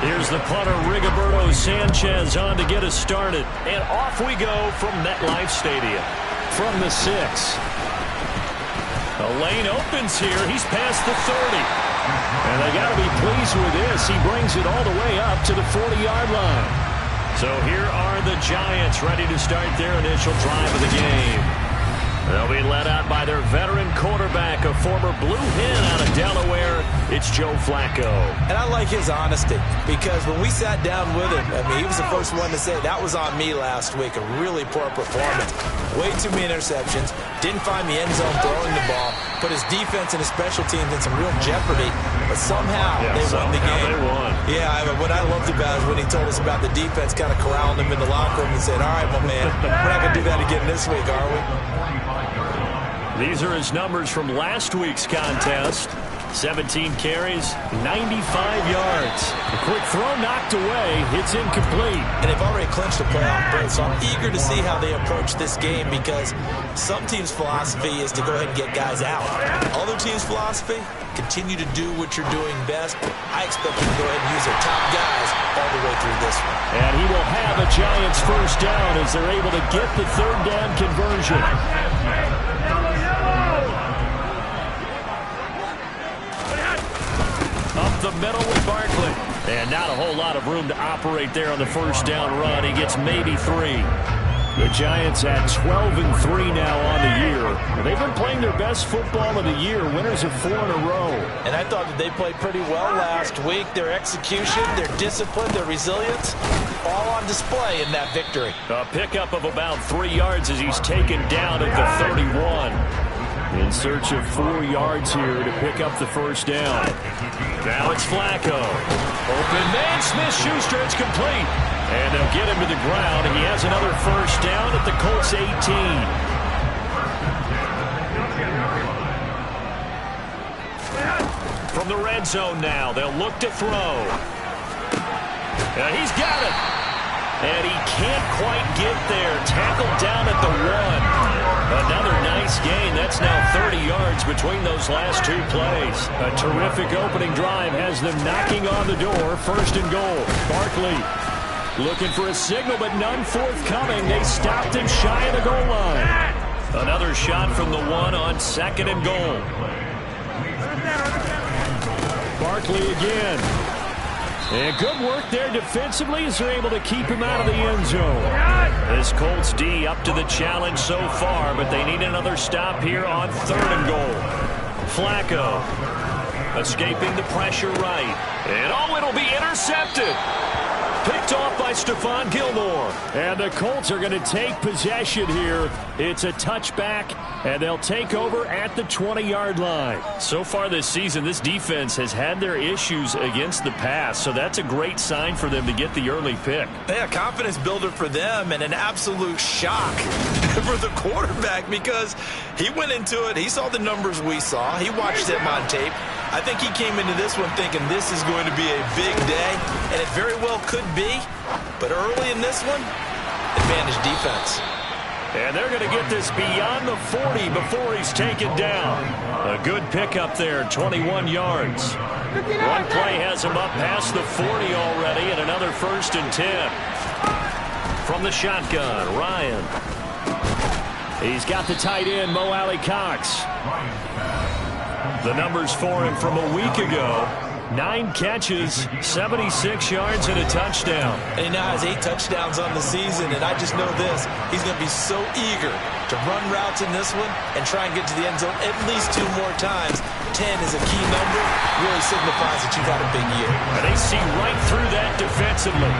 Here's the punter, Rigoberto Sanchez, on to get us started. And off we go from MetLife Stadium. From the 6. The lane opens here. He's past the 30. And they got to be pleased with this. He brings it all the way up to the 40-yard line. So here are the Giants ready to start their initial drive of the game. They'll be led out by their veteran quarterback, a former Blue Hen out of Delaware. It's Joe Flacco. And I like his honesty, because when we sat down with him, I mean, he was the first one to say, that was on me last week, a really poor performance. Way too many interceptions, didn't find the end zone throwing the ball, put his defense and his special teams in some real jeopardy, but somehow they won the game. They won. Yeah, what I loved about it is when he told us about the defense kind of corralling him in the locker room and said, all right, my man, we're not going to do that again this week, are we? These are his numbers from last week's contest. 17 carries, 95 yards. A quick throw knocked away. It's incomplete. And they've already clinched a playoff berth, so I'm eager to see how they approach this game, because some teams' philosophy is to go ahead and get guys out. Other teams' philosophy, continue to do what you're doing best. I expect them to go ahead and use their top guys all the way through this one. And he will have a Giants first down as they're able to get the third down conversion. Up the middle with Barkley. And not a whole lot of room to operate there on the first down run. He gets maybe 3. The Giants at 12-3 now on the year. And they've been playing their best football of the year. Winners of 4 in a row. And I thought that they played pretty well last week. Their execution, their discipline, their resilience, all on display in that victory. A pickup of about 3 yards as he's taken down at the 31. In search of 4 yards here to pick up the first down. Now it's Flacco. Open man, Smith-Schuster, it's complete. And they'll get him to the ground. And he has another first down at the Colts 18. From the red zone now, they'll look to throw. He's got it. And he can't quite get there. Tackled down at the 1. Another nice gain. That's now 30 yards between those last 2 plays. A terrific opening drive has them knocking on the door. First and goal. Barkley looking for a signal, but none forthcoming. They stopped him shy of the goal line. Another shot from the 1 on second and goal. Barkley again. And good work there defensively as they're able to keep him out of the end zone. This Colts D up to the challenge so far, but they need another stop here on third and goal. Flacco escaping the pressure right. And oh, it'll be intercepted. Picked off by Stephon Gilmore. And the Colts are going to take possession here. It's a touchback, and they'll take over at the 20-yard line. So far this season, this defense has had their issues against the pass, so that's a great sign for them to get the early pick. Yeah, confidence builder for them, and an absolute shock for the quarterback, because he went into it, he saw the numbers we saw, he watched them on tape. I think he came into this one thinking this is going to be a big day, and it very well could be. But early in this one, advantage defense. And they're going to get this beyond the 40 before he's taken down. A good pickup there, 21 yards. One play has him up past the 40 already, and another first and 10. From the shotgun, Ryan. He's got the tight end, Mo Alley-Cox. The numbers for him from a week ago. 9 catches, 76 yards, and a touchdown. And he now has 8 touchdowns on the season, and I just know this. He's going to be so eager to run routes in this one and try and get to the end zone at least 2 more times. 10 is a key number, really signifies that you've had a big year. And they see right through that defensively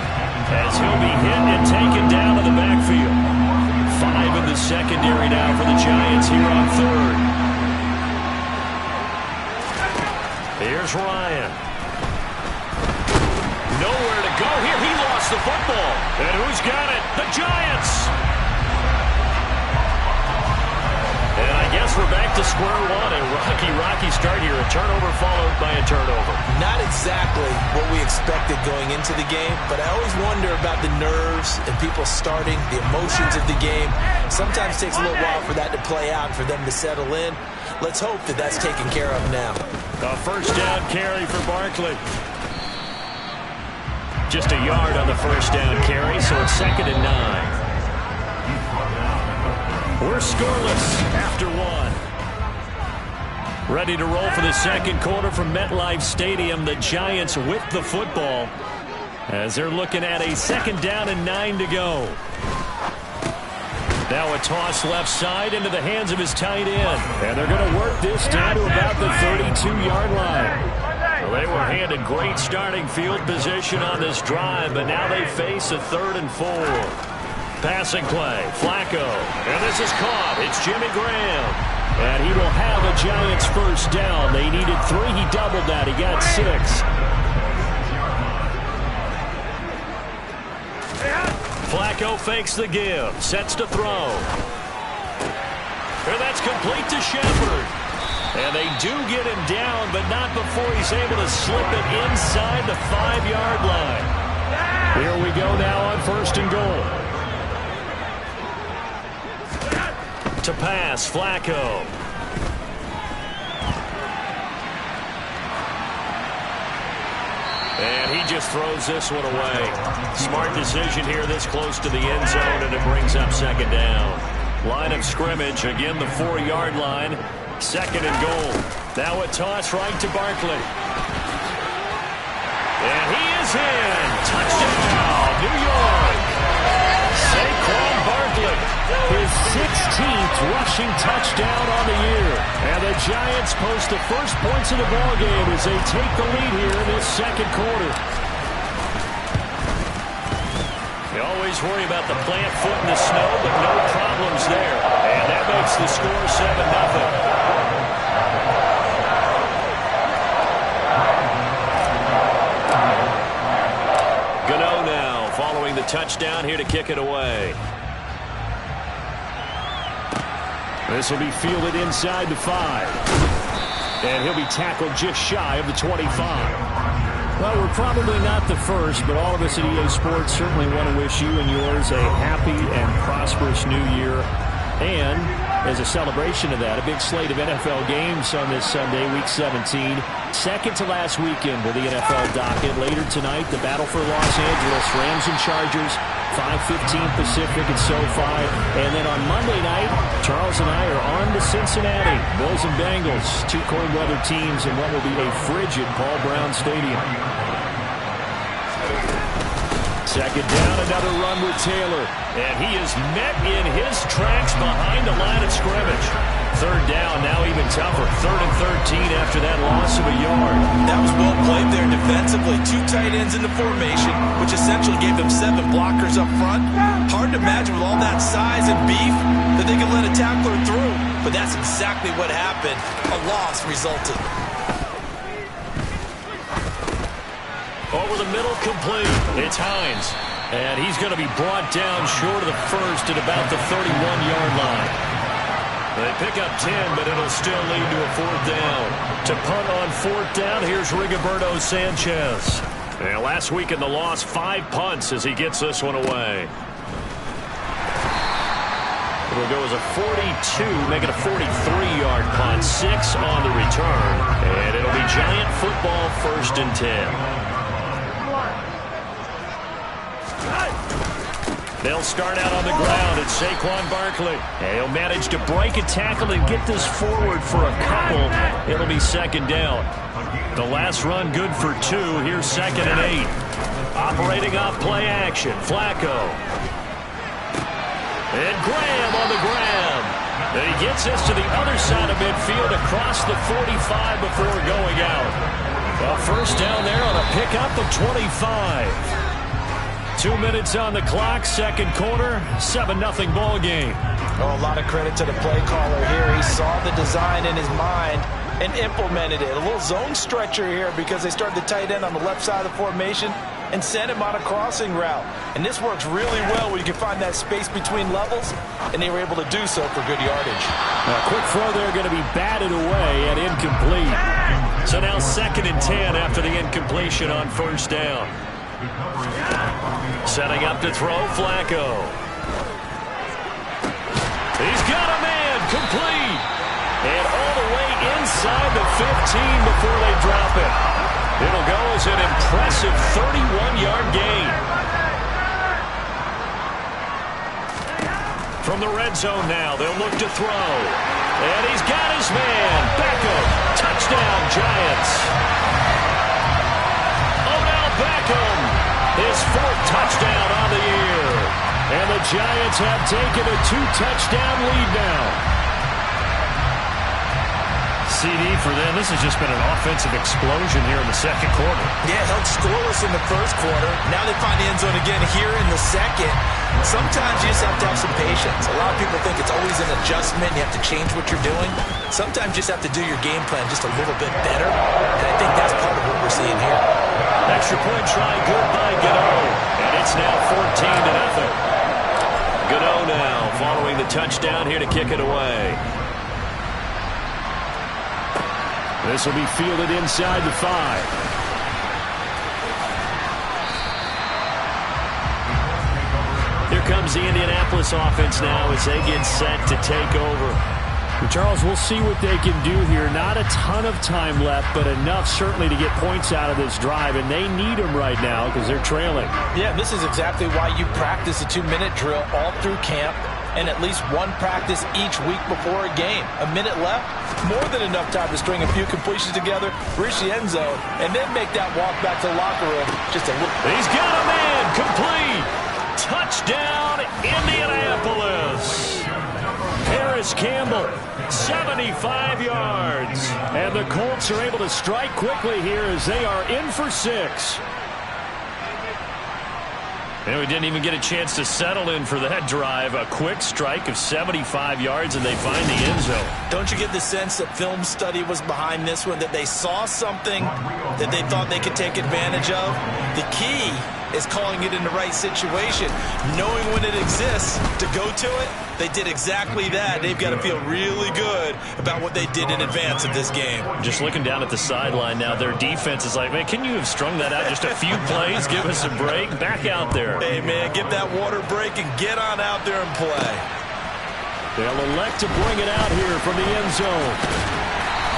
as he'll be hit and taken down to the backfield. 5 in the secondary now for the Giants here on third. Here's Ryan. Nowhere to go here. He lost the football. And who's got it? The Giants. And I guess we're back to square one. A rocky start here. A turnover followed by a turnover. Not exactly what we expected going into the game, but I always wonder about the nerves and people starting, the emotions of the game. Sometimes it takes a little while for that to play out, for them to settle in. Let's hope that that's taken care of now. A first down carry for Barkley. just a yard on the first down carry, so it's 2nd and 9. We're scoreless after 1. Ready to roll for the second quarter from MetLife Stadium. The Giants with the football as they're looking at a 2nd down and 9 to go. Now a toss left side into the hands of his tight end. And they're going to work this down to about the 32-yard line. Well, they were handed great starting field position on this drive, but now they face a 3rd and 4. Passing play, Flacco. And this is caught. It's Jimmy Graham. And he will have a Giants first down. They needed 3. He doubled that. He got 6. Flacco fakes the give. Sets to throw. And that's complete to Shepard. And they do get him down, but not before he's able to slip it inside the 5-yard line. Here we go now on 1st and goal. To pass, Flacco. And he just throws this one away. Smart decision here this close to the end zone, and it brings up 2nd down. Line of scrimmage, again the 4-yard line. 2nd and goal. Now a toss right to Barkley. And he is in. Touchdown, New York. Saquon Barkley, his 16th rushing touchdown on the year. And the Giants post the first points of the ballgame as they take the lead here in this second quarter. You always worry about the plant foot in the snow, but no problems there. And that makes the score 7-0. The touchdown here to kick it away. This will be fielded inside the 5. And he'll be tackled just shy of the 25. Well, we're probably not the first, but all of us at EA Sports certainly want to wish you and yours a happy and prosperous new year. And as a celebration of that, a big slate of NFL games on this Sunday, Week 17. Second to last weekend with the NFL docket. Later tonight, the battle for Los Angeles, Rams and Chargers, 5:15 Pacific at SoFi. And then on Monday night, Charles and I are on to Cincinnati. Bills and Bengals, 2 cold weather teams in what will be a frigid Paul Brown Stadium. 2nd down, another run with Taylor. And he is met in his tracks behind the line of scrimmage. 3rd down, now even tougher. 3rd and 13 after that loss of a yard. That was well played there defensively. 2 tight ends in the formation, which essentially gave them 7 blockers up front. Hard to imagine with all that size and beef that they could let a tackler through. But that's exactly what happened. A loss resulted. Over the middle, complete. It's Hines. And he's going to be brought down short of the first at about the 31-yard line. They pick up 10, but it'll still lead to a 4th down. To punt on 4th down, here's Rigoberto Sanchez. And last week in the loss, 5 punts as he gets this one away. It'll go as a 42, make it a 43-yard punt. 6 on the return. And it'll be Giant football 1st and 10. They'll start out on the ground. It's Saquon Barkley. And he'll manage to break a tackle and get this forward for a couple. It'll be 2nd down. The last run good for 2. Here's 2nd and 8. Operating off play action. Flacco. And Graham on the ground. And he gets this to the other side of midfield across the 45 before going out. Well, first down there on a pickup of 25. 2 minutes on the clock, second quarter, 7-0 ball game. Oh, a lot of credit to the play caller here. He saw the design in his mind and implemented it. A little zone stretcher here because they started the tight end on the left side of the formation and sent him on a crossing route. And this works really well when you can find that space between levels, and they were able to do so for good yardage. A quick throw there going to be batted away and incomplete. So now 2nd and 10 after the incompletion on 1st down. Setting up to throw, Flacco. He's got a man, complete. And all the way inside the 15 before they drop it. It'll go as an impressive 31-yard gain. From the red zone now, they'll look to throw. And he's got his man. Beckham. Touchdown, Giants. Odell Beckham. His 4th touchdown on the year. And the Giants have taken a 2-touchdown lead now. CD for them. This has just been an offensive explosion here in the second quarter. Yeah, held scoreless in the first quarter. Now they find the end zone again here in the second. Sometimes you just have to have some patience. A lot of people think it's always an adjustment. You have to change what you're doing. Sometimes you just have to do your game plan just a little bit better. And I think that's part of what we're seeing here. Extra point try good by Gano. And it's now 14-0. Gano now following the touchdown here to kick it away. This will be fielded inside the 5. Here comes the Indianapolis offense now as they get set to take over. And Charles, we'll see what they can do here. Not a ton of time left, but enough certainly to get points out of this drive, and they need them right now because they're trailing. Yeah, this is exactly why you practice a 2-minute drill all through camp and at least one practice each week before a game. A minute left, more than enough time to string a few completions together, reach the end zone, and then make that walk back to the locker room just a little. He's got a man, complete. Touchdown, Indianapolis. Harris Campbell, 75 yards. And the Colts are able to strike quickly here as they are in for 6. And we didn't even get a chance to settle in for that drive. A quick strike of 75 yards, and they find the end zone. Don't you get the sense that film study was behind this one, that they saw something that they thought they could take advantage of? The key is calling it in the right situation, knowing when it exists to go to it. They did exactly that. They've got to feel really good about what they did in advance of this game. Just looking down at the sideline now, their defense is like, man, can you have strung that out just a few plays? Give us a break. Back out there. Hey, man, get that water break and get on out there and play. They'll elect to bring it out here from the end zone.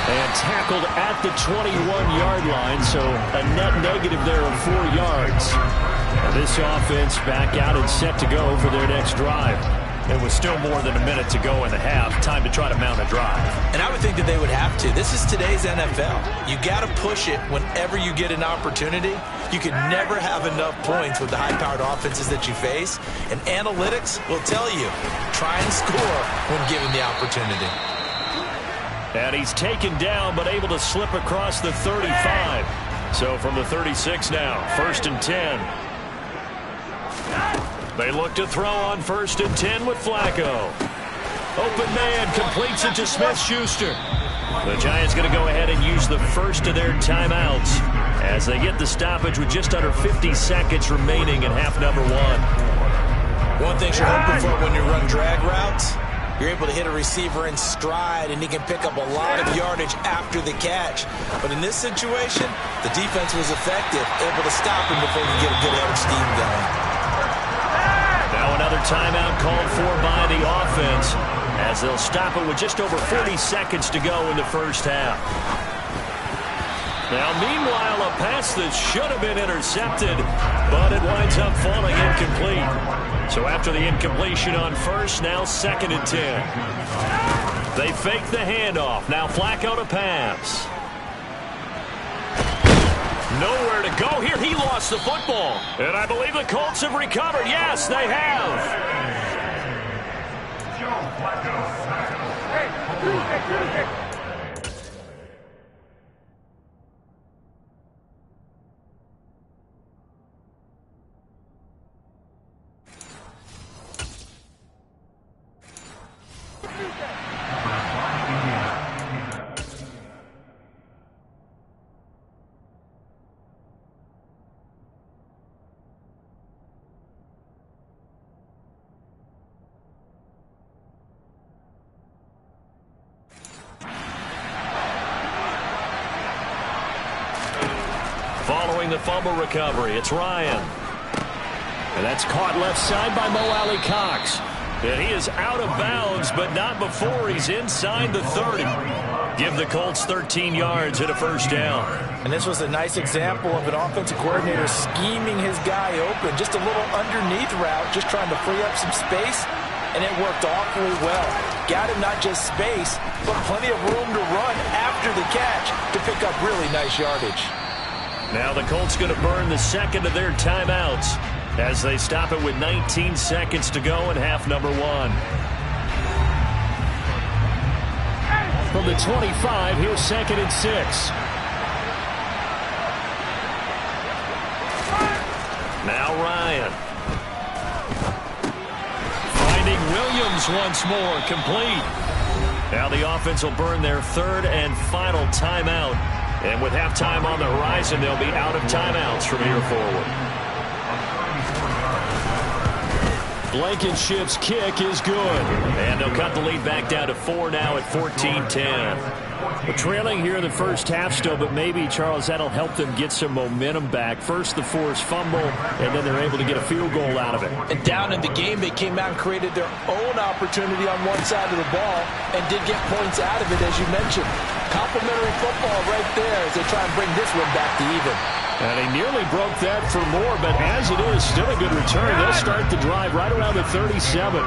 And tackled at the 21-yard line, so a net negative there of 4 yards. And this offense back out and set to go for their next drive. It was still more than a minute to go in the half. Time to try to mount a drive. And I would think that they would have to. This is today's NFL. You got to push it whenever you get an opportunity. You can never have enough points with the high-powered offenses that you face. And analytics will tell you, try and score when given the opportunity. And he's taken down, but able to slip across the 35. So from the 36 now, 1st and 10. They look to throw on 1st and 10 with Flacco. Open man completes it to Smith-Schuster. The Giants going to go ahead and use the first of their timeouts as they get the stoppage with just under 50 seconds remaining in half number 1. One thing you're hoping for when you run drag routes, you're able to hit a receiver in stride, and he can pick up a lot of yardage after the catch. But in this situation, the defense was effective, able to stop him before he could get a good head of steam going. Now another timeout called for by the offense as they'll stop it with just over 40 seconds to go in the first half. Now, meanwhile, a pass that should have been intercepted, but it winds up falling incomplete. So after the incompletion on 1st, now 2nd and 10. They fake the handoff. Now Flacco to pass. Nowhere to go here. He lost the football. And I believe the Colts have recovered. Yes, they have. Following the fumble recovery, it's Ryan. And that's caught left side by Mo Alley-Cox. And he is out of bounds, but not before he's inside the 30. give the Colts 13 yards and a first down. And this was a nice example of an offensive coordinator scheming his guy open. Just a little underneath route, just trying to free up some space, and it worked awfully well. Got him not just space, but plenty of room to run after the catch to pick up really nice yardage. Now the Colts going to burn the second of their timeouts as they stop it with 19 seconds to go in half number 1. From the 25, here's 2nd and 6. Now Ryan. Finding Williams once more, complete. Now the offense will burn their 3rd and final timeout. And with halftime on the horizon, they'll be out of timeouts from here forward. Blankenship's kick is good. And they'll cut the lead back down to 4 now at 14-10. We're trailing here in the first half still, but maybe, Charles, that'll help them get some momentum back. First the forced fumble, and then they're able to get a field goal out of it. And down in the game, they came out and created their own opportunity on one side of the ball and did get points out of it, as you mentioned. Complimentary football right there as they try and bring this one back to even. And he nearly broke that for more, but as it is, still a good return. They'll start the drive right around the 37.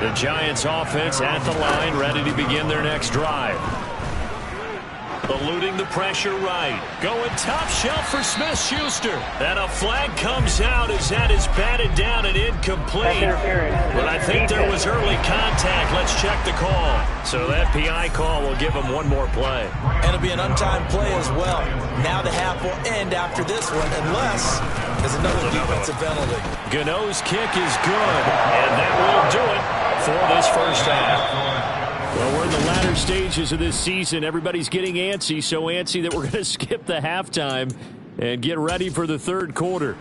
The Giants offense at the line, ready to begin their next drive. Eluding the pressure right. Going top shelf for Smith-Schuster. And a flag comes out as that is batted down and incomplete. But I think there was early contact. Let's check the call. So that PI call will give them one more play. And it'll be an untimed play as well. Now the half will end after this one, unless there's another defensive penalty. Gano's kick is good. And that will do it for this first half. Well, we're in the latter stages of this season. Everybody's getting antsy, so antsy that we're going to skip the halftime and get ready for the third quarter.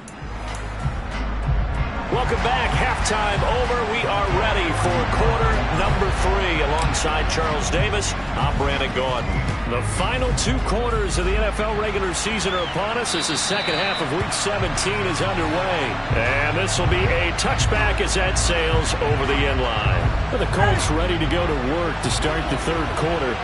Welcome back. Halftime over. We are ready for quarter number 3 alongside Charles Davis. I'm Brandon Gordon. The final 2 quarters of the NFL regular season are upon us as the second half of Week 17 is underway. And this will be a touchback as that sails over the end line. Well, the Colts ready to go to work to start the third quarter.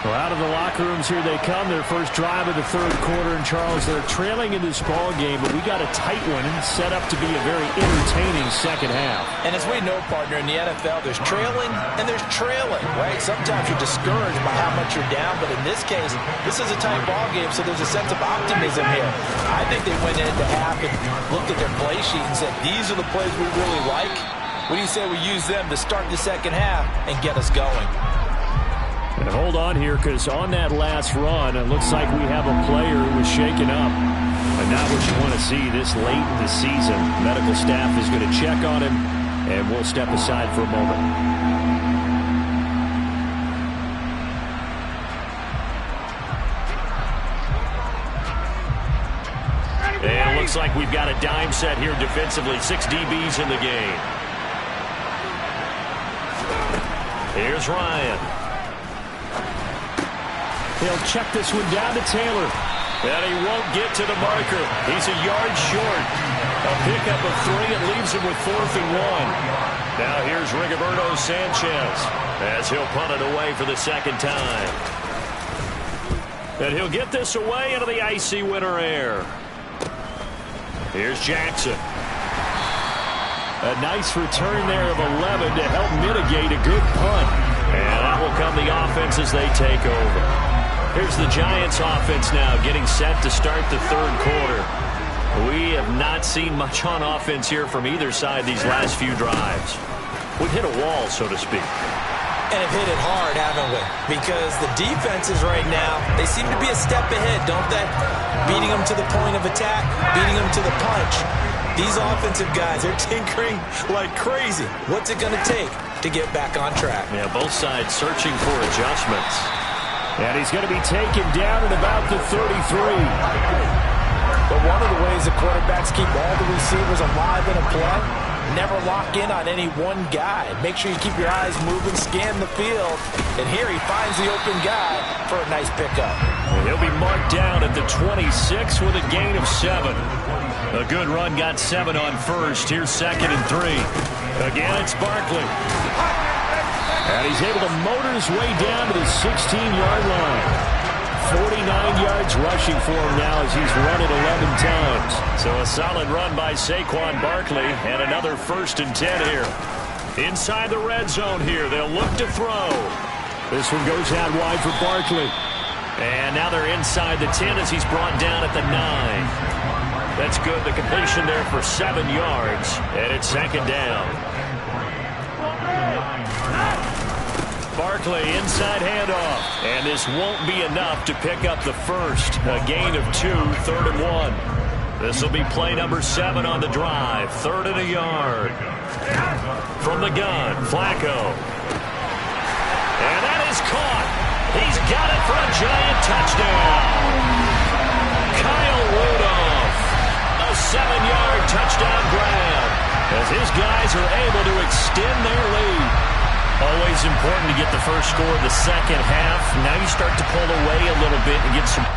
Well, out of the locker rooms here they come, their first drive of the third quarter. And, Charles, they're trailing in this ball game, but we got a tight one set up to be a very entertaining second half. And as we know, partner, in the NFL, there's trailing and there's trailing, right? Sometimes you're discouraged by how much you're down, but in this case, this is a tight ball game, so there's a sense of optimism here. I think they went into half and looked at their play sheet and said, these are the plays we really like. What do you say we use them to start the second half and get us going? And hold on here, because on that last run, it looks like we have a player who was shaken up. And not what you want to see this late in the season. Medical staff is going to check on him, and we'll step aside for a moment. And it looks like we've got a dime set here defensively. 6 DBs in the game. Here's Ryan. He'll check this one down to Taylor. And he won't get to the marker. He's a yard short. A pickup of 3. It leaves him with 4th and 1. Now here's Rigoberto Sanchez as he'll punt it away for the second time. And he'll get this away into the icy winter air. Here's Jackson. A nice return there of 11 to help mitigate a good punt. And that will come the offense as they take over. Here's the Giants offense now getting set to start the third quarter. We have not seen much on offense here from either side these last few drives. We've hit a wall, so to speak. And have hit it hard, haven't we? Because the defenses right now, they seem to be a step ahead, don't they? Beating them to the point of attack, beating them to the punch. These offensive guys, they're tinkering like crazy. What's it going to take to get back on track? Yeah, both sides searching for adjustments. And he's going to be taken down at about the 33. But one of the ways the quarterbacks keep all the receivers alive in a play, never lock in on any one guy. Make sure you keep your eyes moving, scan the field. And here he finds the open guy for a nice pickup. He'll be marked down at the 26 with a gain of 7. A good run got 7 on first. Here's 2nd and 3. Again, it's Barkley. And he's able to motor his way down to the 16-yard line. 49 yards rushing for him now as he's run it 11 times. So a solid run by Saquon Barkley, and another 1st and 10 here. Inside the red zone here, they'll look to throw. This one goes out wide for Barkley. And now they're inside the 10 as he's brought down at the 9. That's good. The completion there for 7 yards, and it's 2nd down. Barkley, inside handoff. And this won't be enough to pick up the first. A gain of 2, 3rd and 1. This will be play number 7 on the drive. 3rd and a yard. From the gun, Flacco. And that is caught. He's got it for a giant touchdown. Kyle Rudolph. A 7-yard touchdown grab as his guys are able to extend their lead. Always important to get the first score of the second half. Now you start to pull away a little bit and get some.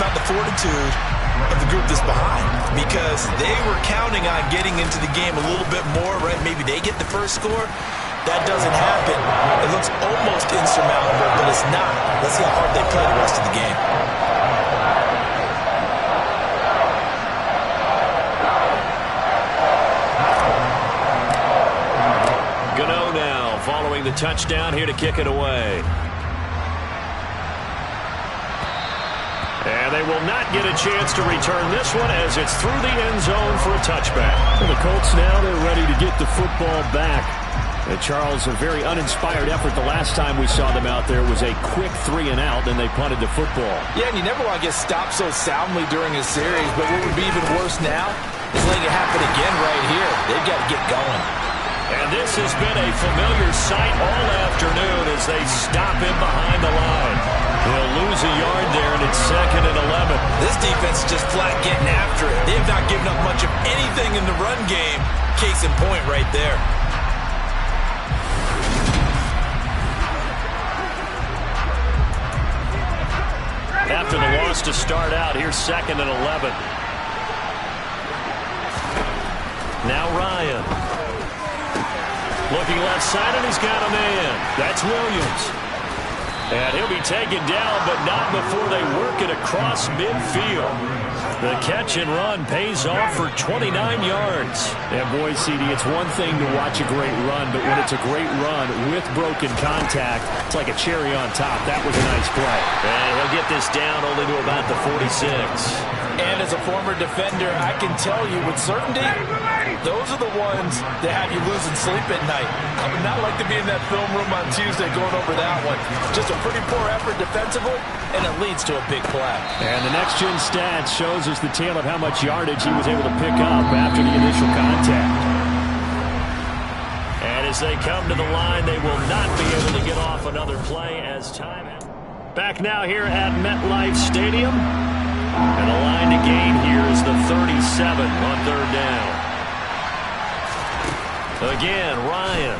About the fortitude of the group that's behind, because they were counting on getting into the game a little bit more, right? Maybe they get the first score. That doesn't happen. It looks almost insurmountable, but it's not. Let's see how hard they play the rest of the game. Gano now following the touchdown here to kick it away. And they will not get a chance to return this one as it's through the end zone for a touchback. And the Colts now, they're ready to get the football back. And Charles, a very uninspired effort. The last time we saw them out there was a quick 3-and-out, and they punted the football. Yeah, and you never want to get stopped so soundly during a series, but what would be even worse now is letting it happen again right here. They've got to get going. And this has been a familiar sight all afternoon as they stop him behind the line. They'll lose a yard there, and it's 2nd and 11. This defense is just flat getting after it. They've not given up much of anything in the run game. Case in point right there. After the loss to start out, here's 2nd and 11. Now Ryan. Looking left side, and he's got a man. That's Williams. And he'll be taken down, but not before they work it across midfield. The catch and run pays off for 29 yards. And boy, CD, it's one thing to watch a great run, but when it's a great run with broken contact, it's like a cherry on top. That was a nice play. And he'll get this down only to about the 46. And as a former defender, I can tell you with certainty, those are the ones that have you losing sleep at night. I would not like to be in that film room on Tuesday going over that one. Just a pretty poor effort defensively, and it leads to a big play. And the next-gen stats shows us the tale of how much yardage he was able to pick up after the initial contact. And as they come to the line, they will not be able to get off another play as time. Back now here at MetLife Stadium. And the line to gain here is the 37 on 3rd down. Again, Ryan.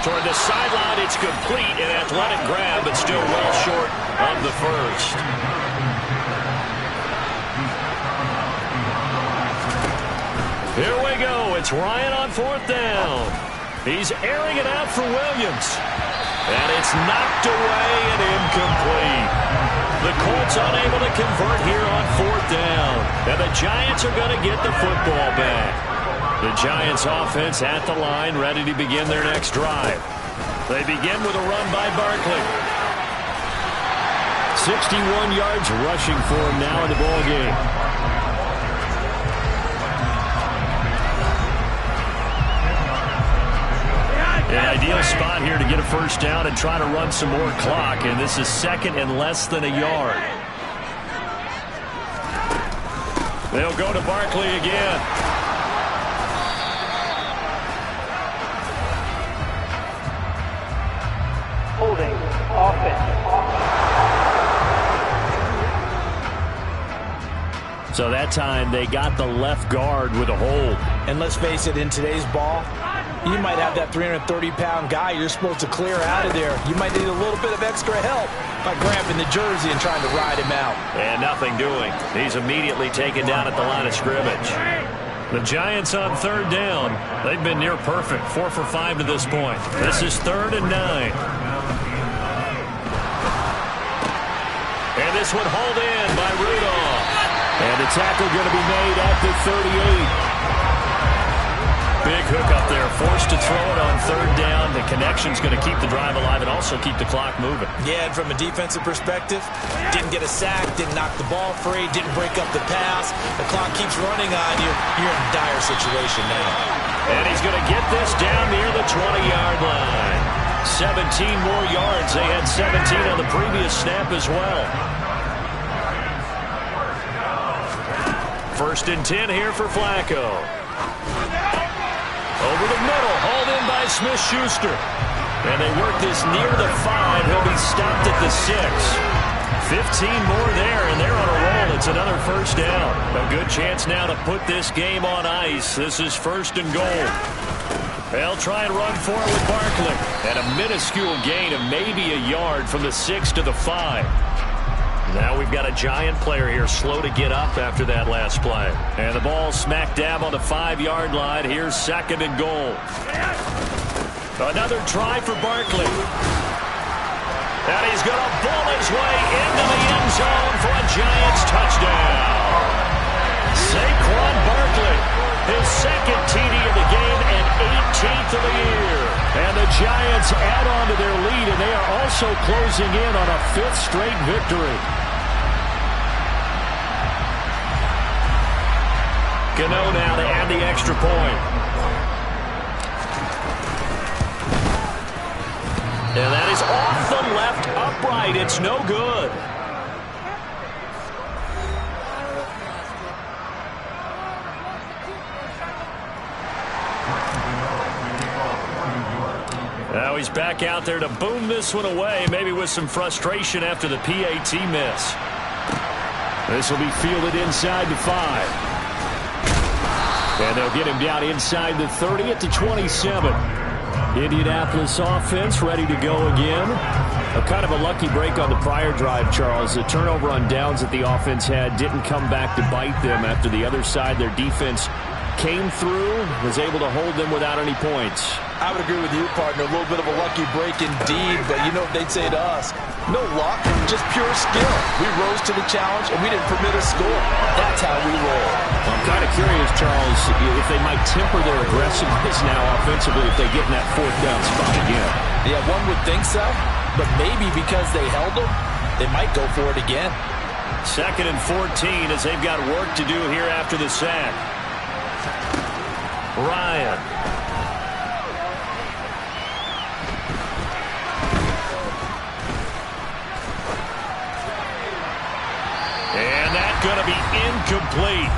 Toward the sideline, it's complete. An athletic grab, but still well short of the first. Here we go. It's Ryan on 4th down. He's airing it out for Williams. And it's knocked away and incomplete. The Colts unable to convert here on 4th down. And the Giants are going to get the football back. The Giants offense at the line, ready to begin their next drive. They begin with a run by Barkley. 61 yards rushing for him now in the ball game. An ideal spot here to get a first down and try to run some more clock, and this is 2nd and less than a yard. They'll go to Barkley again. Holding offense. So that That time they got the left guard with a hold. And let's face it, in today's ball, you might have that 330-pound guy you're supposed to clear out of there. You might need a little bit of extra help by grabbing the jersey and trying to ride him out. And nothing doing. He's immediately taken down at the line of scrimmage. The Giants on third down. They've been near perfect. 4 for 5 to this point. This is 3rd and 9. And this one hauled in by Rudolph. And the tackle going to be made at the 38. Big hook up there. Forced to throw it on third down. The connection's going to keep the drive alive and also keep the clock moving. Yeah, and from a defensive perspective, didn't get a sack, didn't knock the ball free, didn't break up the pass. The clock keeps running on you. You're in a dire situation now. And he's going to get this down near the 20-yard line. 17 more yards. They had 17 on the previous snap as well. 1st and 10 here for Flacco. Over the middle, hauled in by Smith-Schuster. And they work this near the 5. He'll be stopped at the 6. 15 more there, and they're on a roll. It's another first down. A good chance now to put this game on ice. This is 1st and goal. They'll try and run for it with Barkley. And a minuscule gain of maybe a yard from the 6 to the 5. Now we've got a Giant player here slow to get up after that last play. And the ball smack dab on the 5-yard line. Here's 2nd and goal. Another try for Barkley. And he's going to bull his way into the end zone for a Giants touchdown. Saquon Barkley, his 2nd TD of the game and 18th of the year. And the Giants add on to their lead, and they are also closing in on a 5th straight victory. Gano now to add the extra point. And that is off the left upright. It's no good. Now he's back out there to boom this one away, maybe with some frustration after the PAT miss. This will be fielded inside the 5. And they'll get him down inside the 30 at the 27. Indianapolis offense ready to go again. A kind of a lucky break on the prior drive, Charles. The turnover on downs that the offense had didn't come back to bite them after the other side. Their defense came through, was able to hold them without any points. I would agree with you, partner. A little bit of a lucky break indeed, but you know what they'd say to us? No luck, just pure skill. We rose to the challenge, and we didn't permit a score. That's how we roll. Well, I'm kind of curious, Charles, if they might temper their aggressiveness now offensively if they get in that 4th down spot again. Yeah, one would think so, but maybe because they held them, they might go for it again. 2nd and 14 as they've got work to do here after the sack. Ryan. And that's going to be incomplete.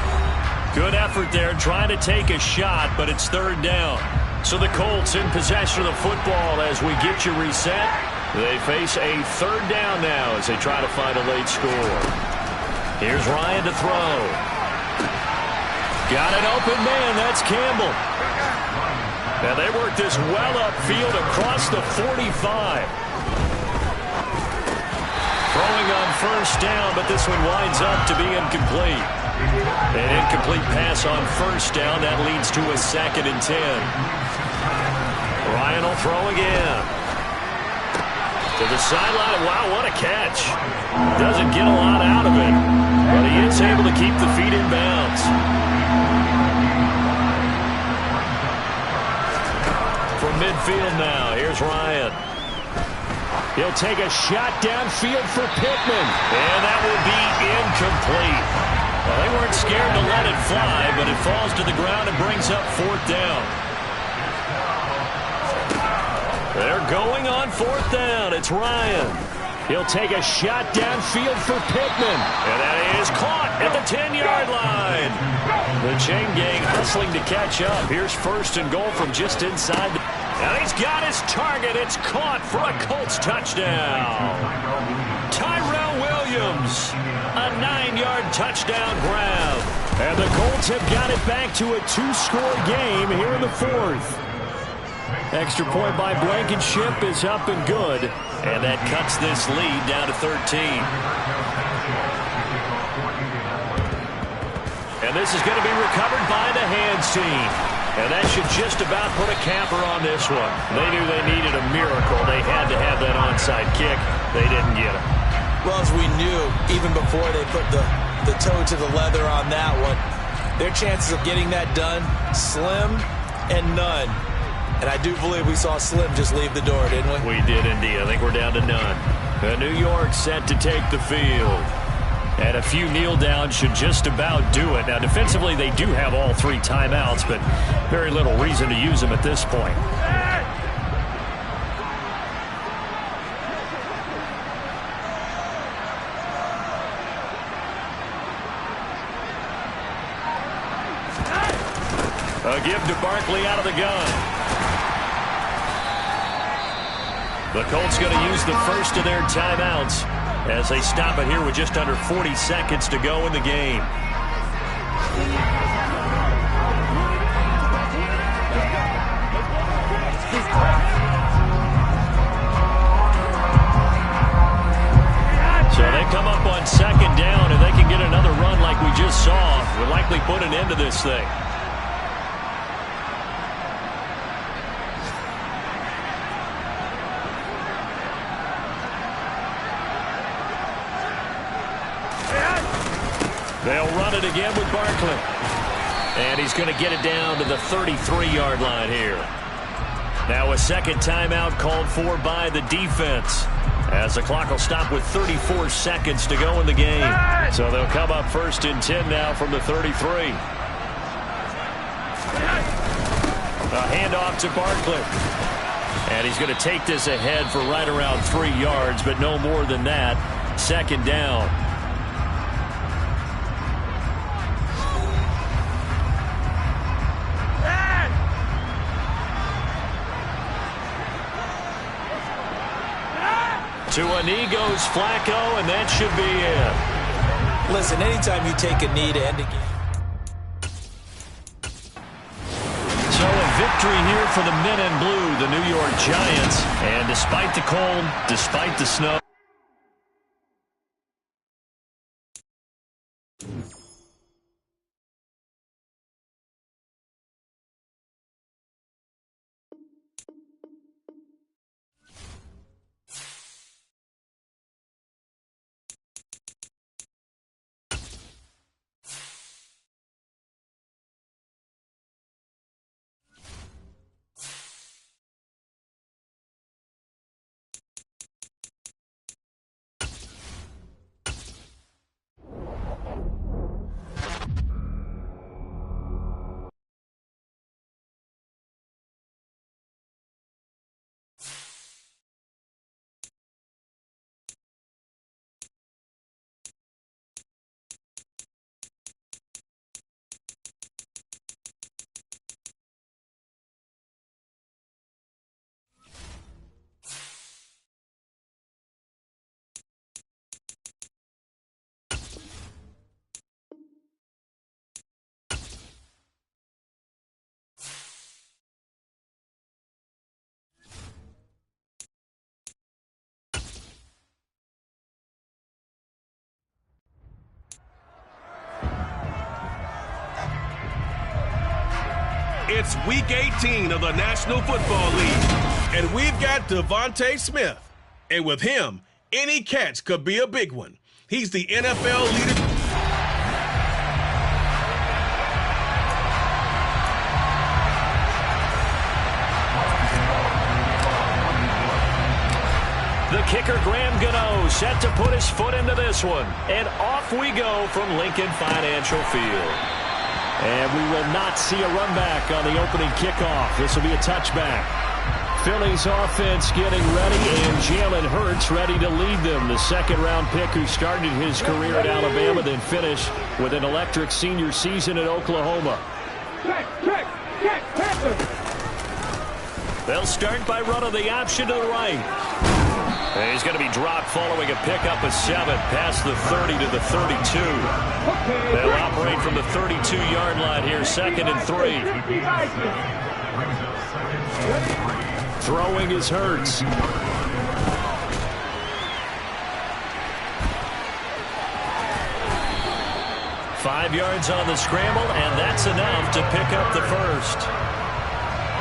Good effort there trying to take a shot, but it's 3rd down. So the Colts in possession of the football as we get you reset. They face a 3rd down now as they try to find a late score. Here's Ryan to throw. Got an open man. That's Campbell. Now they work this well upfield across the 45. Throwing on 1st down, but this one winds up to be incomplete. An incomplete pass on 1st down. That leads to a 2nd and 10. Ryan will throw again. To the sideline. Wow, what a catch. Doesn't get a lot out of it, but he is able to keep the feet in bounds. From midfield now, here's Ryan. He'll take a shot downfield for Pittman. And that will be incomplete. Well, they weren't scared to let it fly, but it falls to the ground and brings up 4th down. They're going on 4th down. It's Ryan. He'll take a shot downfield for Pittman. And that is caught at the 10-yard line. The chain gang hustling to catch up. Here's 1st and goal from just inside the... And he's got his target. It's caught for a Colts touchdown. Tyrell Williams. A 9-yard touchdown grab. And the Colts have got it back to a 2-score game here in the fourth. Extra point by Blankenship is up and good. And that cuts this lead down to 13. And this is going to be recovered by the hands team. And that should just about put a capper on this one. They knew they needed a miracle. They had to have that onside kick. They didn't get it. Well, as we knew, even before they put the toe to the leather on that one, their chances of getting that done, slim and none. And I do believe we saw Slim just leave the door, didn't we? We did indeed. I think we're down to none. New York set to take the field. And a few kneel downs should just about do it. Now, defensively, they do have all 3 timeouts, but very little reason to use them at this point. A give to Barkley out of the gun. The Colts going to use the first of their timeouts as they stop it here with just under 40 seconds to go in the game. So they come up on 2nd down, and they can get another run like we just saw. Would likely put an end to this thing. They'll run it again with Barkley. And he's going to get it down to the 33-yard line here. Now a second timeout called for by the defense, as the clock will stop with 34 seconds to go in the game. So they'll come up 1st and 10 now from the 33. A handoff to Barkley. And he's going to take this ahead for right around 3 yards, but no more than that. 2nd down. To a knee goes Flacco, and that should be it. Listen, anytime you take a knee to end a game. So a victory here for the men in blue, the New York Giants. And despite the cold, despite the snow. It's Week 18 of the National Football League, and we've got Devontae Smith. And with him, any catch could be a big one. He's the NFL leader. The kicker, Graham Gano, set to put his foot into this one. And off we go from Lincoln Financial Field. And we will not see a run back on the opening kickoff. This will be a touchback. Philly's offense getting ready, and Jalen Hurts ready to lead them. The second-round pick who started his career at Alabama, then finished with an electric senior season at Oklahoma. They'll start by running the option to the right. And he's going to be dropped following a pickup of 7 past the 30 to the 32. They'll operate from the 32-yard line here, 2nd and 3. Throwing is Hurts. Five yards on the scramble, and that's enough to pick up the first.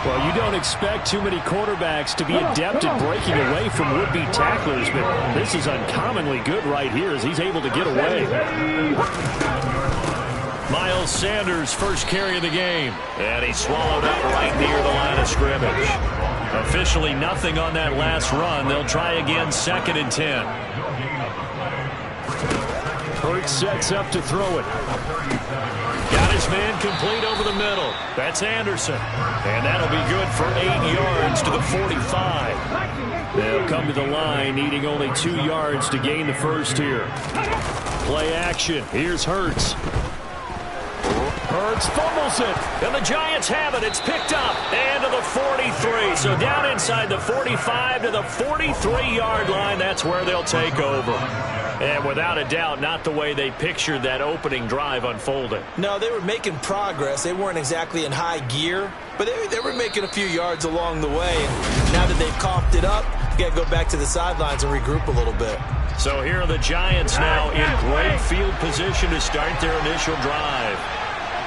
Well, you don't expect too many quarterbacks to be adept at breaking away from would-be tacklers, but this is uncommonly good right here as he's able to get away. Miles Sanders, first carry of the game, and he's swallowed up right near the line of scrimmage. Officially nothing on that last run. They'll try again, 2nd and 10. Hurts sets up to throw it. Got his man complete over the middle. That's Anderson. And that'll be good for 8 yards to the 45. They'll come to the line needing only 2 yards to gain the first here. Play action. Here's Hurts. Hurts fumbles it. And the Giants have it. It's picked up. And to the 43. So down inside the 45 to the 43-yard line. That's where they'll take over. And without a doubt, not the way they pictured that opening drive unfolding. No, they were making progress. They weren't exactly in high gear, but they were making a few yards along the way. And now that they've coughed it up, you got to go back to the sidelines and regroup a little bit. So here are the Giants now in great field position to start their initial drive.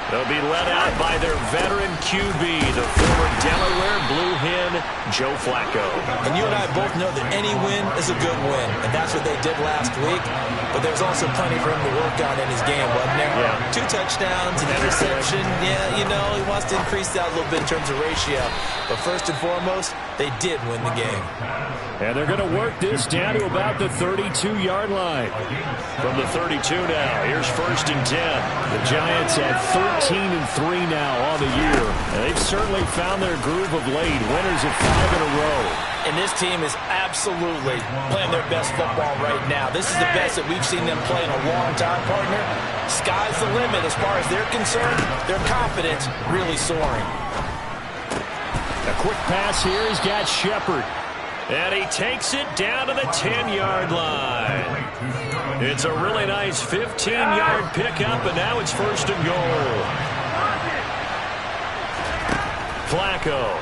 They'll be led out by their veteran QB, the former Delaware Blue Hen, Joe Flacco. And you and I both know that any win is a good win, and that's what they did last week. But there's also plenty for him to work on in his game, wasn't there? Yeah. 2 touchdowns, an interception. Yeah, you know, he wants to increase that a little bit in terms of ratio. But first and foremost, they did win the game. And they're going to work this down to about the 32-yard line. From the 32 now, here's 1st and 10. The Giants at 13-3 now on the year. And they've certainly found their groove of late. Winners of 5 in a row. And this team is absolutely playing their best football right now. This is the best that we've seen them play in a long time, partner. Sky's the limit as far as they're concerned. Their confidence really soaring. A quick pass here. He's got Shepard. And he takes it down to the 10-yard line. It's a really nice 15-yard pickup, and now it's 1st and goal. Flacco.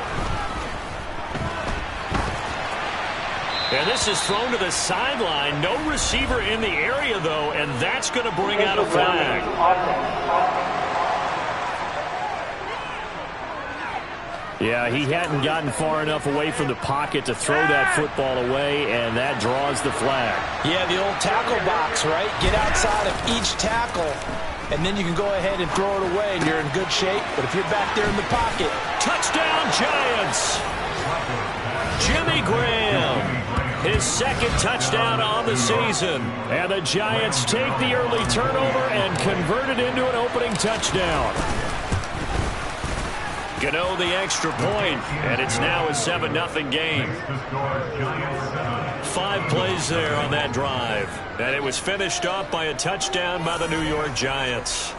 And this is thrown to the sideline. No receiver in the area, though, and that's going to bring out a flag. Yeah, he hadn't gotten far enough away from the pocket to throw that football away, and that draws the flag. Yeah, the old tackle box, right? Get outside of each tackle, and then you can go ahead and throw it away, and you're in good shape. But if you're back there in the pocket, touchdown Giants! Jimmy Graham, his 2nd touchdown on the season. And the Giants take the early turnover and convert it into an opening touchdown. Gano the extra point, and it's now a 7-0 game. 5 plays there on that drive, and it was finished off by a touchdown by the New York Giants.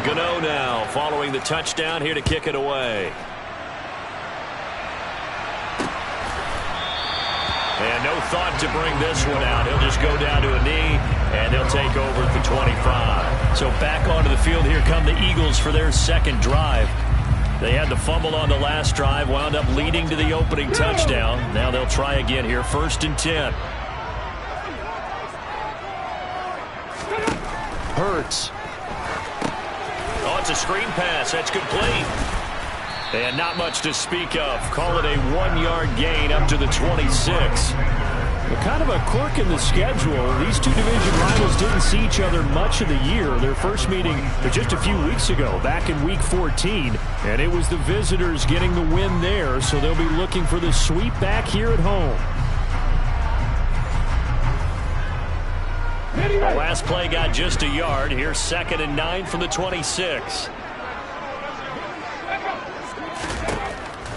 Gano now following the touchdown here to kick it away. And no thought to bring this one out. He'll just go down to a knee, and they'll take over at the 25. So back onto the field, here come the Eagles for their 2nd drive. They had the fumble on the last drive, wound up leading to the opening touchdown. Now they'll try again here, 1st and 10. Hurts. Oh, it's a screen pass. That's complete. And not much to speak of. Call it a 1-yard gain up to the 26. Well, kind of a quirk in the schedule. These two division rivals didn't see each other much of the year. Their first meeting was just a few weeks ago, back in Week 14. And it was the visitors getting the win there, so they'll be looking for the sweep back here at home. The last play got just a yard. Here's 2nd and 9 from the 26.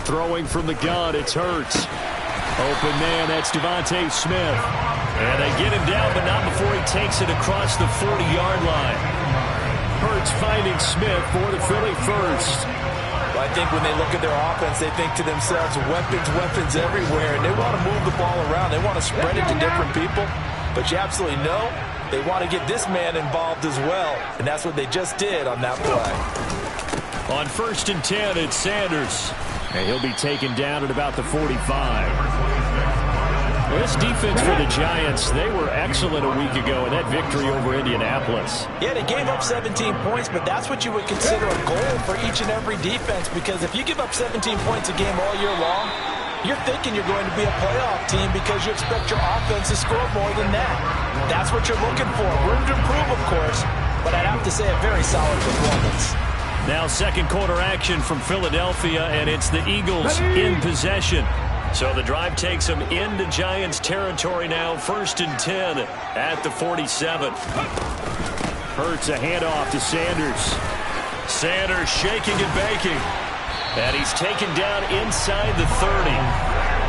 Throwing from the gun, it's Hurts. Open man, that's Devontae Smith. And they get him down, but not before he takes it across the 40-yard line. Hurts finding Smith for the Philly first. Well, I think when they look at their offense, they think to themselves, weapons everywhere, and they want to move the ball around. They want to spread it to different people, but you absolutely know they want to get this man involved as well, and that's what they just did on that play. On 1st and 10, it's Sanders. And he'll be taken down at about the 45. Well, this defense for the Giants, they were excellent a week ago in that victory over Indianapolis. Yeah, they gave up 17 points, but that's what you would consider a goal for each and every defense, because if you give up 17 points a game all year long, you're thinking you're going to be a playoff team because you expect your offense to score more than that. That's what you're looking for. Room to improve, of course, but I'd have to say a very solid performance. Now 2nd quarter action from Philadelphia, and it's the Eagles in possession. So the drive takes them into Giants territory now. 1st and 10 at the 47. Hurts a handoff to Sanders. Sanders shaking and baking. And he's taken down inside the 30.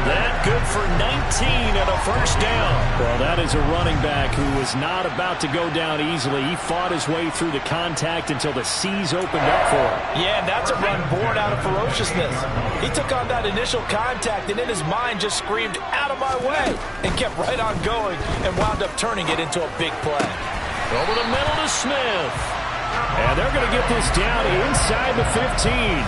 That good for 19 and a 1st down. Well, that is a running back who was not about to go down easily. He fought his way through the contact until the seas opened up for him. Yeah, and that's a run born out of ferociousness. He took on that initial contact and in his mind just screamed, "Out of my way," and kept right on going and wound up turning it into a big play. Over the middle to Smith. And they're going to get this down inside the 15.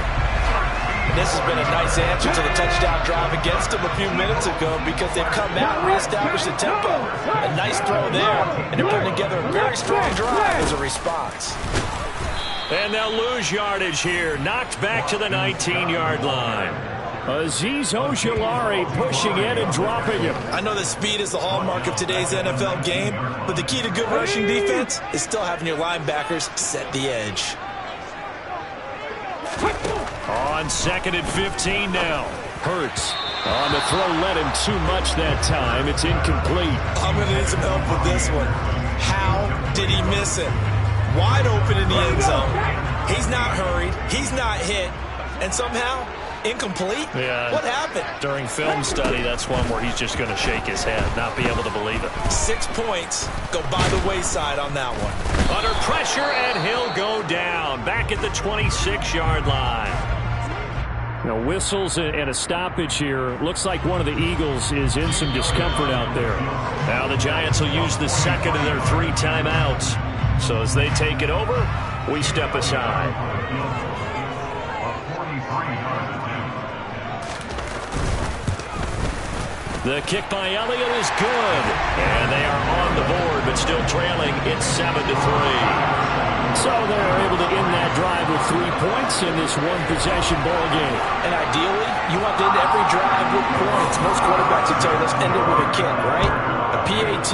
This has been a nice answer to the touchdown drive against them a few minutes ago because they've come out and reestablished the tempo. A nice throw there, and they're putting together a very strong drive as a response. And they'll lose yardage here. Knocked back to the 19-yard line. Azeez Ojulari pushing in and dropping him. I know that speed is the hallmark of today's NFL game, but the key to good rushing defense is still having your linebackers set the edge. On 2nd and 15 now. Hurts on the throw, led him too much that time. It's incomplete. I'm going to need some help with this one. How did he miss it? Wide open in the end zone. He's not hurried. He's not hit. And somehow, incomplete? Yeah. What happened? During film study, that's one where he's just going to shake his head, not be able to believe it. 6 points go by the wayside on that one. Under pressure, and he'll go down. Back at the 26-yard line. Now, whistles and a stoppage here. Looks like one of the Eagles is in some discomfort out there. Now the Giants will use the 2nd of their 3 timeouts. So as they take it over, we step aside. The kick by Elliott is good. And they are on the board, but still trailing. It's 7-3. So they're able to end that drive with 3 points in this one-possession ball game. And ideally, you want to end every drive with points. Most quarterbacks will tell you, let's end it with a kick, right? A PAT,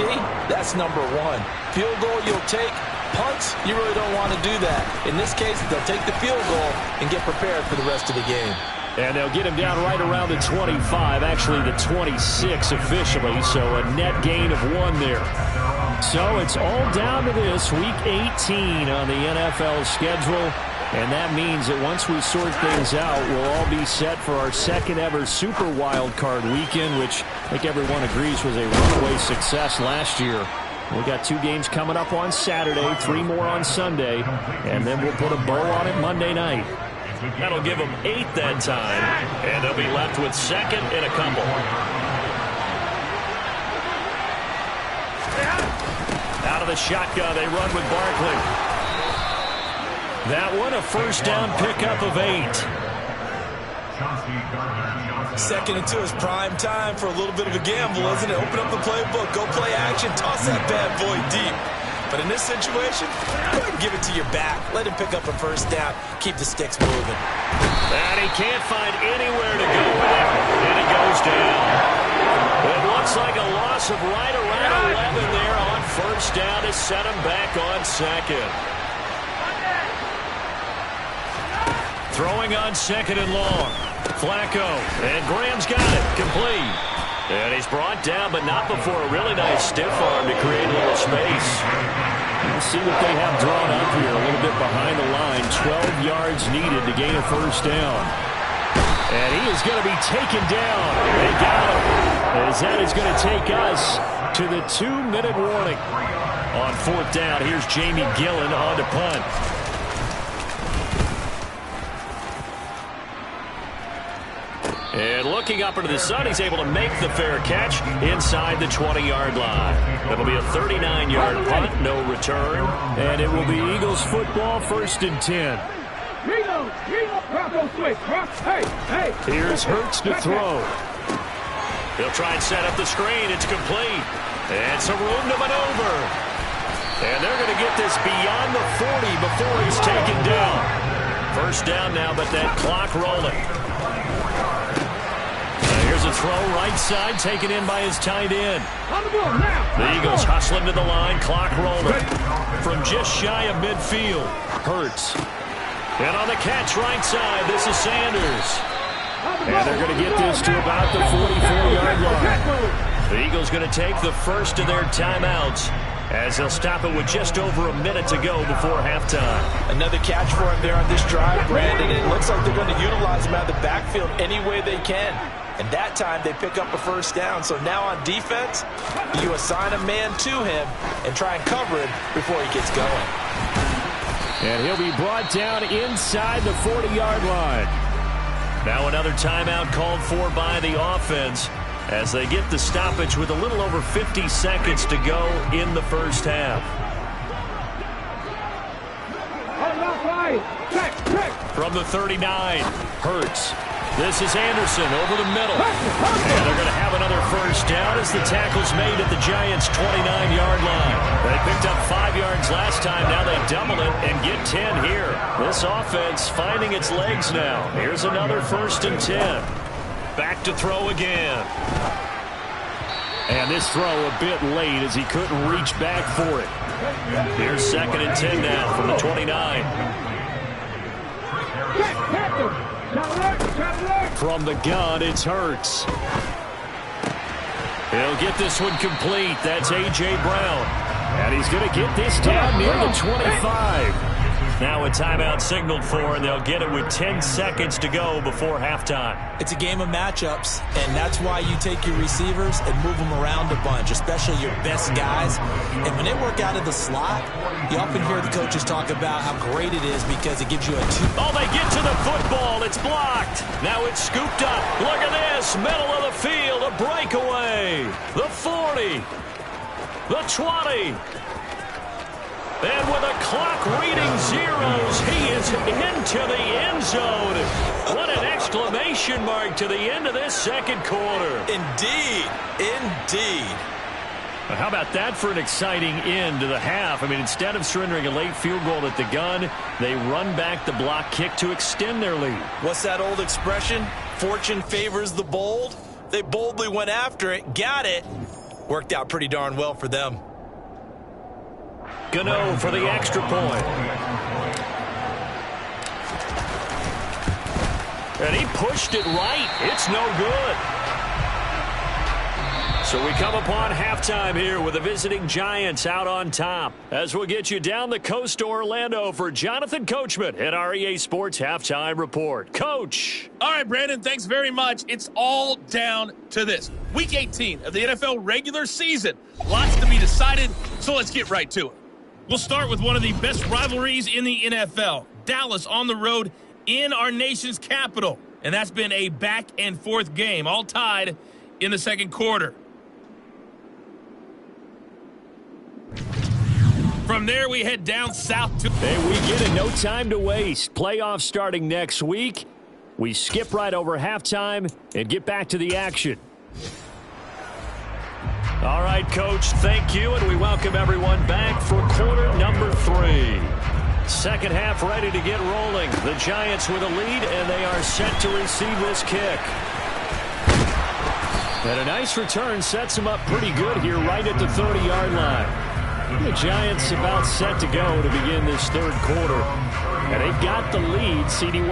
that's number 1. Field goal you'll take. Punts, you really don't want to do that. In this case, they'll take the field goal and get prepared for the rest of the game. And they'll get him down right around the 25, actually the 26 officially, so a net gain of 1 there. So it's all down to this, Week 18 on the NFL schedule, and that means that once we sort things out, we'll all be set for our 2nd ever Super Wild Card weekend, which I think everyone agrees was a runaway success last year. We got 2 games coming up on Saturday, 3 more on Sunday, and then we'll put a bow on it Monday night. That'll give them 8 that time, and they'll be left with 2nd and a couple. Out of the shotgun, they run with Barkley. That one, a 1st down pickup of 8. 2nd and 2 is prime time for a little bit of a gamble, isn't it? Open up the playbook, go play action, toss that bad boy deep. But in this situation, go ahead and give it to your back. Let him pick up a first down. Keep the sticks moving. And he can't find anywhere to go with it. And he goes down. It looks like a loss of right around 11 there on first down to set him back on second. Throwing on second and long. Flacco. And Graham's got it. Complete. And he's brought down, but not before a really nice stiff arm to create a little space. Let's see what they have drawn up here. A little bit behind the line. 12 yards needed to gain a first down. And he is going to be taken down. They got him. As that is going to take us to the 2-minute warning. On fourth down, here's Jamie Gillen on to punt. And looking up into the sun, he's able to make the fair catch inside the 20-yard line. It'll be a 39-yard punt, no return. And it will be Eagles football, 1st and 10. Here's Hurts to throw. He'll try and set up the screen. It's complete. And some room to maneuver. And they're going to get this beyond the 40 before he's taken down. First down now, but that clock rolling. Here's a throw right side, taken in by his tight end. The Eagles hustling to the line, clock rolling. From just shy of midfield, Hurts. And on the catch right side, this is Sanders. And they're going to get this to about the 44-yard line. The Eagles going to take the first of their timeouts as they'll stop it with just over a minute to go before halftime. Another catch for him there on this drive, Brandon. It looks like they're going to utilize him out of the backfield any way they can. And that time they pick up a first down. So now on defense, you assign a man to him and try and cover him before he gets going. And he'll be brought down inside the 40-yard line. Now another timeout called for by the offense as they get the stoppage with a little over 50 seconds to go in the first half. From the 39, Hurts. This is Anderson over the middle. And they're going to have another first down as the tackle's made at the Giants' 29-yard line. They picked up 5 yards last time. Now they double it and get 10 here. This offense finding its legs now. Here's another 1st and 10. Back to throw again. And this throw a bit late as he couldn't reach back for it. Here's 2nd and 10 now from the 29. From the gun, it's Hurts. He'll get this one complete. That's A.J. Brown. And he's going to get this down near the 25. Now a timeout signaled for, and they'll get it with 10 seconds to go before halftime. It's a game of matchups, and that's why you take your receivers and move them around a bunch, especially your best guys. And when they work out of the slot, you often hear the coaches talk about how great it is because it gives you a Oh, they get to the football. It's blocked. Now it's scooped up. Look at this. Middle of the field. A breakaway. The 40. The 20. And with a clock reading zeros, he is into the end zone. What an exclamation mark to the end of this second quarter. Indeed. Indeed. How about that for an exciting end to the half? I mean, instead of surrendering a late field goal at the gun, they run back the block kick to extend their lead. What's that old expression? Fortune favors the bold. They boldly went after it, got it. Worked out pretty darn well for them. Gano for the extra point. And he pushed it right. It's no good. So we come upon halftime here with the visiting Giants out on top. As we'll get you down the coast to Orlando for Jonathan Coachman at our EA Sports Halftime Report. Coach. All right, Brandon, thanks very much. It's all down to this. Week 18 of the NFL regular season. Lots to be decided, so let's get right to it. We'll start with one of the best rivalries in the NFL. Dallas on the road in our nation's capital. And that's been a back-and-forth game, all tied in the second quarter. From there, we head down south to... Hey, we get it. No time to waste. Playoffs starting next week. We skip right over halftime and get back to the action. All right, Coach, thank you, and we welcome everyone back for quarter number 3. Second half ready to get rolling. The Giants with a lead, and they are set to receive this kick. And a nice return sets them up pretty good here right at the 30-yard line. The Giants about set to go to begin this third quarter. And they've got the lead. CD.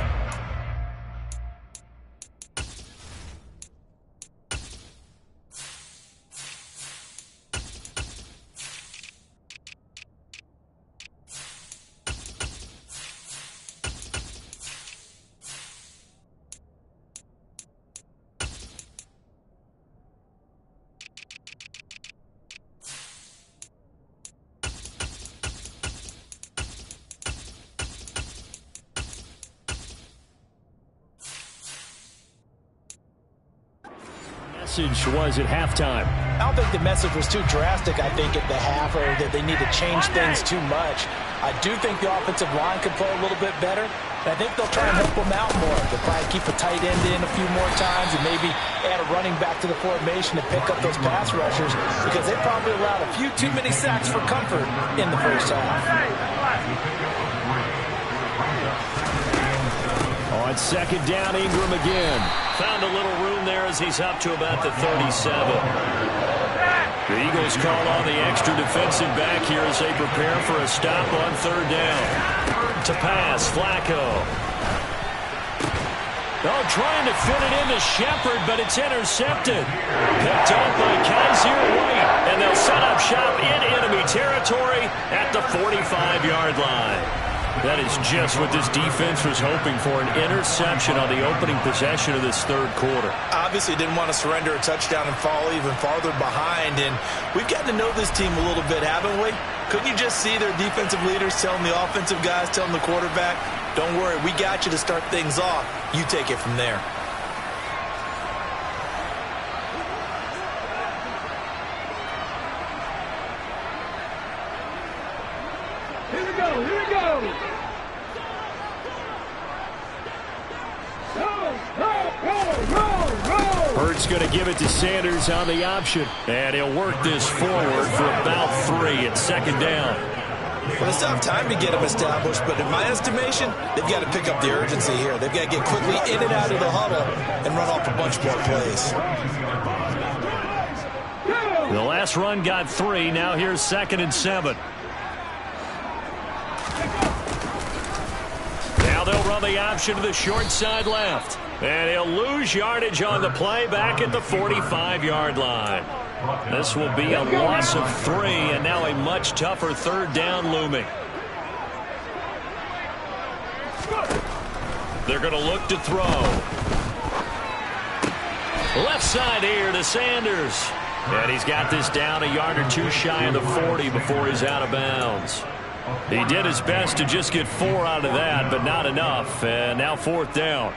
Was at halftime. I don't think the message was too drastic, I think, at the half, or that they need to change things too much. I do think the offensive line could play a little bit better, and I think they'll try and help them out more. They'll probably keep a tight end in a few more times and maybe add a running back to the formation to pick up those pass rushers, because they probably allowed a few too many sacks for comfort in the first half. On second down, Ingram again. Found a little room there as he's up to about the 37. The Eagles call on the extra defensive back here as they prepare for a stop on third down. To pass, Flacco. Oh, trying to fit it into Shepard, but it's intercepted. Picked up by Kaiser White, and they'll set up shop in enemy territory at the 45-yard line. That is just what this defense was hoping for, an interception on the opening possession of this third quarter. Obviously didn't want to surrender a touchdown and fall even farther behind, and we've gotten to know this team a little bit, haven't we? Couldn't you just see their defensive leaders telling the offensive guys, telling the quarterback, don't worry, we got you to start things off. You take it from there. Here we go, here we go. Hurts going to give it to Sanders on the option. And he'll work this forward for about 3 at second down. Well, they still have time to get them established, but in my estimation, they've got to pick up the urgency here. They've got to get quickly in and out of the huddle and run off a bunch more plays. The last run got 3. Now here's 2nd and 7. Now they'll run the option to the short side left. And he'll lose yardage on the play back at the 45-yard line. This will be a loss of 3, and now a much tougher third down looming. They're going to look to throw. Left side here to Sanders. And he's got this down a yard or 2 shy of the 40 before he's out of bounds. He did his best to just get 4 out of that, but not enough. And now 4th down.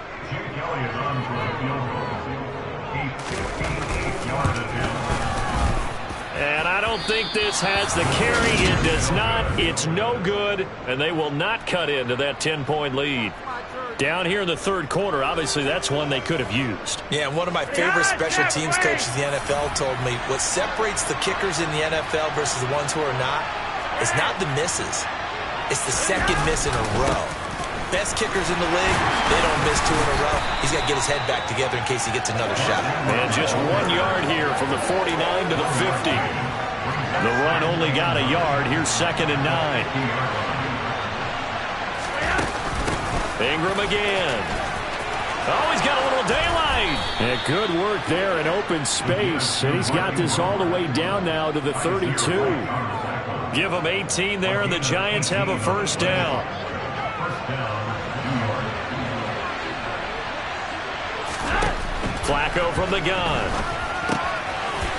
And I don't think this has the carry. It does not. It's no good. And they will not cut into that 10-point lead. Down here in the third quarter, obviously that's one they could have used. Yeah, and one of my favorite special teams coaches in the NFL told me what separates the kickers in the NFL versus the ones who are not is not the misses. It's the second miss in a row. Best kickers in the league, they don't miss 2 in a row. He's got to get his head back together in case he gets another shot. And just 1 yard here from the 49 to the 50. The run only got a yard. Here's 2nd and 9. Ingram again. Oh, he's got a little daylight. And good work there in open space. And he's got this all the way down now to the 32. Give him 18 there, and the Giants have a first down. Flacco from the gun.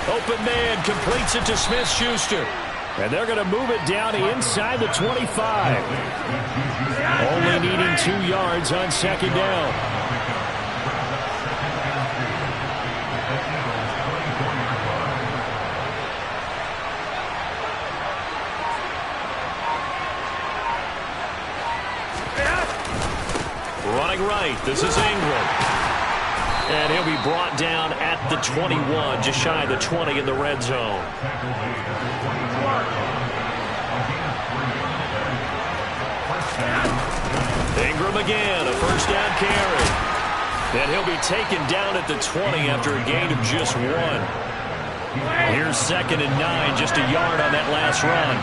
Open man completes it to Smith-Schuster. And they're going to move it down to inside the 25. Only needing 2 yards on second down. Running right, this is Ingram. And he'll be brought down at the 21, just shy of the 20 in the red zone. Ingram again, a first down carry. And he'll be taken down at the 20 after a gain of just 1. Here's 2nd and 9, just a yard on that last run.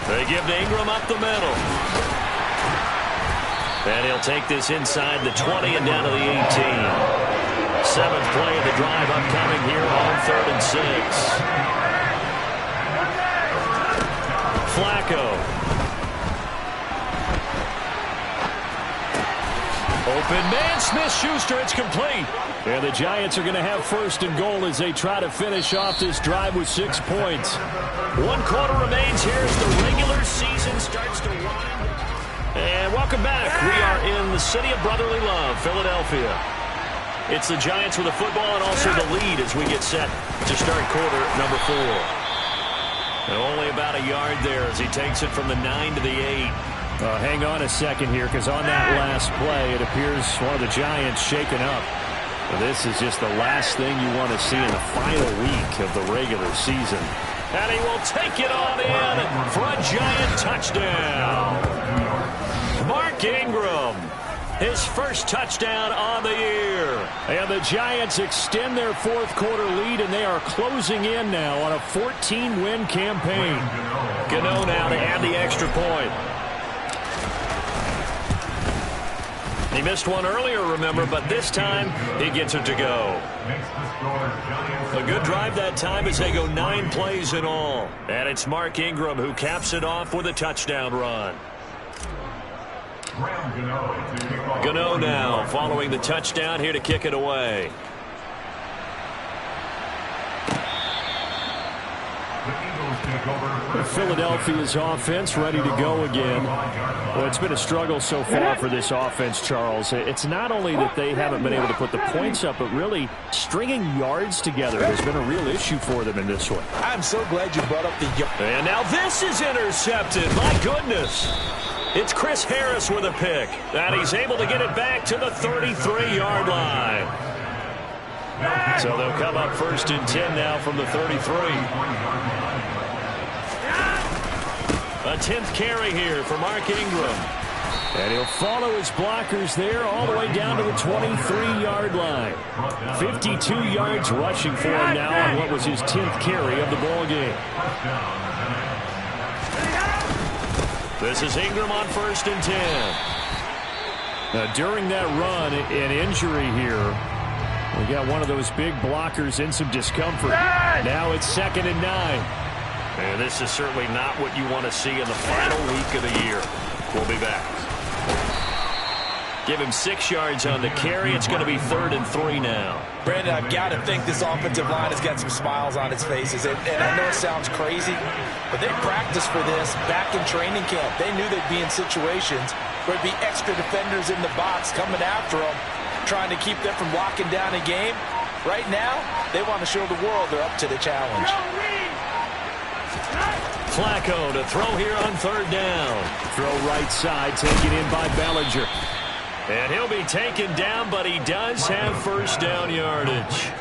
They give to Ingram up the middle. And he'll take this inside the 20 and down to the 18. 7th play of the drive upcoming here on 3rd and 6. Flacco. Open man, Smith-Schuster, it's complete. And the Giants are going to have 1st and goal as they try to finish off this drive with 6 points. 1 quarter remains here as the regular season starts to wind. And welcome back. We are in the city of brotherly love, Philadelphia. It's the Giants with the football and also the lead as we get set to start quarter number 4. And only about a yard there as he takes it from the 9 to the 8. Hang on a second here, because on that last play, it appears one of the Giants shaken up. This is just the last thing you want to see in the final week of the regular season. And he will take it on in for a Giant touchdown. Mark Ingram, his first touchdown on the year. And the Giants extend their 4th quarter lead, and they are closing in now on a 14-win campaign. Gano now to add the extra point. He missed one earlier, remember, but this time he gets it to go. A good drive that time as they go 9 plays in all. And it's Mark Ingram who caps it off with a touchdown run. Gano now following the touchdown here to kick it away. Philadelphia's offense ready to go again. Well, it's been a struggle so far for this offense, Charles. It's not only that they haven't been able to put the points up, but really stringing yards together has been a real issue for them in this one. I'm so glad you brought up the yard. And now this is intercepted. My goodness. It's Chris Harris with a pick. And he's able to get it back to the 33-yard line. So they'll come up 1st and 10 now from the 33. A 10th carry here for Mark Ingram. And he'll follow his blockers there all the way down to the 23-yard line. 52 yards rushing for him now on what was his 10th carry of the ball game. This is Ingram on 1st and 10. During that run, an injury here. We got one of those big blockers in some discomfort. Now it's 2nd and 9. And this is certainly not what you want to see in the final week of the year. We'll be back. Give him 6 yards on the carry. It's going to be 3rd and 3 now. Brandon, I've got to think this offensive line has got some smiles on its faces. And I know it sounds crazy, but they practiced for this back in training camp. They knew they'd be in situations where there'd be extra defenders in the box coming after them, trying to keep them from locking down a game. Right now, they want to show the world they're up to the challenge. Flacco to throw here on 3rd down. Throw right side, taken in by Bellinger. And he'll be taken down, but he does have 1st down yardage.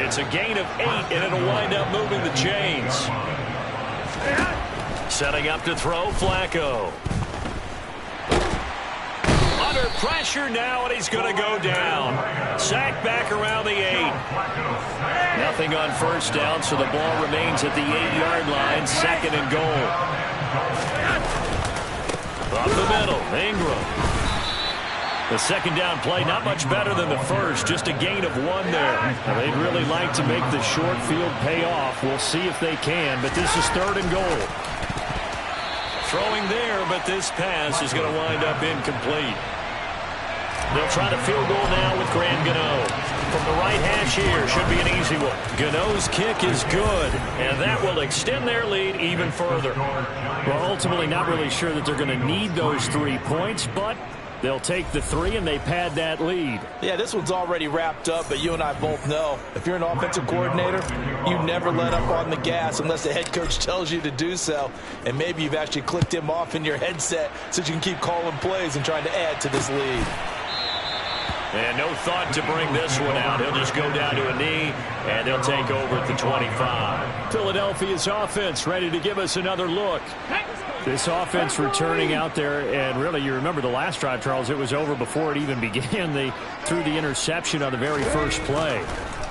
It's a gain of 8, and it'll wind up moving the chains. Setting up to throw, Flacco. Under pressure now, and he's going to go down. Sacked back around the 8. Nothing on 1st down, so the ball remains at the 8-yard line. 2nd and goal. Up the middle, Ingram. The 2nd down play, not much better than the first, just a gain of 1 there. Now, they'd really like to make the short field pay off. We'll see if they can, but this is 3rd and goal. Throwing there, but this pass is going to wind up incomplete. They'll try to field goal now with Graham Gano. From the right hash here, should be an easy one. Gano's kick is good, and that will extend their lead even further. Well, ultimately not really sure that they're going to need those 3 points, but They'll take the 3, and they pad that lead. Yeah, this one's already wrapped up, but you and I both know if you're an offensive coordinator, you never let up on the gas unless the head coach tells you to do so. And maybe you've actually clicked him off in your headset so you can keep calling plays and trying to add to this lead. And no thought to bring this one out. He'll just go down to a knee, and they'll take over at the 25. Philadelphia's offense ready to give us another look. This offense returning out there, and really, you remember the last drive, Charles, it was over before it even began. They threw the interception on the very first play.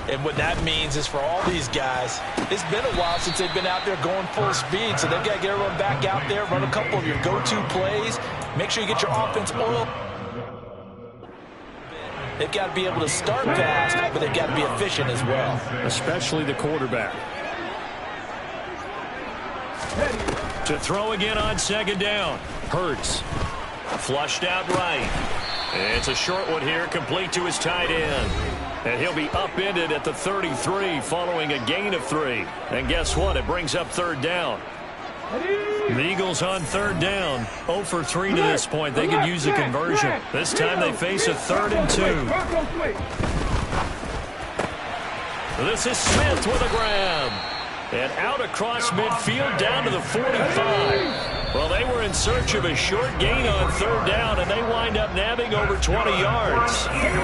And what that means is for all these guys, it's been a while since they've been out there going full speed, so they've got to get everyone back out there, run a couple of your go-to plays, make sure you get your offense oiled. They've got to be able to start fast, but they've got to be efficient as well. Especially the quarterback. To throw again on second down. Hurts. Flushed out right. It's a short one here, complete to his tight end. And he'll be upended at the 33 following a gain of 3. And guess what? It brings up third down. The Eagles on third down. 0 for 3 to this point. They could use a conversion. This time they face a 3rd and 2. This is Smith with a grab. And out across midfield down to the 45. Well, they were in search of a short gain on third down, and they wind up nabbing over 20 yards.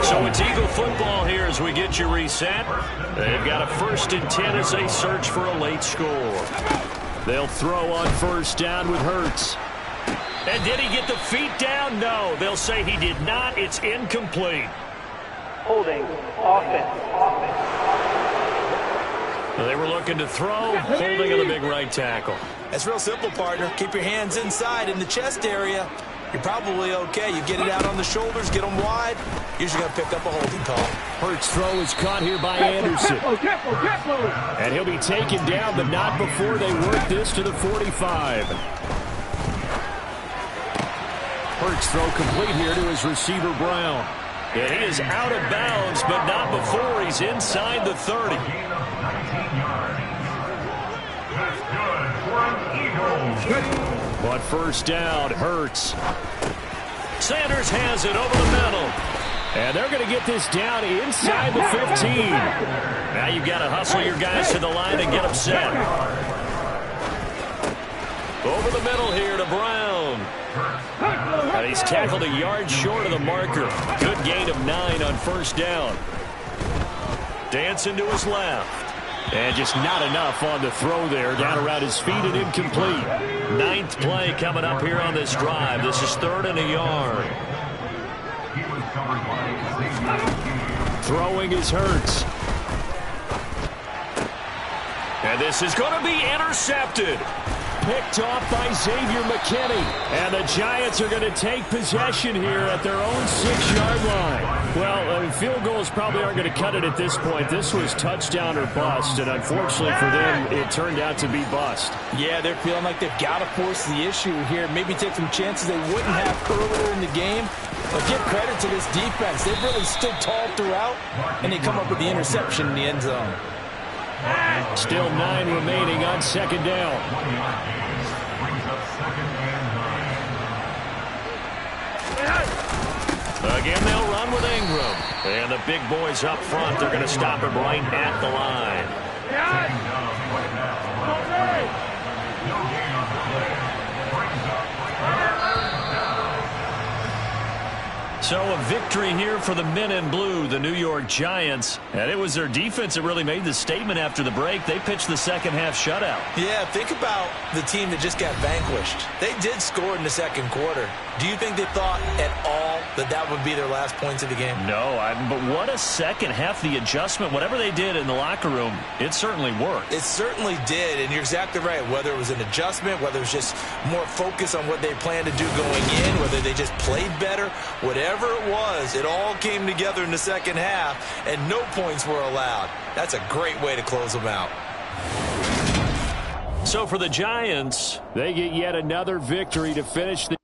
So it's Eagle football here as we get you reset. They've got a 1st and 10 as they search for a late score. They'll throw on first down with Hurts. And did he get the feet down? No. They'll say he did not. It's incomplete. Holding. Offense. They were looking to throw, holding on the big right tackle. It's real simple, partner. Keep your hands inside in the chest area. You're probably okay. You get it out on the shoulders, get them wide. Usually going to pick up a holding call. Hurts' throw is caught here by Anderson. And he'll be taken down, but not before they work this to the 45. Hurts' throw complete here to his receiver, Brown. And he is out of bounds, but not before he's inside the 30. But first down, Hurts. Sanders has it over the middle. And they're going to get this down inside the 15. Now you've got to hustle your guys to the line and get them set. Over the middle here to Brown. And he's tackled a yard short of the marker. Good gain of 9 on first down. Dancing to his left. And just not enough on the throw there. Down around his feet and incomplete. 9th play coming up here on this drive. This is 3rd and a yard. Throwing is Hurts. And this is going to be intercepted. Picked off by Xavier McKinney. And the Giants are going to take possession here at their own 6-yard line. Well, field goals probably aren't going to cut it at this point. This was touchdown or bust, and unfortunately for them, it turned out to be bust. Yeah, they're feeling like they've got to force the issue here. Maybe take some chances they wouldn't have earlier in the game. But give credit to this defense. They've really stood tall throughout, and they come up with the interception in the end zone. Still 9 remaining on second down. Again, they'll run with Ingram. And the big boys up front, they're going to stop him right at the line. So a victory here for the men in blue, the New York Giants. And it was their defense that really made the statement after the break. They pitched the second half shutout. Yeah, think about the team that just got vanquished. They did score in the second quarter. Do you think they thought at all that that would be their last points of the game? No, but what a second half. The adjustment, whatever they did in the locker room, it certainly worked. It certainly did, and you're exactly right. Whether it was an adjustment, whether it was just more focus on what they planned to do going in, whether they just played better, whatever it was, it all came together in the second half, and no points were allowed. That's a great way to close them out. So for the Giants, they get yet another victory to finish the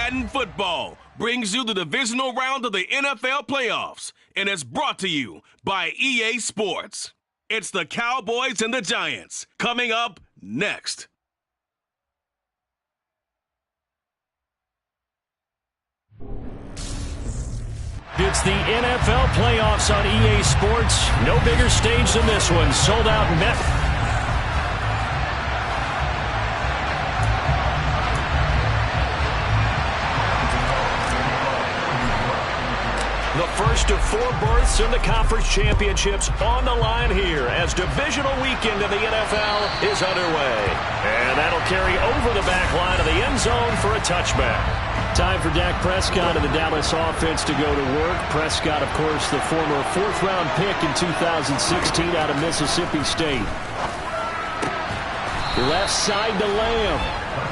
Madden Football brings you the divisional round of the NFL playoffs, and it's brought to you by EA Sports. It's the Cowboys and the Giants coming up next. It's the NFL playoffs on EA Sports. No bigger stage than this one. Sold out Met. The first of 4 berths in the conference championships on the line here as divisional weekend of the NFL is underway. And that'll carry over the back line of the end zone for a touchback. Time for Dak Prescott and the Dallas offense to go to work. Prescott, of course, the former 4th-round pick in 2016 out of Mississippi State. Left side to Lamb.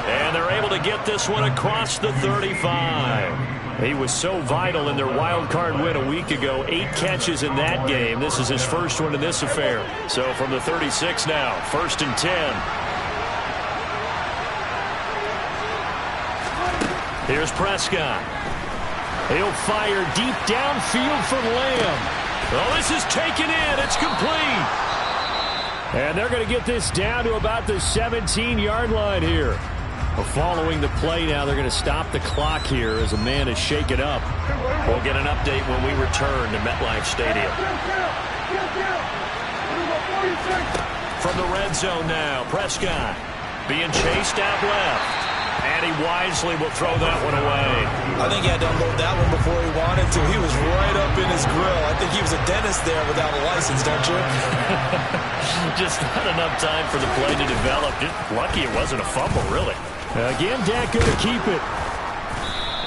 And they're able to get this one across the 35. He was so vital in their wild card win a week ago. 8 catches in that game. This is his first one in this affair. So from the 36 now, 1st and 10. Here's Prescott. He'll fire deep downfield for Lamb. Oh, this is taken in. It's complete. And they're going to get this down to about the 17-yard line here. Well, following the play now, they're going to stop the clock here as a man is shaken up. We'll get an update when we return to MetLife Stadium. From the red zone now, Prescott being chased out left. And he wisely will throw that one away. I think he had to unload that one before he wanted to. He was right up in his grill. I think he was a dentist there without a license, don't you? Just not enough time for the play to develop. Just lucky it wasn't a fumble, really. Again, Dak going to keep it.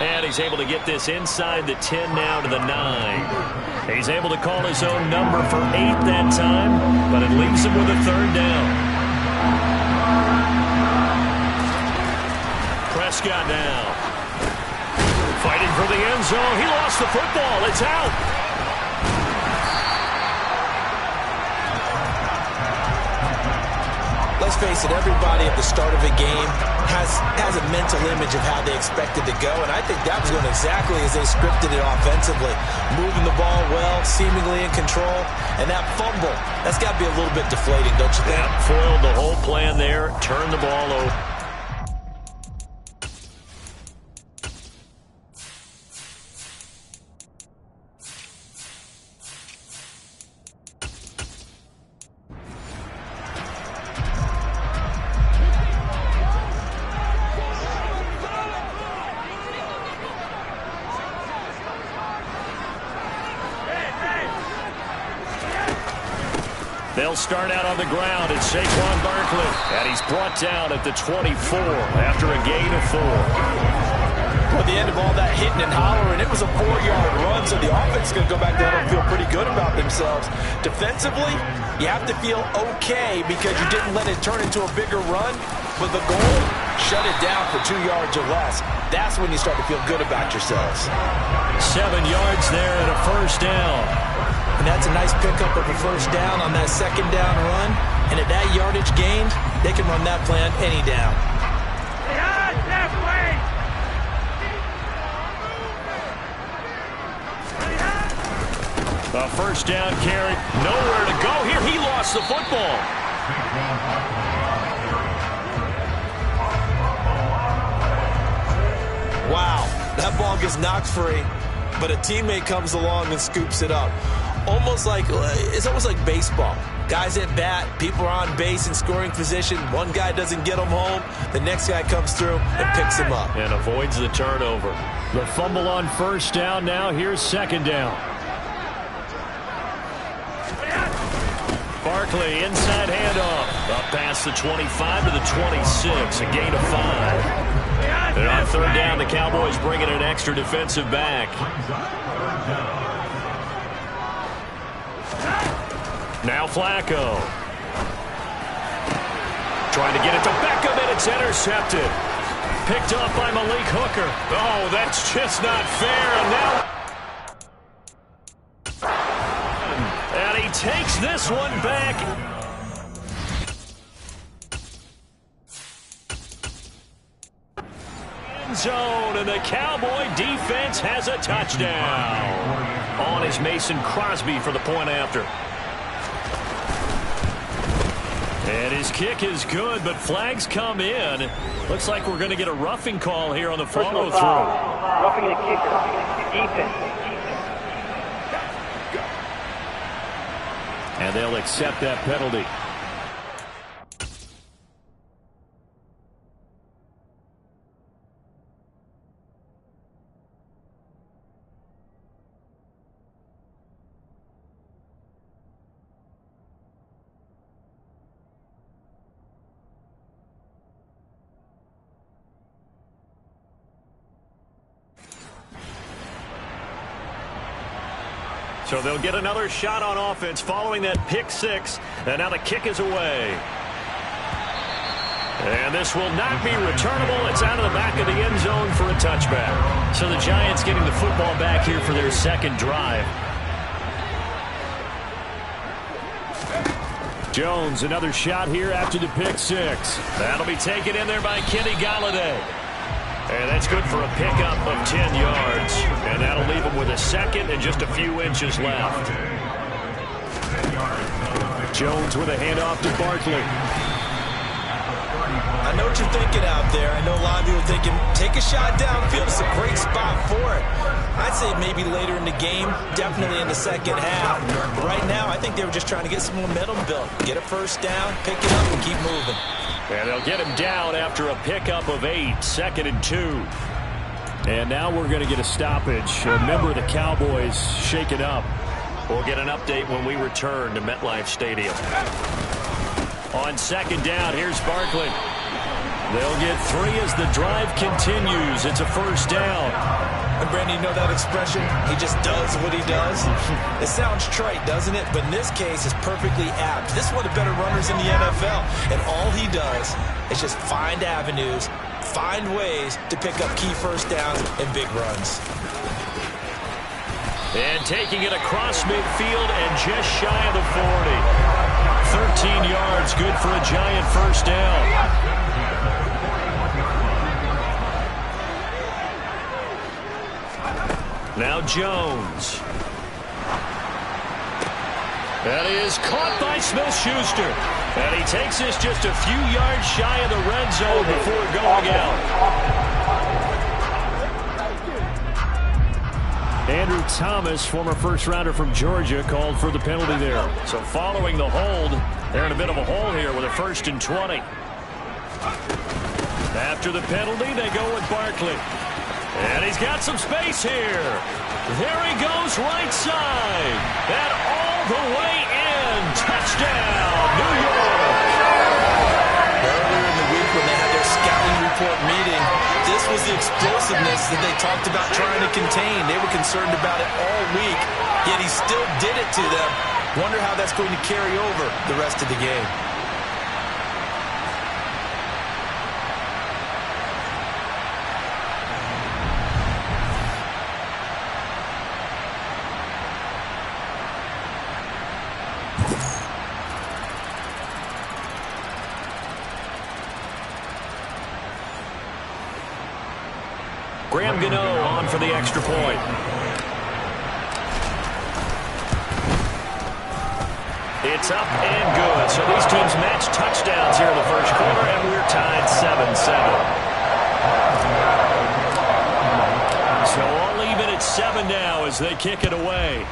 And he's able to get this inside the 10 now to the 9. He's able to call his own number for 8 that time, but it leaves him with a 3rd down. Prescott now. Fighting for the end zone. He lost the football. It's out. Let's face it, everybody at the start of a game has a mental image of how they expect it to go, and I think that was going exactly as they scripted it offensively. Moving the ball well, seemingly in control, and that fumble, that's got to be a little bit deflating, don't you think? Yeah, foiled the whole plan there, turned the ball over. They'll start out on the ground. It's Saquon Barkley. And he's brought down at the 24 after a gain of 4. At the end of all that hitting and hollering, it was a 4-yard run, so the offense is going to go back down and feel pretty good about themselves. Defensively, you have to feel okay because you didn't let it turn into a bigger run, but the goal, shut it down for 2 yards or less. That's when you start to feel good about yourselves. 7 yards there and a 1st down. And that's a nice pickup of a 1st down on that 2nd down run. And at that yardage gained, they can run that play on any down. A 1st down carry. Nowhere to go here. He lost the football. Wow, that ball gets knocked free, but a teammate comes along and scoops it up. It's almost like baseball. Guys at bat, people are on base in scoring position. One guy doesn't get them home. The next guy comes through and picks him up. And avoids the turnover. The fumble on 1st down now. Here's 2nd down. Barkley, inside handoff. Up past the 25 to the 26. A gain of 5. And on 3rd down, the Cowboys bring in an extra defensive back. Now Flacco. Trying to get it to Beckham, and it's intercepted. Picked off by Malik Hooker. Oh, that's just not fair. And he takes this one back. end zone, and the Cowboy defense has a touchdown. On is Mason Crosby for the point after. And his kick is good, but flags come in. Looks like we're going to get a roughing call here on the follow-through. Roughing the kicker. Defense. And they'll accept that penalty. So they'll get another shot on offense following that pick six. And now the kick is away. And this will not be returnable. It's out of the back of the end zone for a touchback. So the Giants getting the football back here for their second drive. Jones, another shot here after the pick six. That'll be taken in there by Kenny Galladay. And that's good for a pickup of 10 yards. And that'll leave him with a second and just a few inches left. Jones with a handoff to Barkley. I know what you're thinking out there. I know a lot of you are thinking, take a shot downfield. It's a great spot for it. I'd say maybe later in the game, definitely in the second half. But right now, I think they were just trying to get some momentum built. Get a first down, pick it up, and keep moving. And they'll get him down after a pickup of 8, 2nd and 2. And now we're going to get a stoppage. A member of the Cowboys shaken up. We'll get an update when we return to MetLife Stadium. On second down, here's Barkley. They'll get 3 as the drive continues. It's a first down. And Brandon, you know that expression? He just does what he does. It sounds trite, doesn't it? But in this case, it's perfectly apt. This is one of the better runners in the NFL. And all he does is just find avenues, find ways to pick up key first downs and big runs. And taking it across midfield and just shy of the 40. 13 yards, good for a Giant first down. Now Jones. That is caught by Smith-Schuster. And he takes this just a few yards shy of the red zone before going out. Andrew Thomas, former first-rounder from Georgia, called for the penalty there. So following the hold, they're in a bit of a hole here with a 1st and 20. After the penalty, they go with Barkley. And he's got some space here. There he goes right side. And all the way in. Touchdown, New York. Earlier in the week when they had their scouting report meeting, this was the explosiveness that they talked about trying to contain. They were concerned about it all week, yet he still did it to them. Wonder how that's going to carry over the rest of the game. Graham Gano on for the extra point. It's up and good. So these teams match touchdowns here in the first quarter, and we're tied 7-7. So all even at 7 now as they kick it away.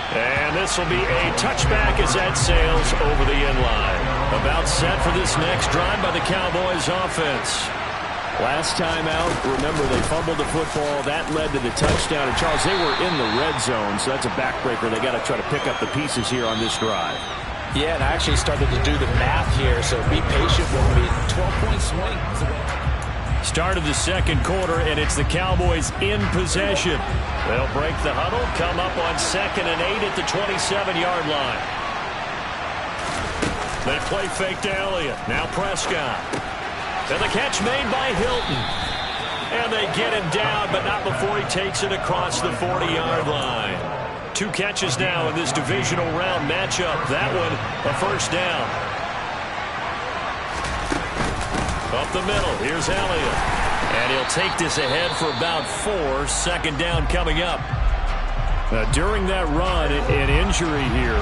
And this will be a touchback as that sails over the end line. About set for this next drive by the Cowboys offense. Last time out, remember, they fumbled the football. That led to the touchdown. And, Charles, they were in the red zone, so that's a backbreaker. They got to try to pick up the pieces here on this drive. Yeah, and I actually started to do the math here, so be patient with me. 12-point swing. Start of the second quarter, and it's the Cowboys in possession. They'll break the huddle, come up on 2nd and 8 at the 27-yard line. They play fake to Elliott. Now Prescott. And the catch made by Hilton. And they get him down, but not before he takes it across the 40-yard line. 2 catches now in this divisional round matchup. That one, a first down. Up the middle, here's Elliott. And he'll take this ahead for about 4. Second down coming up. During that run, an injury here.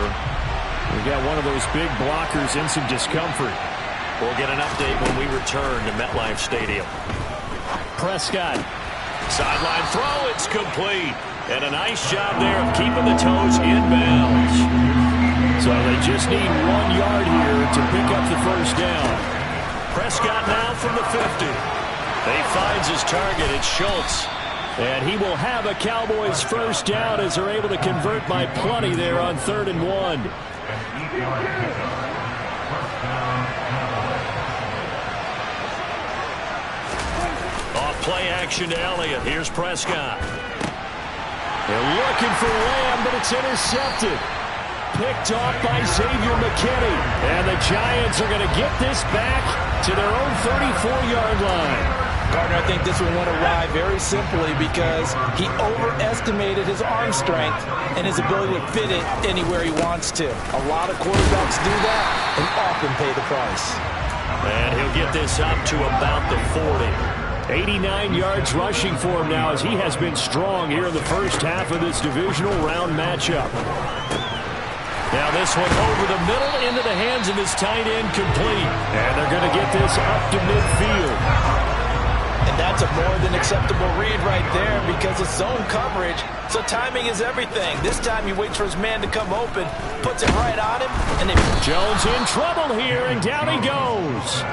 We got one of those big blockers in some discomfort. We'll get an update when we return to MetLife Stadium. Prescott. Sideline throw, it's complete. And a nice job there of keeping the toes in bounds. So they just need 1 yard here to pick up the first down. Prescott now from the 50. He finds his target. It's Schultz. And he will have a Cowboys first down as they're able to convert by plenty there on 3rd and 1. Off play action to Elliott. Here's Prescott. They're looking for Lamb, but it's intercepted. Picked off by Xavier McKinney. And the Giants are going to get this back to their own 34-yard line. Gardner, I think this one went awry very simply because he overestimated his arm strength and his ability to fit it anywhere he wants to. A lot of quarterbacks do that and often pay the price. And he'll get this up to about the 40. 89 yards rushing for him now as he has been strong here in the first half of this divisional round matchup. Now this one over the middle into the hands of his tight end, complete. And they're going to get this up to midfield. And that's a more than acceptable read right there because it's zone coverage, so timing is everything. This time he waits for his man to come open, puts it right on him, and Jones in trouble here, and down he goes.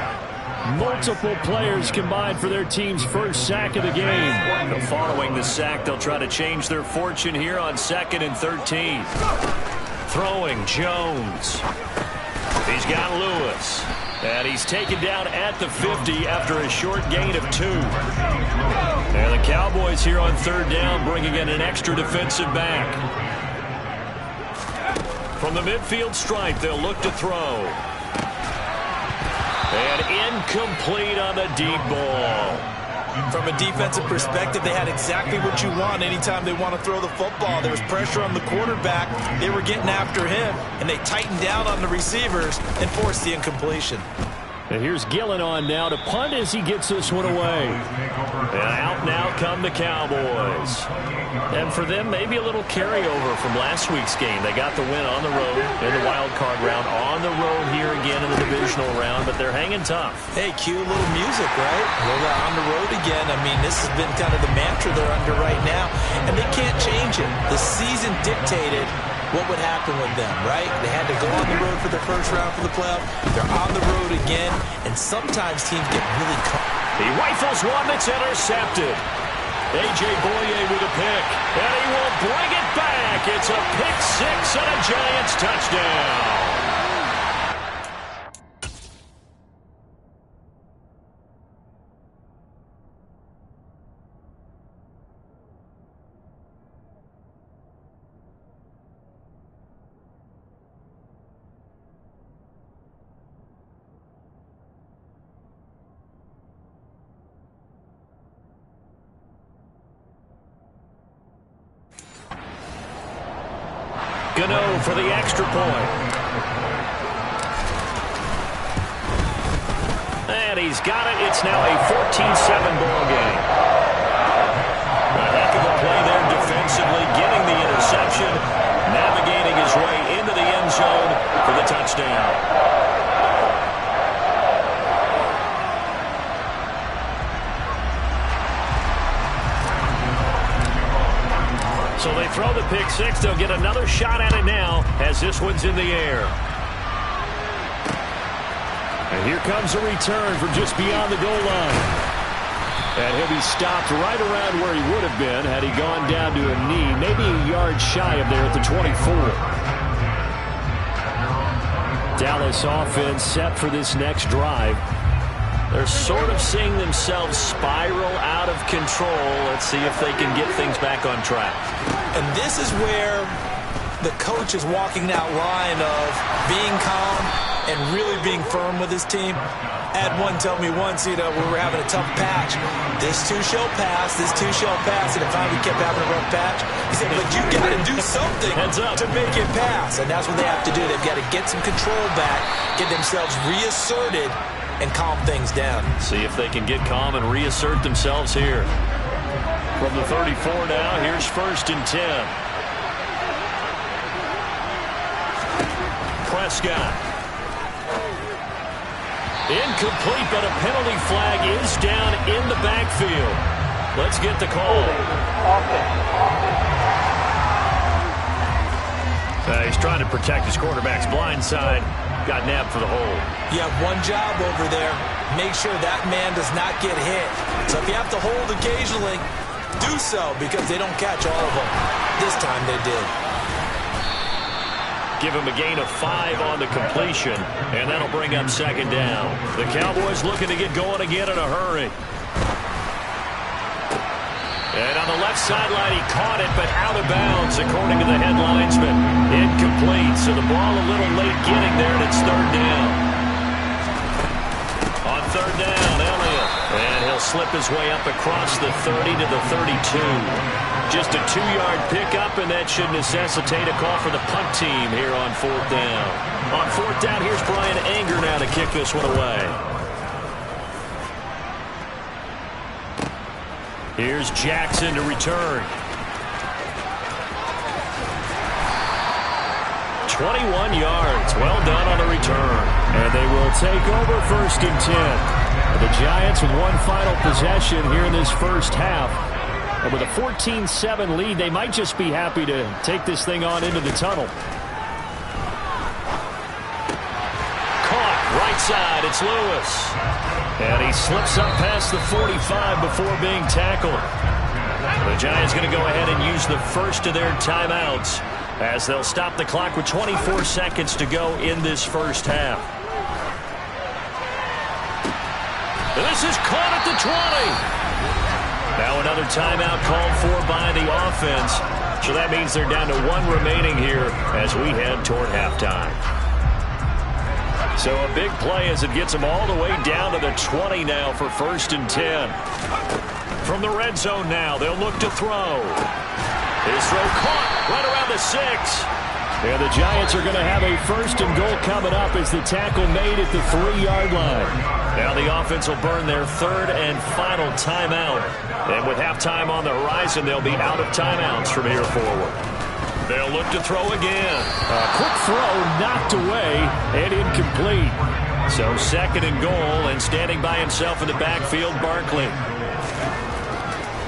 Multiple players combined for their team's first sack of the game. Following the sack, they'll try to change their fortune here on 2nd and 13. Throwing Jones. He's got Lewis. And he's taken down at the 50 after a short gain of 2. And the Cowboys here on 3rd down bringing in an extra defensive back. From the midfield stripe, they'll look to throw. And incomplete on the deep ball. From a defensive perspective, they had exactly what you want anytime they want to throw the football. There was pressure on the quarterback. They were getting after him, and they tightened down on the receivers and forced the incompletion. And here's Gillen on now to punt as he gets this one away. And out now come the Cowboys. And for them, maybe a little carryover from last week's game. They got the win on the road in the wild card round, on the road here again in the divisional round, but they're hanging tough. Hey, cue a little music, right? Well, on the road again. I mean, this has been kind of the mantra they're under right now, and they can't change it. The season dictated what would happen with them, right? They had to go on the road for the first round for the playoff. They're on the road again, and sometimes teams get really He rifles one that's intercepted. A.J. Boye with a pick, and he will bring it back. It's a pick 6 and a Giants touchdown. Gano for the extra point. And he's got it. It's now a 14-7 ball game. A heck of a play there defensively, getting the interception, navigating his way into the end zone for the touchdown. So they throw the pick 6. They'll get another shot at it now as this one's in the air. And here comes a return from just beyond the goal line. And he'll be stopped right around where he would have been had he gone down to a knee, maybe a yard shy of there at the 24. Dallas offense set for this next drive. They're sort of seeing themselves spiral out of control. Let's see if they can get things back on track. And this is where the coach is walking that line of being calm and really being firm with his team. Had one tell me once, we were having a tough patch. This too shall pass, this too shall pass. And finally we kept having a rough patch. He said, but you got to do something to make it pass. And that's what they have to do. They've got to get some control back, get themselves reasserted, and calm things down. See if they can get calm and reassert themselves here. From the 34 now, here's 1st and 10. Prescott. Incomplete, but a penalty flag is down in the backfield. Let's get the call. He's trying to protect his quarterback's blind side. Got nabbed for the hold. You have one job over there. Make sure that man does not get hit. So if you have to hold occasionally, do so, because they don't catch all of them. This time they did. Give him a gain of 5 on the completion, and that'll bring up 2nd down. The Cowboys looking to get going again in a hurry. And on the left sideline, he caught it, but out of bounds, according to the head linesman. Incomplete, so the ball a little late getting there, and it's 3rd down. On 3rd down, Elliott. And he'll slip his way up across the 30 to the 32. Just a 2-yard pickup, and that should necessitate a call for the punt team here on 4th down. On 4th down, here's Brian Anger now to kick this one away. Here's Jackson to return. 21 yards. Well done on the return. And they will take over 1st and 10. The Giants with one final possession here in this first half. And with a 14-7 lead, they might just be happy to take this thing on into the tunnel. Caught right side. It's Lewis. And he slips up past the 45 before being tackled. The Giants going to go ahead and use the first of their timeouts as they'll stop the clock with 24 seconds to go in this first half. And this is caught at the 20. Now another timeout called for by the offense. So that means they're down to 1 remaining here as we head toward halftime. So a big play as it gets them all the way down to the 20 now for 1st and 10. From the red zone now, they'll look to throw. His throw caught right around the 6. And the Giants are going to have a 1st and goal coming up as the tackle made at the 3-yard line. Now the offense will burn their 3rd and final timeout. And with halftime on the horizon, they'll be out of timeouts from here forward. They'll look to throw again. A quick throw knocked away and incomplete. So 2nd and goal, and standing by himself in the backfield, Barkley.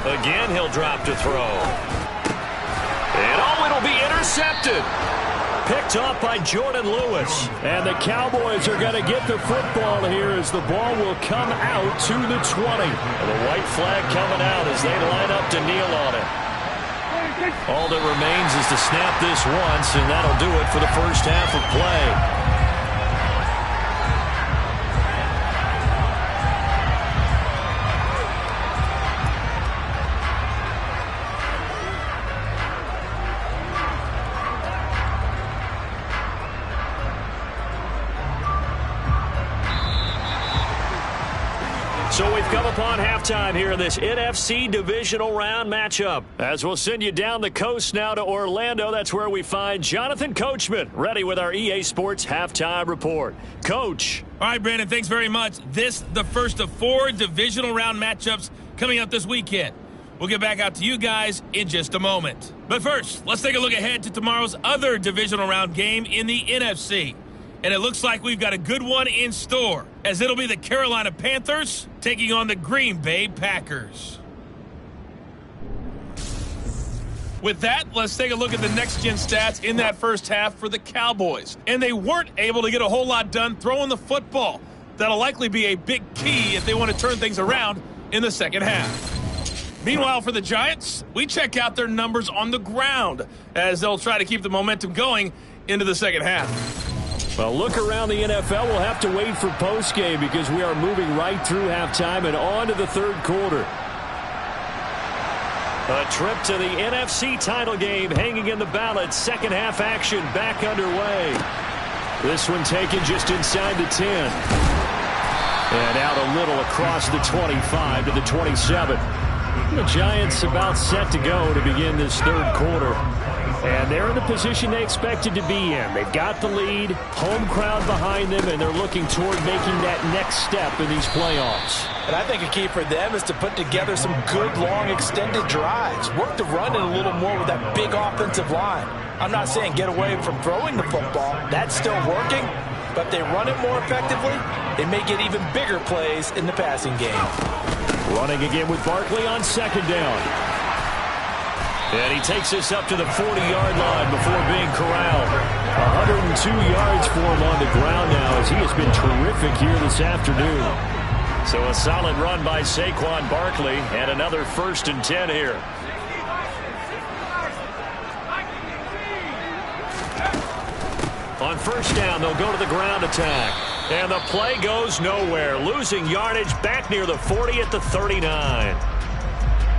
Again, he'll drop to throw. And it'll be intercepted. Picked off by Jordan Lewis. And the Cowboys are going to get the football here as the ball will come out to the 20. And the white flag coming out as they line up to kneel on it. All that remains is to snap this once, and that'll do it for the first half of play. So we've come upon halftime here in this NFC divisional round matchup. As we'll send you down the coast now to Orlando, that's where we find Jonathan Coachman ready with our EA Sports halftime report. Coach. All right, Brandon, thanks very much. This the first of 4 divisional round matchups coming up this weekend. We'll get back out to you guys in just a moment. But first, let's take a look ahead to tomorrow's other divisional round game in the NFC. And it looks like we've got a good one in store, as it'll be the Carolina Panthers taking on the Green Bay Packers. With that, let's take a look at the next-gen stats in that first half for the Cowboys. And they weren't able to get a whole lot done throwing the football. That'll likely be a big key if they want to turn things around in the second half. Meanwhile, for the Giants, we check out their numbers on the ground as they'll try to keep the momentum going into the second half. Well, look around the NFL. We'll have to wait for postgame because we are moving right through halftime and on to the third quarter. A trip to the NFC title game hanging in the balance. Second half action back underway. This one taken just inside the 10. And out a little across the 25 to the 27. The Giants about set to go to begin this third quarter. And they're in the position they expected to be in. They've got the lead, home crowd behind them, and they're looking toward making that next step in these playoffs. And I think a key for them is to put together some good, long, extended drives. Work the run in a little more with that big offensive line. I'm not saying get away from throwing the football. That's still working. But if they run it more effectively, they may get even bigger plays in the passing game. Running again with Barkley on second down. And he takes this up to the 40-yard line before being corralled. 102 yards for him on the ground now as he has been terrific here this afternoon. So a solid run by Saquon Barkley and another 1st and 10 here. On first down, they'll go to the ground attack. And the play goes nowhere. Losing yardage back near the 40 at the 39.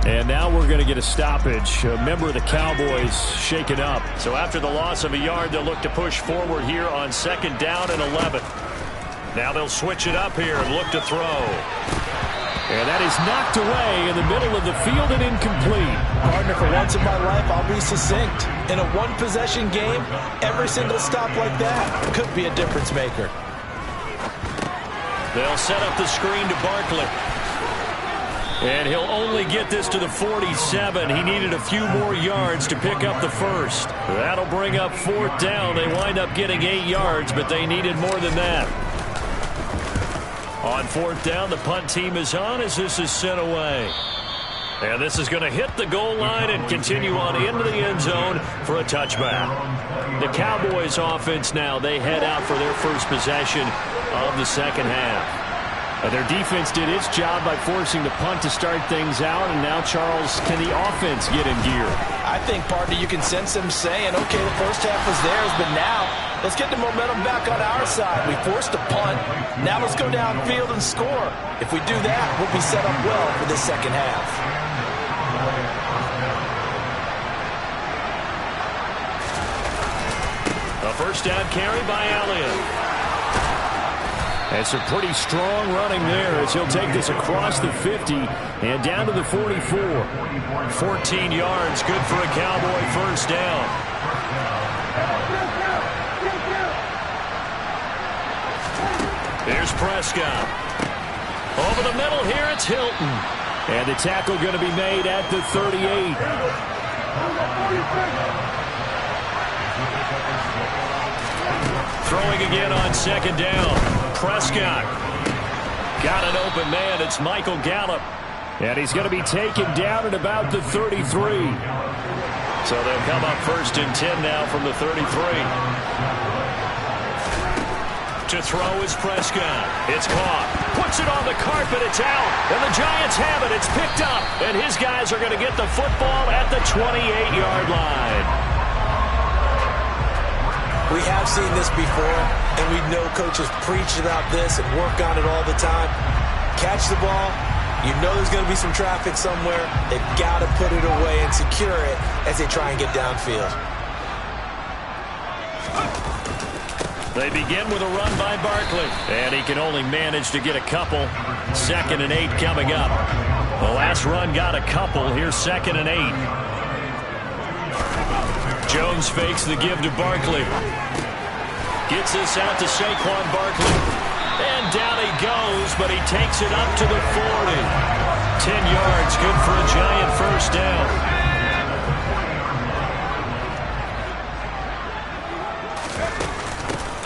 And now we're going to get a stoppage. A member of the Cowboys shaken up. So after the loss of a yard, they'll look to push forward here on 2nd down and 11. Now they'll switch it up here and look to throw. And that is knocked away in the middle of the field and incomplete. Partner, for once in my life, I'll be succinct. In a one-possession game, every single stop like that could be a difference maker. They'll set up the screen to Barkley. And he'll only get this to the 47. He needed a few more yards to pick up the first. That'll bring up 4th down. They wind up getting 8 yards, but they needed more than that. On 4th down, the punt team is on as this is sent away. And this is going to hit the goal line and continue on into the end zone for a touchback. The Cowboys offense now, they head out for their first possession of the second half. Their defense did its job by forcing the punt to start things out, and now, Charles, can the offense get in gear? I think, partner, you can sense them saying, okay, the first half was theirs, but now let's get the momentum back on our side. We forced a punt. Now let's go downfield and score. If we do that, we'll be set up well for this second half. A first down carry by Elliott. And some pretty strong running there as he'll take this across the 50 and down to the 44. 14 yards, good for a Cowboy first down. Here's Prescott. Over the middle here, it's Hilton. And the tackle going to be made at the 38. Throwing again on 2nd down. Prescott. Got an open man. It's Michael Gallup. And he's going to be taken down at about the 33. So they'll come up 1st and 10 now from the 33. To throw is Prescott. It's caught. Puts it on the carpet. It's out. And the Giants have it. It's picked up. And his guys are going to get the football at the 28-yard line. We have seen this before, and we know coaches preach about this and work on it all the time. Catch the ball. You know there's going to be some traffic somewhere. They've got to put it away and secure it as they try and get downfield. They begin with a run by Barkley. And he can only manage to get a couple. 2nd and 8 coming up. The last run got a couple. Here's 2nd and 8. Jones fakes the give to Barkley. Gets this out to Saquon Barkley. And down he goes, but he takes it up to the 40. 10 yards, good for a Giant first down.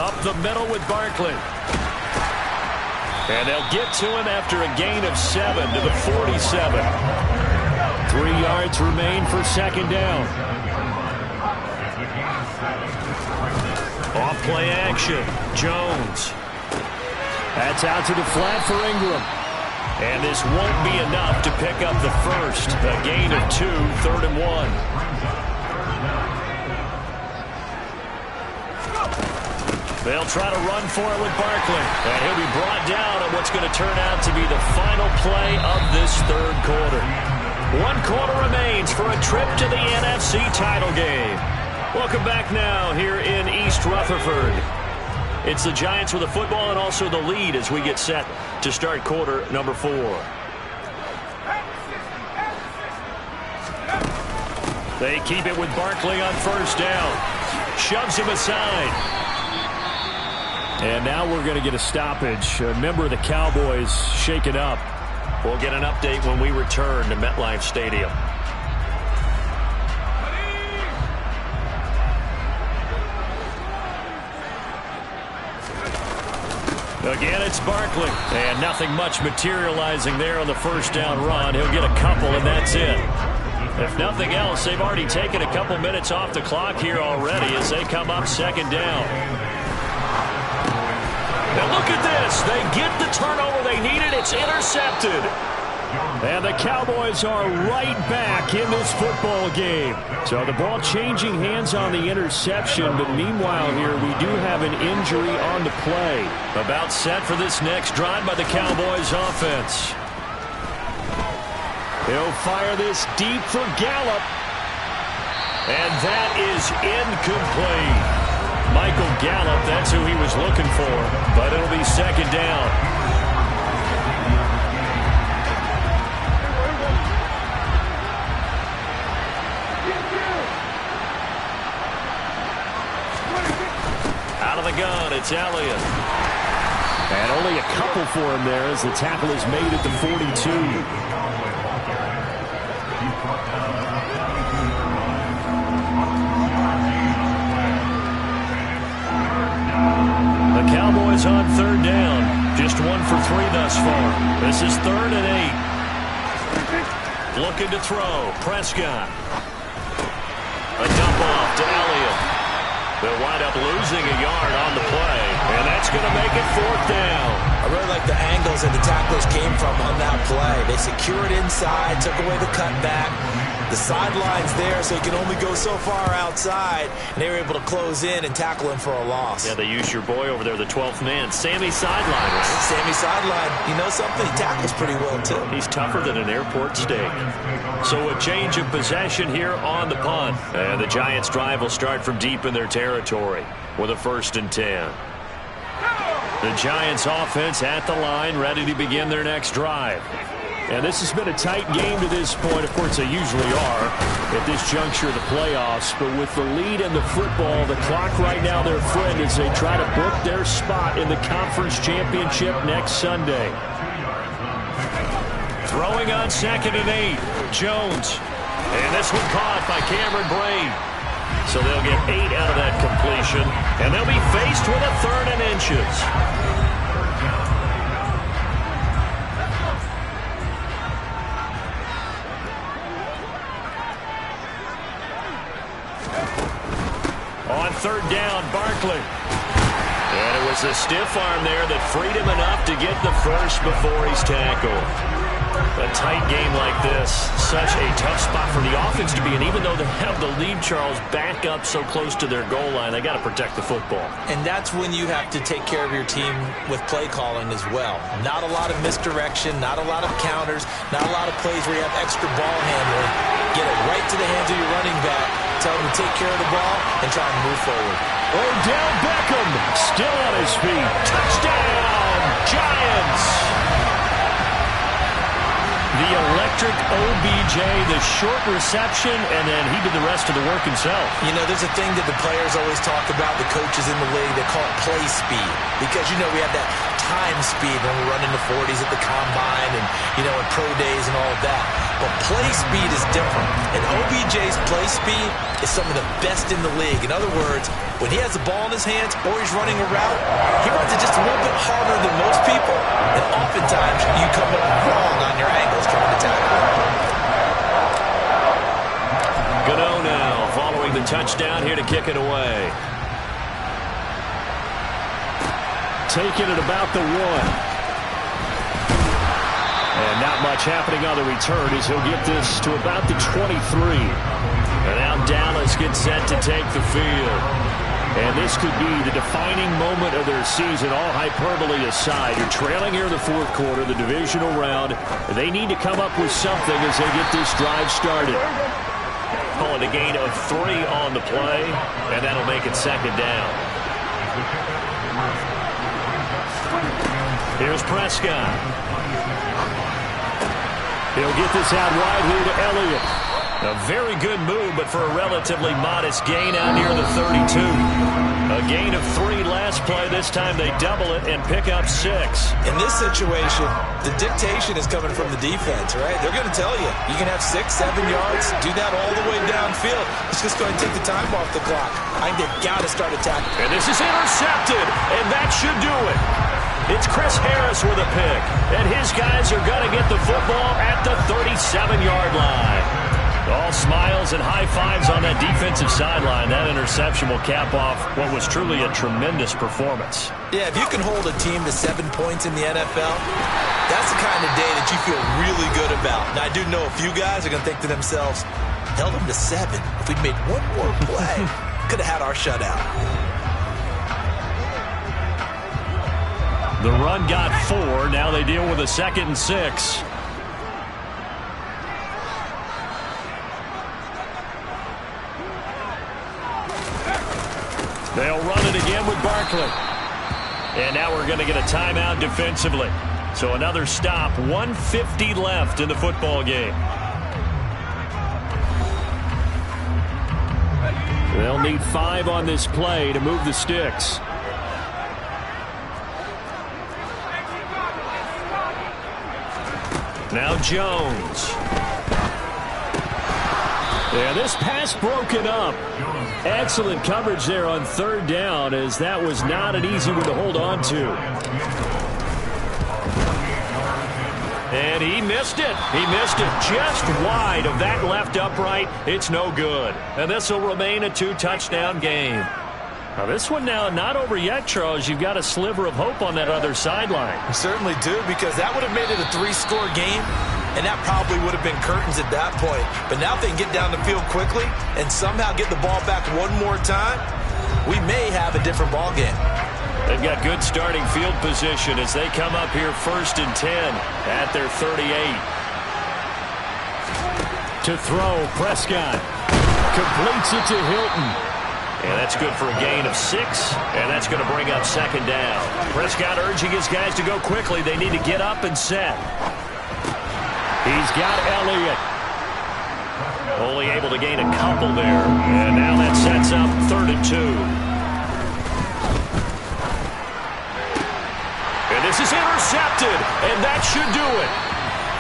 Up the middle with Barkley. And they'll get to him after a gain of 7 to the 47. 3 yards remain for 2nd down. Off play action. Jones. That's out to the flat for Ingram. And this won't be enough to pick up the first. A gain of 2, 3rd and 1. They'll try to run for it with Barkley. And he'll be brought down at what's going to turn out to be the final play of this 3rd quarter. 1 quarter remains for a trip to the NFC title game. Welcome back now here in East Rutherford. It's the Giants with the football and also the lead as we get set to start quarter number 4. They keep it with Barkley on first down. Shoves him aside. And now we're going to get a stoppage. A member of the Cowboys shaken up. We'll get an update when we return to MetLife Stadium. Again, it's Barkley. And nothing much materializing there on the first down run. He'll get a couple, and that's it. If nothing else, they've already taken a couple minutes off the clock here already as they come up second down. And look at this. They get the turnover they needed. It's intercepted. And the Cowboys are right back in this football game. So the ball changing hands on the interception, but meanwhile here we do have an injury on the play. About set for this next drive by the Cowboys offense. He'll fire this deep for Gallup. And that is incomplete. Michael Gallup, that's who he was looking for, but it'll be second down. Out of the gun, it's Elliott. And only a couple for him there as the tackle is made at the 42. The Cowboys on third down. Just 1 for 3 thus far. This is 3rd and 8. Looking to throw. Prescott. A dump off to Elliott. They'll wind up losing a yard on the play. And that's going to make it 4th down. I really like the angles that the tacklers came from on that play. They secured inside, took away the cutback. The sideline's there, so he can only go so far outside, and they were able to close in and tackle him for a loss. Yeah, they used your boy over there, the 12th man, Sammy Sideline. Right? Sammy Sideline, you know something? He tackles pretty well, too. He's tougher than an airport steak. So a change of possession here on the punt. And the Giants' drive will start from deep in their territory with a 1st and 10. The Giants' offense at the line, ready to begin their next drive. And this has been a tight game to this point. Of course, they usually are at this juncture of the playoffs. But with the lead in the football, the clock right now their friend as they try to book their spot in the conference championship next Sunday. Throwing on 2nd and 8. Jones. And this one caught by Cameron Brate. So they'll get 8 out of that completion. And they'll be faced with a 3rd and inches. On 3rd down, Barkley. And it was a stiff arm there that freed him enough to get the first before he's tackled. A tight game like this, such a tough spot for the offense to be in. Even though they have the lead, Charles, back up so close to their goal line, they got to protect the football. And that's when you have to take care of your team with play calling as well. Not a lot of misdirection, not a lot of counters, not a lot of plays where you have extra ball handling. Get it right to the hands of your running back. Tell him to take care of the ball and try and move forward. Odell Beckham still on his feet. Touchdown, Giants! The electric OBJ, the short reception, and then he did the rest of the work himself. You know, there's a thing that the players always talk about, the coaches in the league, they call it play speed. Because, you know, we have that time speed when we run into 40s at the combine and, you know, in pro days and all of that. But play speed is different. And OBJ's play speed is some of the best in the league. In other words, when he has the ball in his hands or he's running a route, he runs it just a little bit harder than most people. And oftentimes you come up wrong on your angles trying to tackle. Gano now following the touchdown here to kick it away. Taking it about the 1. And not much happening on the return as he'll get this to about the 23. And now Dallas gets set to take the field. And this could be the defining moment of their season, all hyperbole aside. You're trailing here in the 4th quarter, the divisional round. They need to come up with something as they get this drive started. Calling a gain of 3 on the play, and that'll make it 2nd down. Here's Prescott. He'll get this out wide here to Elliott. A very good move, but for a relatively modest gain out near the 32. A gain of 3 last play. This time they double it and pick up 6. In this situation, the dictation is coming from the defense, right? They're going to tell you, you can have 6, 7 yards, do that all the way downfield. Let's just go ahead and take the time off the clock. I think they've got to start attacking. And this is intercepted, and that should do it. It's Chris Harris with a pick, and his guys are going to get the football at the 37-yard line. All smiles and high fives on that defensive sideline. That interception will cap off what was truly a tremendous performance. Yeah, if you can hold a team to 7 points in the NFL, that's the kind of day that you feel really good about. Now, I do know a few guys are going to think to themselves, held them to 7. If we'd made one more play, could have had our shutout. The run got 4. Now they deal with a 2nd and 6. They'll run it again with Barkley. And now we're going to get a timeout defensively. So another stop, 1:50 left in the football game. They'll need 5 on this play to move the sticks. Now Jones. Yeah, this pass broken up. Excellent coverage there on 3rd down, as that was not an easy one to hold on to. And he missed it. He missed it just wide of that left upright. It's no good. And this will remain a 2-touchdown game. Now this one now not over yet, Charles. You've got a sliver of hope on that other sideline. You certainly do, because that would have made it a 3-score game. And that probably would have been curtains at that point. But now if they can get down the field quickly and somehow get the ball back one more time, we may have a different ball game. They've got good starting field position as they come up here 1st and 10 at their 38. To throw, Prescott completes it to Hilton. And that's good for a gain of 6, and that's going to bring up 2nd down. Prescott urging his guys to go quickly. They need to get up and set. He's got Elliott. Only able to gain a couple there. And now that sets up 3rd and 2. And this is intercepted. And that should do it.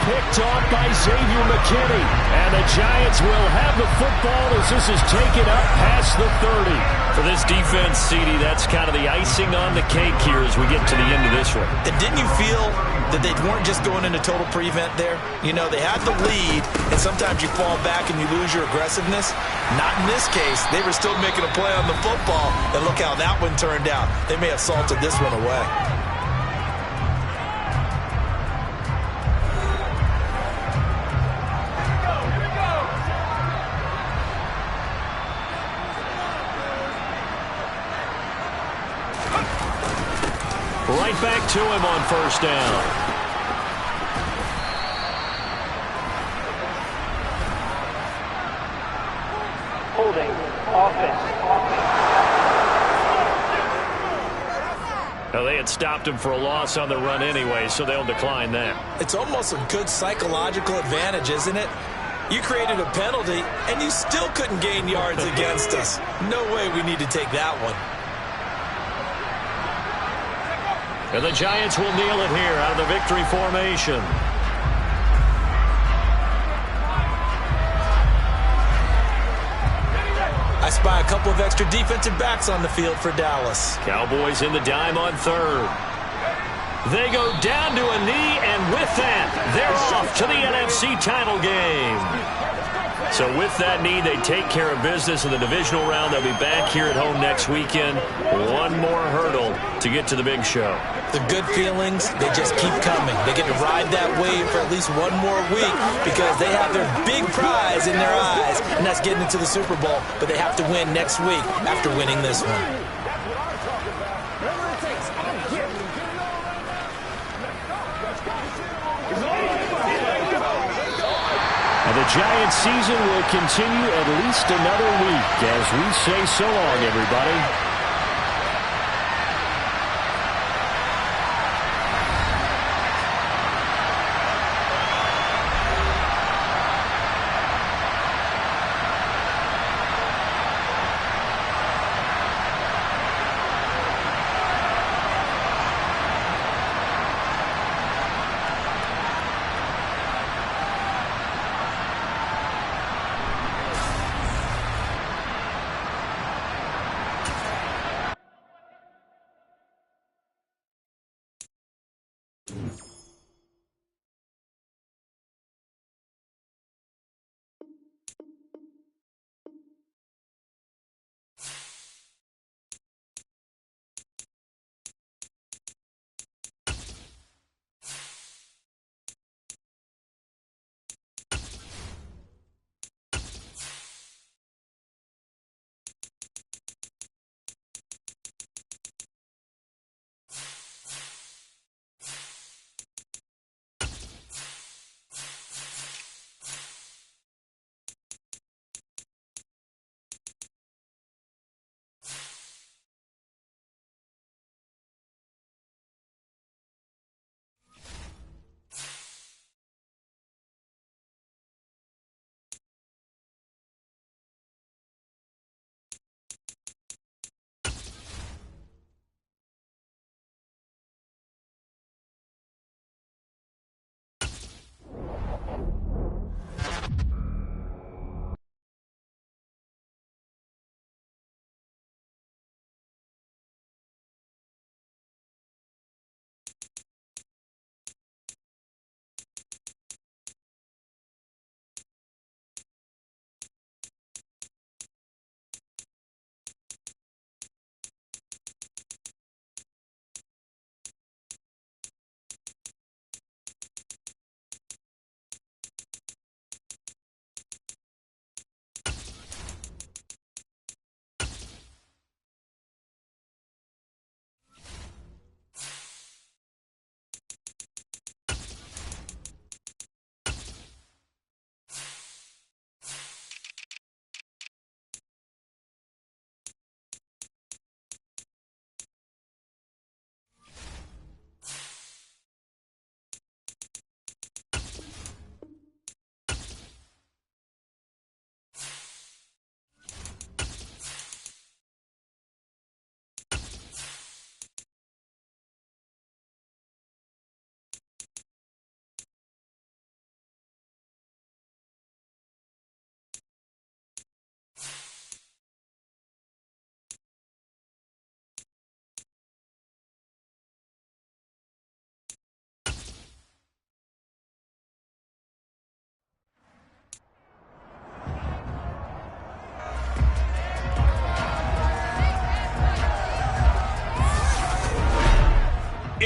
Picked off by Xavier McKinney. And the Giants will have the football as this is taken up past the 30. For this defense, CD, that's kind of the icing on the cake here as we get to the end of this one. And didn't you feel that they weren't just going into total prevent there? You know, they had the lead, and sometimes you fall back and you lose your aggressiveness. Not in this case. They were still making a play on the football, and look how that one turned out. They may have salted this one away. Right back to him on 1st down. Holding. Offense. Now, they had stopped him for a loss on the run anyway, so they'll decline that. It's almost a good psychological advantage, isn't it? You created a penalty, and you still couldn't gain yards against us. No way we need to take that one. And the Giants will kneel it here out of the victory formation. I spy a couple of extra defensive backs on the field for Dallas. Cowboys in the dime on 3rd. They go down to a knee, and with that, they're off to the NFC title game. So with that knee, they take care of business in the divisional round. They'll be back here at home next weekend. One more hurdle to get to the big show. The good feelings, they just keep coming. They get to ride that wave for at least one more week because they have their big prize in their eyes, and that's getting into the Super Bowl. But they have to win next week after winning this one. The Giants season will continue at least another week as we say so long, everybody.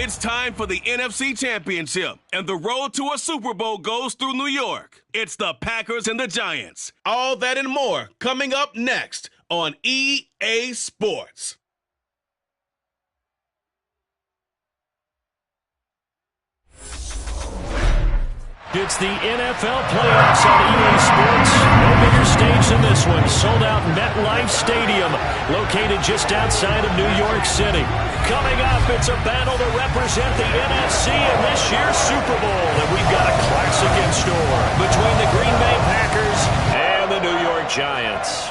It's time for the NFC Championship, and the road to a Super Bowl goes through New York. It's the Packers and the Giants. All that and more coming up next on EA Sports. It's the NFL playoffs on EA Sports. No bigger stage than this one. Sold out MetLife Stadium, located just outside of New York City. Coming up, it's a battle to represent the NFC in this year's Super Bowl. And we've got a classic in store between the Green Bay Packers and the New York Giants.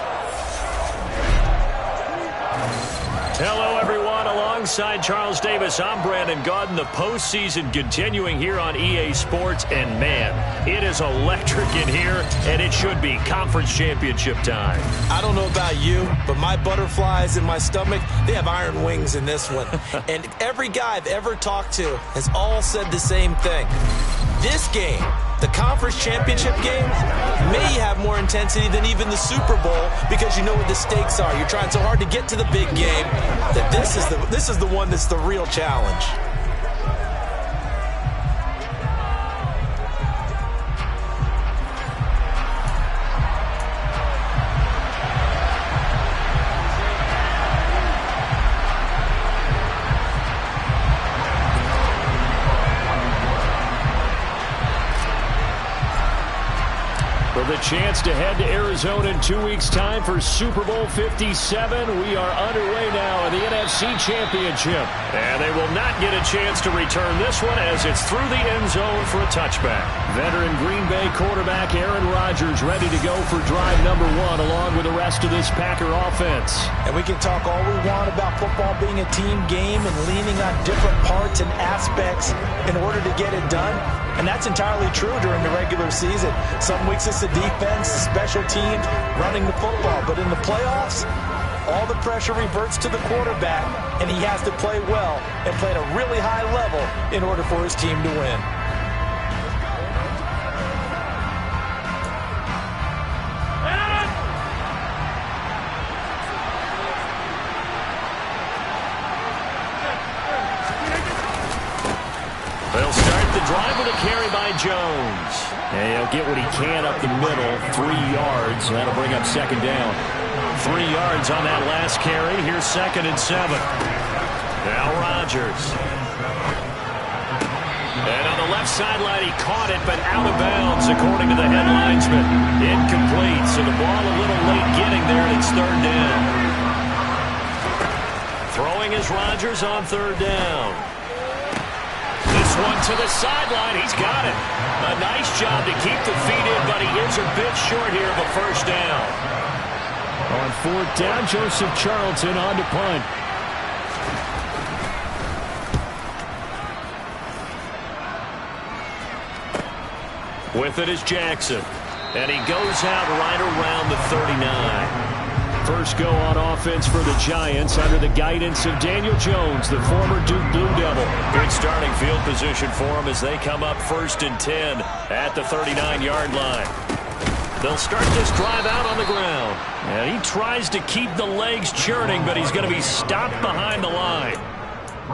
Hello, everyone. Alongside Charles Davis, I'm Brandon Gaudin. The postseason continuing here on EA Sports. And, man, it is electric in here, and it should be conference championship time. I don't know about you, but my butterflies in my stomach, they have iron wings in this one. And every guy I've ever talked to has all said the same thing. This game, the conference championship game, may have more intensity than even the Super Bowl because you know what the stakes are. You're trying so hard to get to the big game that this is the one that's the real challenge. The chance to head to Arizona in 2 weeks' time for Super Bowl 57. We are underway now in the NFC Championship. And they will not get a chance to return this one as it's through the end zone for a touchback. Veteran Green Bay quarterback Aaron Rodgers ready to go for drive number one along with the rest of this Packer offense. And we can talk all we want about football being a team game and leaning on different parts and aspects in order to get it done. And that's entirely true during the regular season. Some weeks it's the defense, the special teams, running the football. But in the playoffs, all the pressure reverts to the quarterback, and he has to play well and play at a really high level in order for his team to win. They'll start the drive with a carry by Jones. And he'll get what he can up the middle, 3 yards. That'll bring up second down. 3 yards on that last carry. Here's 2nd and 7. Now Rodgers. And on the left sideline, he caught it, but out of bounds, according to the head linesman. Incomplete, so the ball a little late getting there, and it's 3rd down. Throwing is Rodgers on 3rd down. This one to the sideline. He's got it. A nice job to keep the feet in, but he is a bit short here of a 1st down. On 4th down, Joseph Charlton on to punt. With it is Jackson. And he goes out right around the 39. First go on offense for the Giants under the guidance of Daniel Jones, the former Duke Blue Devil. Good starting field position for him as they come up 1st and 10 at the 39-yard line. They'll start this drive out on the ground. And he tries to keep the legs churning, but he's going to be stopped behind the line.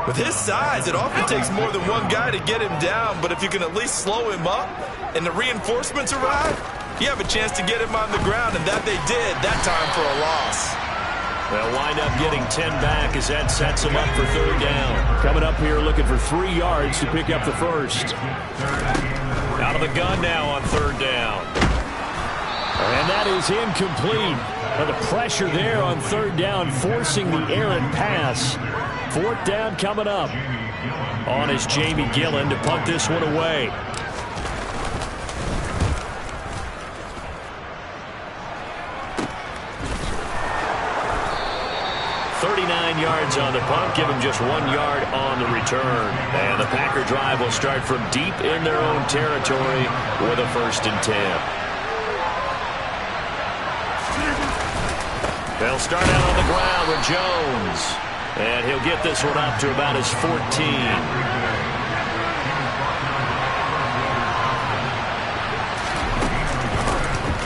With his size, it often takes more than one guy to get him down, but if you can at least slow him up and the reinforcements arrive, you have a chance to get him on the ground, and that they did that time for a loss. They'll wind up getting 10 back as that sets him up for 3rd down. Coming up here looking for 3 yards to pick up the first. Out of the gun now on 3rd down. And that is incomplete. But the pressure there on 3rd down, forcing the errant pass. 4th down coming up. On is Jamie Gillen to punt this one away. 39 yards on the punt, give him just 1 yard on the return. And the Packer drive will start from deep in their own territory with a 1st and 10. They'll start out on the ground with Jones. And he'll get this one up to about his 14.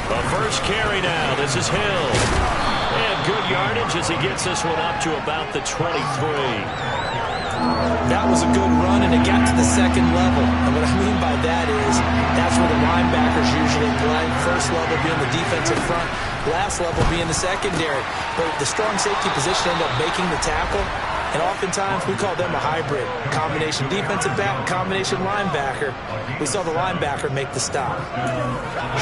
The first carry now. This is Hill. And good yardage as he gets this one up to about the 23. That was a good run, and it got to the second level. And what I mean by that is that's where the linebackers usually play. First level being the defensive front, last level being the secondary. But the strong safety position ended up making the tackle. And oftentimes, we call them a hybrid. Combination defensive back, combination linebacker. We saw the linebacker make the stop.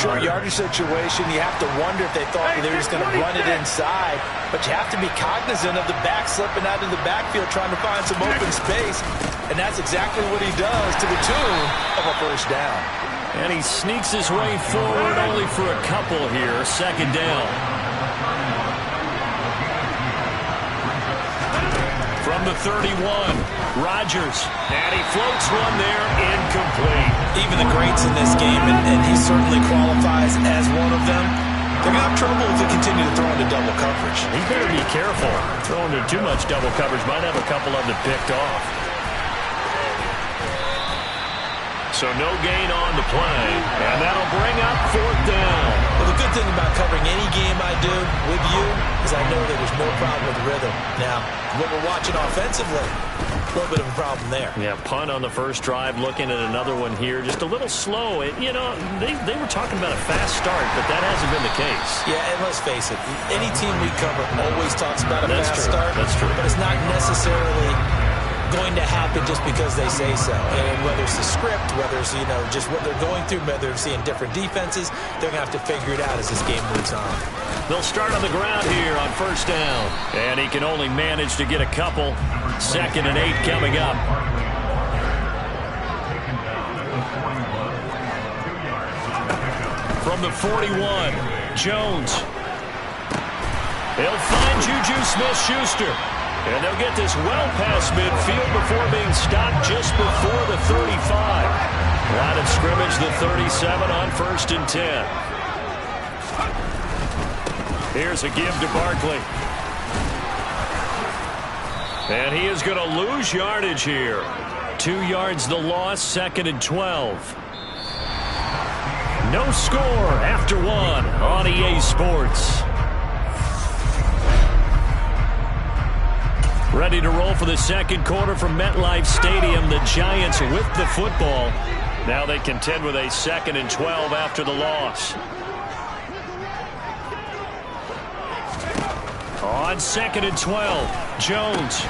Short yardage situation, you have to wonder if they thought they were just going to run it inside. But you have to be cognizant of the back slipping out of the backfield trying to find some open space. And that's exactly what he does to the tune of a first down. And he sneaks his way forward only for a couple here. Second down. From the 31, Rodgers, and he floats one there, incomplete. Even the greats in this game, and he certainly qualifies as one of them, they're going to have trouble if they continue to throw into double coverage. He better be careful. Throwing into too much double coverage might have a couple of them picked off. So no gain on the play, and that'll bring up fourth down. Well, the good thing about covering any game I do with you is I know that there's no problem with rhythm. Now, when we're watching offensively, a little bit of a problem there. Yeah, punt on the first drive, looking at another one here. Just a little slow. They were talking about a fast start, but that hasn't been the case. Yeah, and let's face it, any team we cover always talks about a fast start. That's true. But it's not necessarily going to happen just because they say so. And whether it's the script, whether it's, just what they're going through, whether they're seeing different defenses, they're going to have to figure it out as this game moves on. They'll start on the ground here on first down. And he can only manage to get a couple. 2nd and 8 coming up. From the 41, Jones. He'll find Juju Smith-Schuster. And they'll get this well past midfield before being stopped just before the 35. Line of scrimmage, the 37 on 1st and 10. Here's a give to Barkley. And he is going to lose yardage here. 2 yards the loss, 2nd and 12. No score after 1 on EA Sports. Ready to roll for the second quarter from MetLife Stadium. The Giants with the football. Now they contend with a 2nd and 12 after the loss. On 2nd and 12, Jones.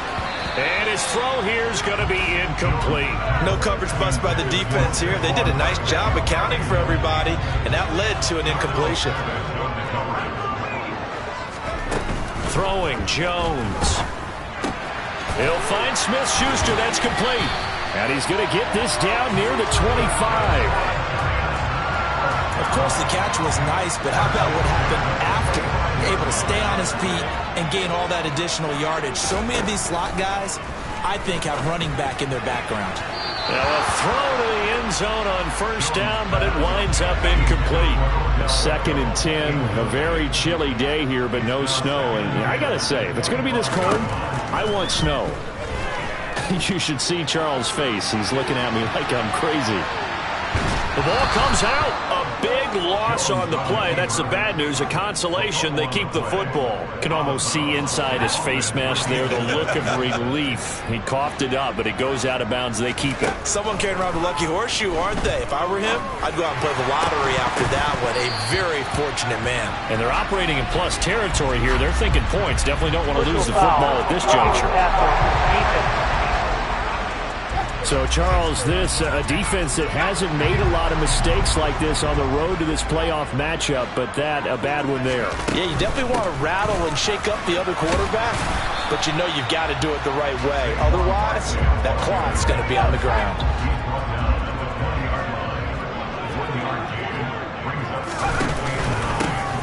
And his throw here is going to be incomplete. No coverage bust by the defense here. They did a nice job accounting for everybody, and that led to an incompletion. Throwing, Jones. He'll find Smith-Schuster. That's complete. And he's going to get this down near the 25. Of course, the catch was nice, but how about what happened after? Able to stay on his feet and gain all that additional yardage. So many of these slot guys, I think, have running back in their background. Now a throw to the end zone on first down, but it winds up incomplete. 2nd and 10, a very chilly day here, but no snow. And I got to say, if it's going to be this cold, I want snow. You should see Charles' face. He's looking at me like I'm crazy. The ball comes out. A big loss on the play. That's the bad news. A consolation. They keep the football. Can almost see inside his face mask there the look of relief. He coughed it up, but it goes out of bounds. They keep it. Someone carrying around a lucky horseshoe, aren't they? If I were him, I'd go out and play the lottery after that one. A very fortunate man. And they're operating in plus territory here. They're thinking points. Definitely don't want to lose the football at this juncture. So, Charles, this a defense that hasn't made a lot of mistakes like this on the road to this playoff matchup, but that a bad one there. Yeah, you definitely want to rattle and shake up the other quarterback, but you know you've got to do it the right way. Otherwise, that clock's going to be on the ground.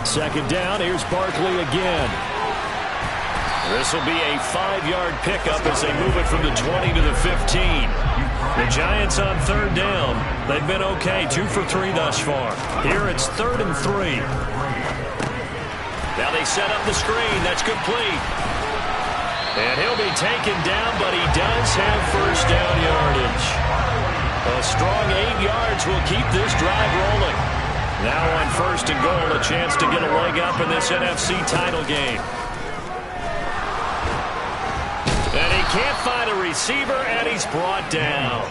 Second down, here's Barkley again. This will be a 5-yard pickup as they move it from the 20 to the 15. The Giants on 3rd down. They've been okay, 2 for 3 thus far. Here it's 3rd and 3. Now they set up the screen. That's complete. And he'll be taken down, but he does have first down yardage. A strong 8 yards will keep this drive rolling. Now on 1st and goal, a chance to get a leg up in this NFC title game. And he can't find a receiver, and he's brought down.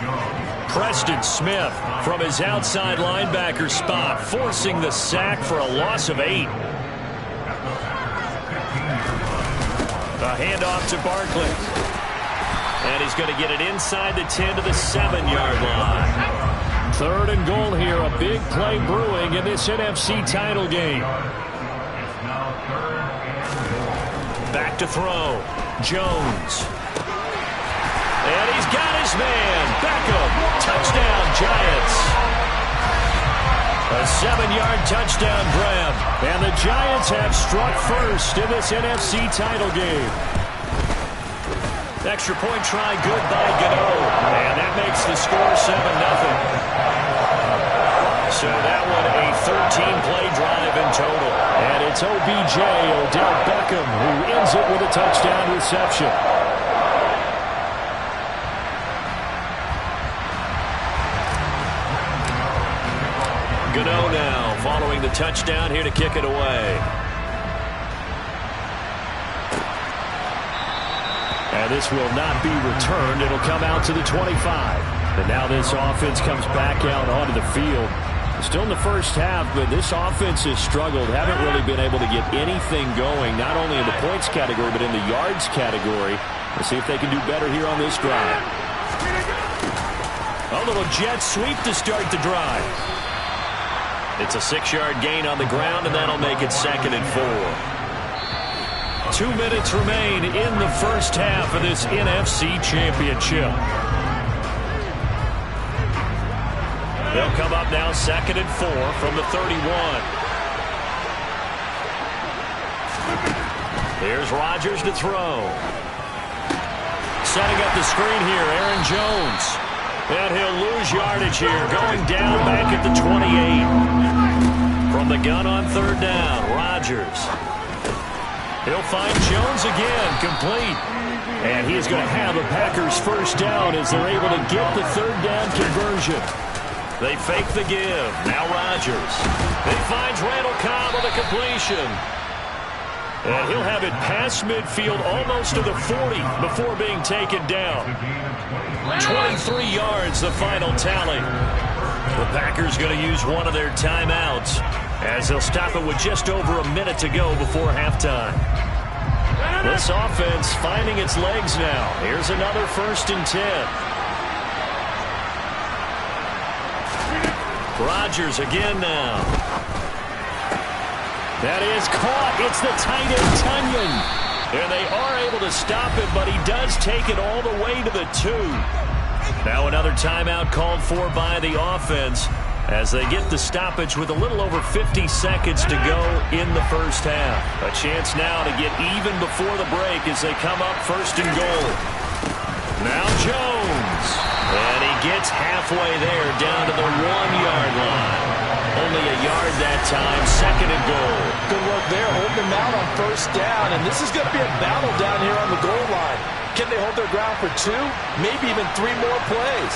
Preston Smith from his outside linebacker spot, forcing the sack for a loss of 8. A handoff to Barkley. And he's going to get it inside the 10 to the 7-yard line. 3rd and goal here. A big play brewing in this NFC title game. Back to throw. Jones. And he's got his man. Beckham. Touchdown, Giants. A 7-yard touchdown grab. And the Giants have struck first in this NFC title game. Extra point try good by Gano. And that makes the score 7-0. So that one a 13-play drive in total. And it's OBJ, Odell Beckham, who ends it with a touchdown reception. Gano now following the touchdown here to kick it away. And this will not be returned. It'll come out to the 25. And now this offense comes back out onto the field. Still in the first half, but this offense has struggled. Haven't really been able to get anything going, not only in the points category, but in the yards category. Let's see if they can do better here on this drive. A little jet sweep to start the drive. It's a 6-yard gain on the ground, and that'll make it 2nd and 4. 2 minutes remain in the first half of this NFC Championship. They'll come up now 2nd and 4 from the 31. Here's Rodgers to throw. Setting up the screen here, Aaron Jones. And he'll lose yardage here, going down back at the 28. From the gun on 3rd down, Rodgers. He'll find Jones again, complete. And he is going to have the Packers first down as they're able to get the 3rd down conversion. They fake the give. Now Rodgers. He finds Randall Cobb on the completion. And he'll have it past midfield almost to the 40 before being taken down. 23 yards, the final tally. The Packers going to use one of their timeouts as they'll stop it with just over a minute to go before halftime. This offense finding its legs now. Here's another 1st and 10. Rodgers again now. That is caught. It's the tight end, Tunyon. And they are able to stop it, but he does take it all the way to the 2. Now another timeout called for by the offense as they get the stoppage with a little over 50 seconds to go in the first half. A chance now to get even before the break as they come up 1st and goal. Now Jones. And he gets halfway there down to the 1-yard line. Only a yard that time, 2nd and goal. Good work there, holding them out on 1st down. And this is going to be a battle down here on the goal line. Can they hold their ground for 2, maybe even 3 more plays?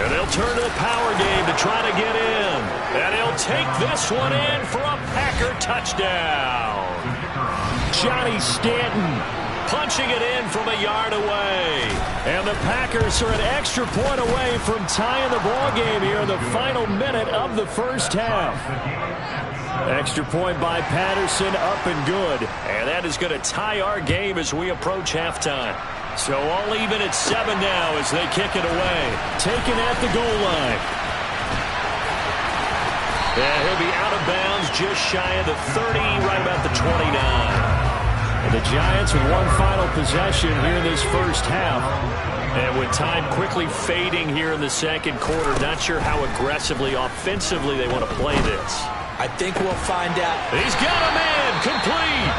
And they'll turn to the power game to try to get in. And he'll take this one in for a Packer touchdown. Johnny Stanton punching it in from a yard away. And the Packers are an extra point away from tying the ball game here in the final minute of the first half. Extra point by Patterson, up and good. And that is going to tie our game as we approach halftime. So all even at 7 now as they kick it away. Taken at the goal line. And he'll be out of bounds just shy of the 30, right about the 29. And the Giants with one final possession here in this first half. And with time quickly fading here in the 2nd quarter, not sure how aggressively, offensively they want to play this. I think we'll find out. He's got a man, complete.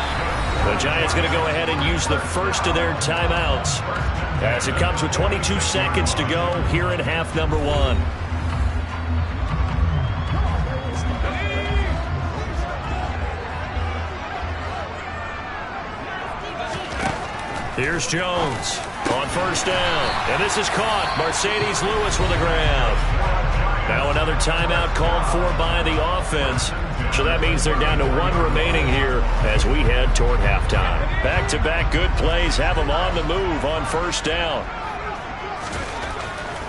The Giants going to go ahead and use the first of their timeouts as it comes with 22 seconds to go here in half number 1. Here's Jones on 1st down. And this is caught. Mercedes Lewis with a grab. Now another timeout called for by the offense. So that means they're down to 1 remaining here as we head toward halftime. Back-to-back good plays have them on the move on first down.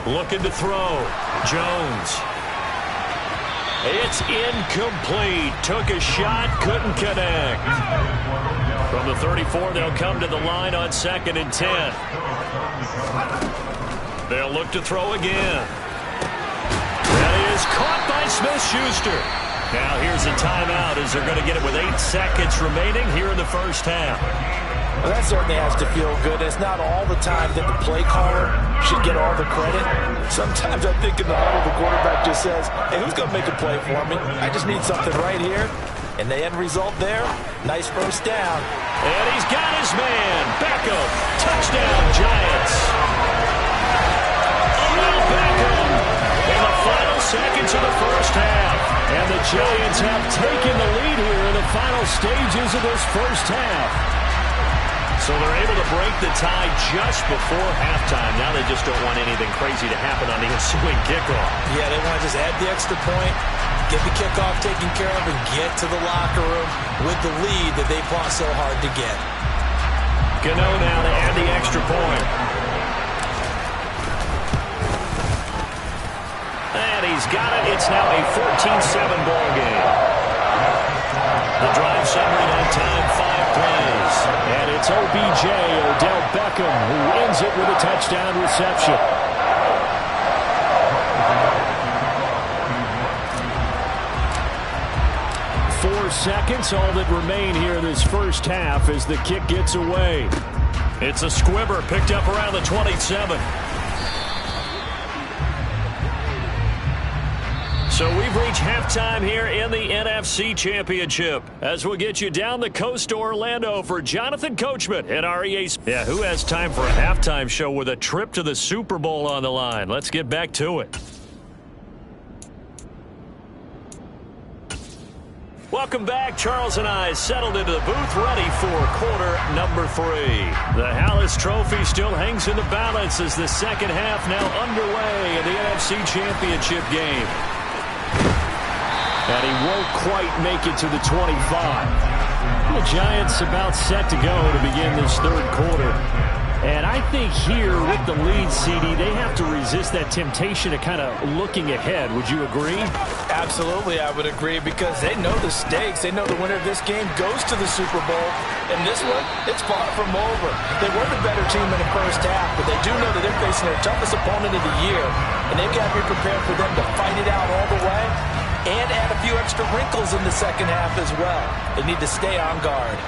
Looking to throw. Jones. It's incomplete. Took a shot, couldn't connect. From the 34, they'll come to the line on 2nd and 10. They'll look to throw again. That is caught by Smith-Schuster. Now here's a timeout as they're going to get it with 8 seconds remaining here in the first half. Well, that certainly has to feel good. It's not all the time that the play caller should get all the credit. Sometimes I think in the huddle the quarterback just says, hey, who's going to make a play for me? I just need something right here. And the end result there, nice first down. And he's got his man. Beckham. Touchdown, Giants. Odell Beckham in the final seconds of the first half. And the Giants have taken the lead here in the final stages of this first half. So they're able to break the tie just before halftime. Now they just don't want anything crazy to happen on the ensuing kickoff. Yeah, they want to just add the extra point, get the kickoff taken care of, and get to the locker room with the lead that they fought so hard to get. Gano now to add the extra point. And he's got it. It's now a 14-7 ball game. The drive summary on time, 5 plays. And it's OBJ, Odell Beckham, who ends it with a touchdown reception. Seconds, all that remain here in this first half as the kick gets away. It's a squibber picked up around the 27. So we've reached halftime here in the NFC Championship as we'll get you down the coast to Orlando for Jonathan Coachman at REA. Yeah, who has time for a halftime show with a trip to the Super Bowl on the line? Let's get back to it. Welcome back. Charles and I settled into the booth ready for quarter number 3. The Hallis Trophy still hangs in the balance as the second half now underway in the NFC Championship game. And he won't quite make it to the 25. The Giants about set to go to begin this third quarter. And I think here with the lead, CD, they have to resist that temptation of kind of looking ahead. Would you agree? Absolutely, I would agree, because they know the stakes. They know the winner of this game goes to the Super Bowl. And this one, it's far from over. They were the better team in the first half, but they do know that they're facing their toughest opponent of the year. And they've got to be prepared for them to fight it out all the way and add a few extra wrinkles in the second half as well. They need to stay on guard.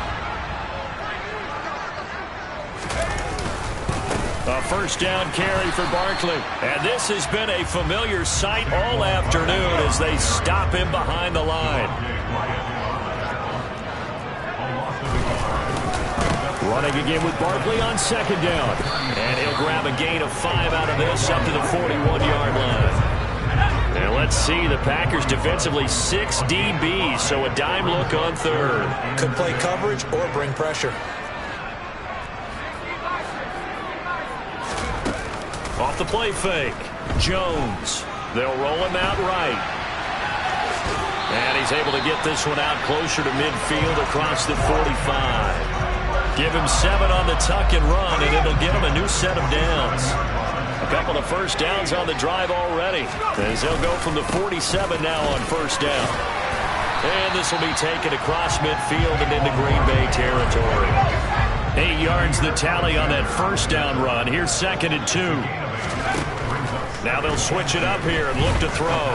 A first down carry for Barkley. And this has been a familiar sight all afternoon as they stop him behind the line. Running again with Barkley on second down. And he'll grab a gain of 5 out of this up to the 41-yard line. And let's see, the Packers defensively 6 DBs, so a dime look on third. Could play coverage or bring pressure. Off the play fake. Jones. They'll roll him out right. And he's able to get this one out closer to midfield across the 45. Give him 7 on the tuck and run, and it'll get him a new set of downs. A couple of first downs on the drive already, as they'll go from the 47 now on first down. And this will be taken across midfield and into Green Bay territory. 8 yards the tally on that first down run. Here's 2nd and 2. Now they'll switch it up here and look to throw.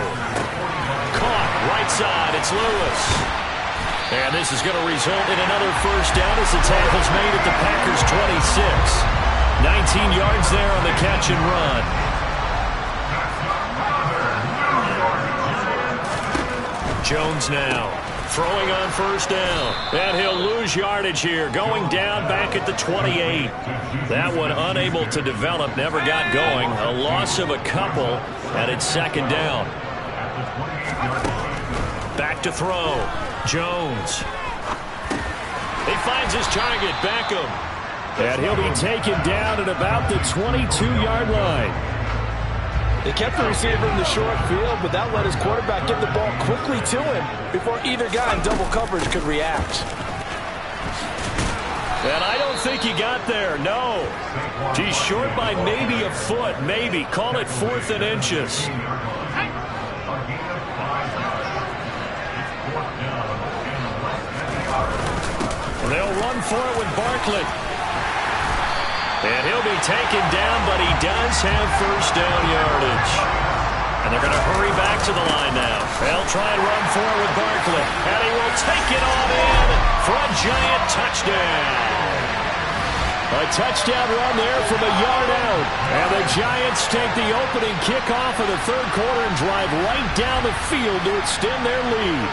Caught, right side, it's Lewis. And this is going to result in another first down as the tackle's made at the Packers' 26. 19 yards there on the catch and run. Jones now throwing on first down. And he'll lose yardage here, going down back at the 28. That one unable to develop, never got going. A loss of a couple, and it's second down. Back to throw. Jones. He finds his target, Beckham. And he'll be taken down at about the 22-yard line. They kept the receiver in the short field, but that let his quarterback get the ball quickly to him before either guy in double coverage could react. And I don't think he got there, no. He's short by maybe a foot, maybe. Call it 4th and inches. And they'll run for it with Barkley. And he'll be taken down, but he does have first down yardage. And they're going to hurry back to the line now. They'll try and run for it with Barkley. And he will take it on in for a giant touchdown. A touchdown run there from a yard out. And the Giants take the opening kickoff of the third quarter and drive right down the field to extend their lead.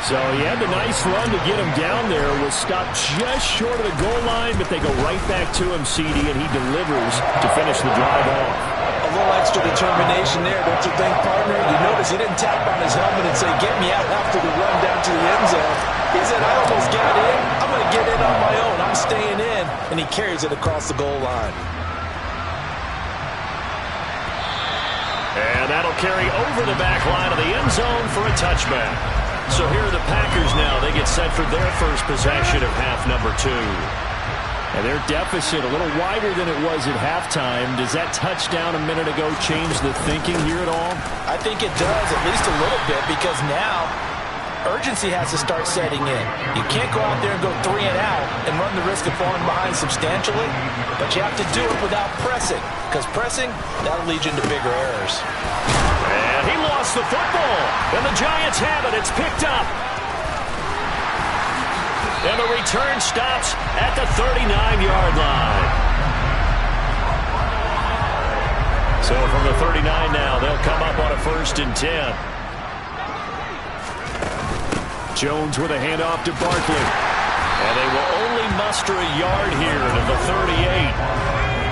So he had the nice run to get him down there. Was stopped just short of the goal line, but they go right back to him, CD, and he delivers to finish the drive off. A little extra determination there, don't you think, partner? You notice he didn't tap on his helmet and say, get me out after the run down to the end zone. He said, I almost got in. I'm going to get in on my own. I'm staying in. And he carries it across the goal line. And that'll carry over the back line of the end zone for a touchback. So here are the Packers now. They get set for their first possession of half number 2. And their deficit a little wider than it was at halftime. Does that touchdown a minute ago change the thinking here at all? I think it does, at least a little bit, because now urgency has to start setting in. You can't go out there and go 3 and out and run the risk of falling behind substantially, but you have to do it without pressing, because pressing, that'll lead you into bigger errors. And he lost the football. And the Giants have it. It's picked up. And the return stops at the 39-yard line. So from the 39 now, they'll come up on a 1st and 10. Jones with a handoff to Barkley. And they will only muster a yard here to the 38.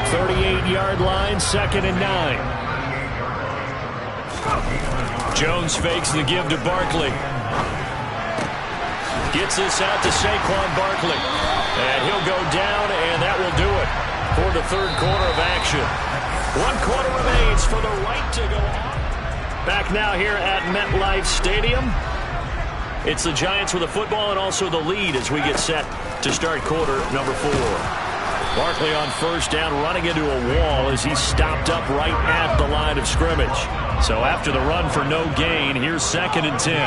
38-yard line, 2nd and 9. Jones fakes the give to Barkley. Gets this out to Saquon Barkley. And he'll go down, and that will do it for the third quarter of action. 1 quarter remains for the right to go on. Back now here at MetLife Stadium. It's the Giants with the football and also the lead as we get set to start quarter number 4. Barkley on first down, running into a wall as he's stopped up right at the line of scrimmage. So after the run for no gain, here's 2nd and 10.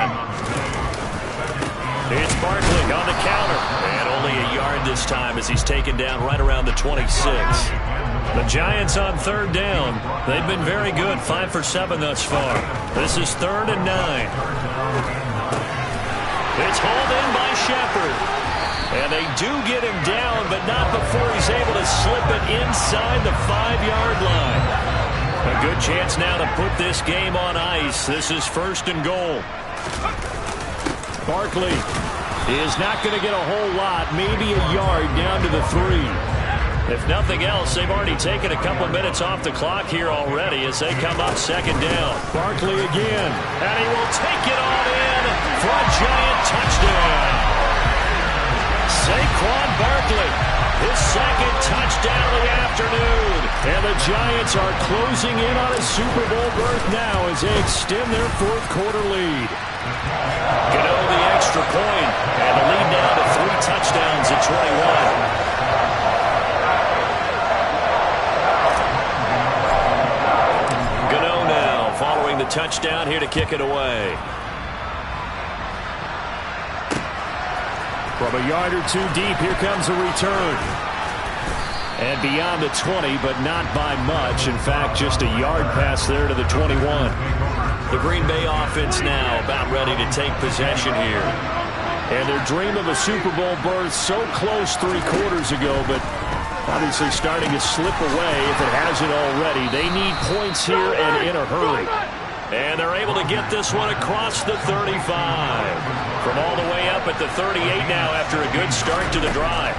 It's Barkley on the counter. And only a yard this time as he's taken down right around the 26. The Giants on 3rd down. They've been very good, 5 for 7 thus far. This is 3rd and 9. It's hauled in by Shepard. And they do get him down, but not before he's able to slip it inside the 5-yard line. A good chance now to put this game on ice. This is 1st and goal. Barkley is not going to get a whole lot, maybe a yard down to the 3. If nothing else, they've already taken a couple minutes off the clock here already as they come up 2nd down. Barkley again, and he will take it on in for a giant touchdown. Saquon Barkley, his 2nd touchdown of the afternoon. And the Giants are closing in on a Super Bowl berth now as they extend their 4th quarter lead. Gano the extra point, and the lead now to 3 touchdowns at 21. Following the touchdown here to kick it away. From a yard or 2 deep, here comes a return. And beyond the 20, but not by much. In fact, just a yard pass there to the 21. The Green Bay offense now about ready to take possession here. And their dream of a Super Bowl berth so close 3 quarters ago, but obviously starting to slip away if it hasn't already. They need points here and in a hurry. And they're able to get this one across the 35. From all the way up at the 38 now after a good start to the drive.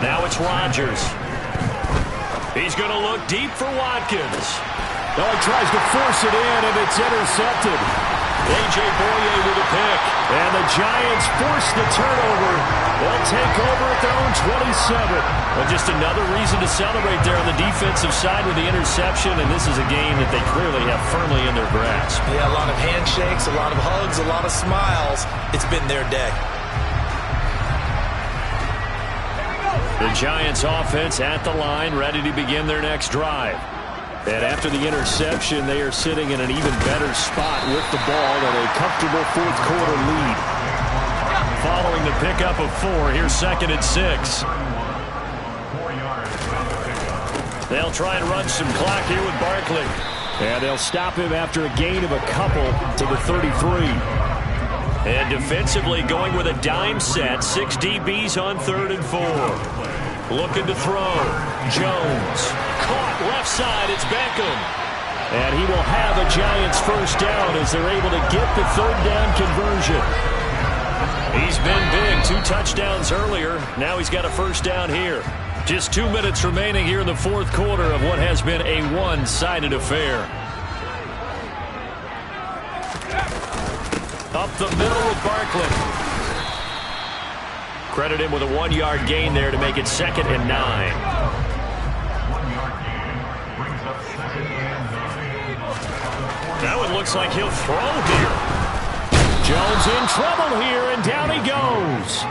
Now it's Rodgers. He's going to look deep for Watkins. Oh, he tries to force it in, and it's intercepted. A.J. Boye with a pick. And the Giants force the turnover They'll take over at their own 27. Well, just another reason to celebrate there on the defensive side with the interception, and this is a game that they clearly have firmly in their grasp. Yeah, a lot of handshakes, a lot of hugs, a lot of smiles. It's been their day. The Giants offense at the line, ready to begin their next drive. And after the interception, they are sitting in an even better spot with the ball and a comfortable fourth quarter lead. Following the pickup of 4, here's 2nd and 6. They'll try and run some clock here with Barkley. And they'll stop him after a gain of a couple to the 33. And defensively going with a dime set. 6 DBs on 3rd and 4. Looking to throw. Jones. Caught left side. It's Beckham. And he will have a Giants first down as they're able to get the 3rd down conversion. He's been big. 2 touchdowns earlier. Now he's got a first down here. Just 2 minutes remaining here in the fourth quarter of what has been a one-sided affair. Up the middle with Barkley. Credit him with a 1-yard gain there to make it 2nd and 9. That one looks like he'll throw here. Jones in trouble here, and down he goes.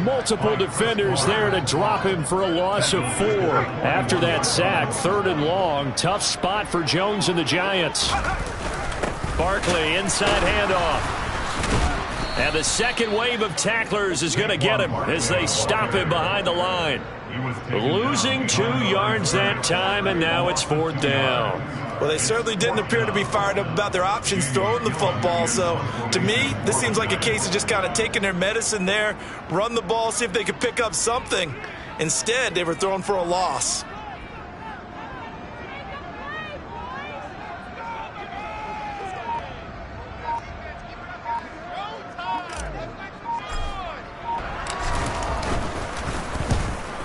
Multiple defenders there to drop him for a loss of 4. After that sack, 3rd and long. Tough spot for Jones and the Giants. Barkley, inside handoff. And the second wave of tacklers is going to get him as they stop him behind the line. Losing 2 yards that time, and now it's 4th down. Well, they certainly didn't appear to be fired up about their options throwing the football. So, to me, this seems like a case of just kind of taking their medicine there, run the ball, see if they could pick up something. Instead, they were thrown for a loss.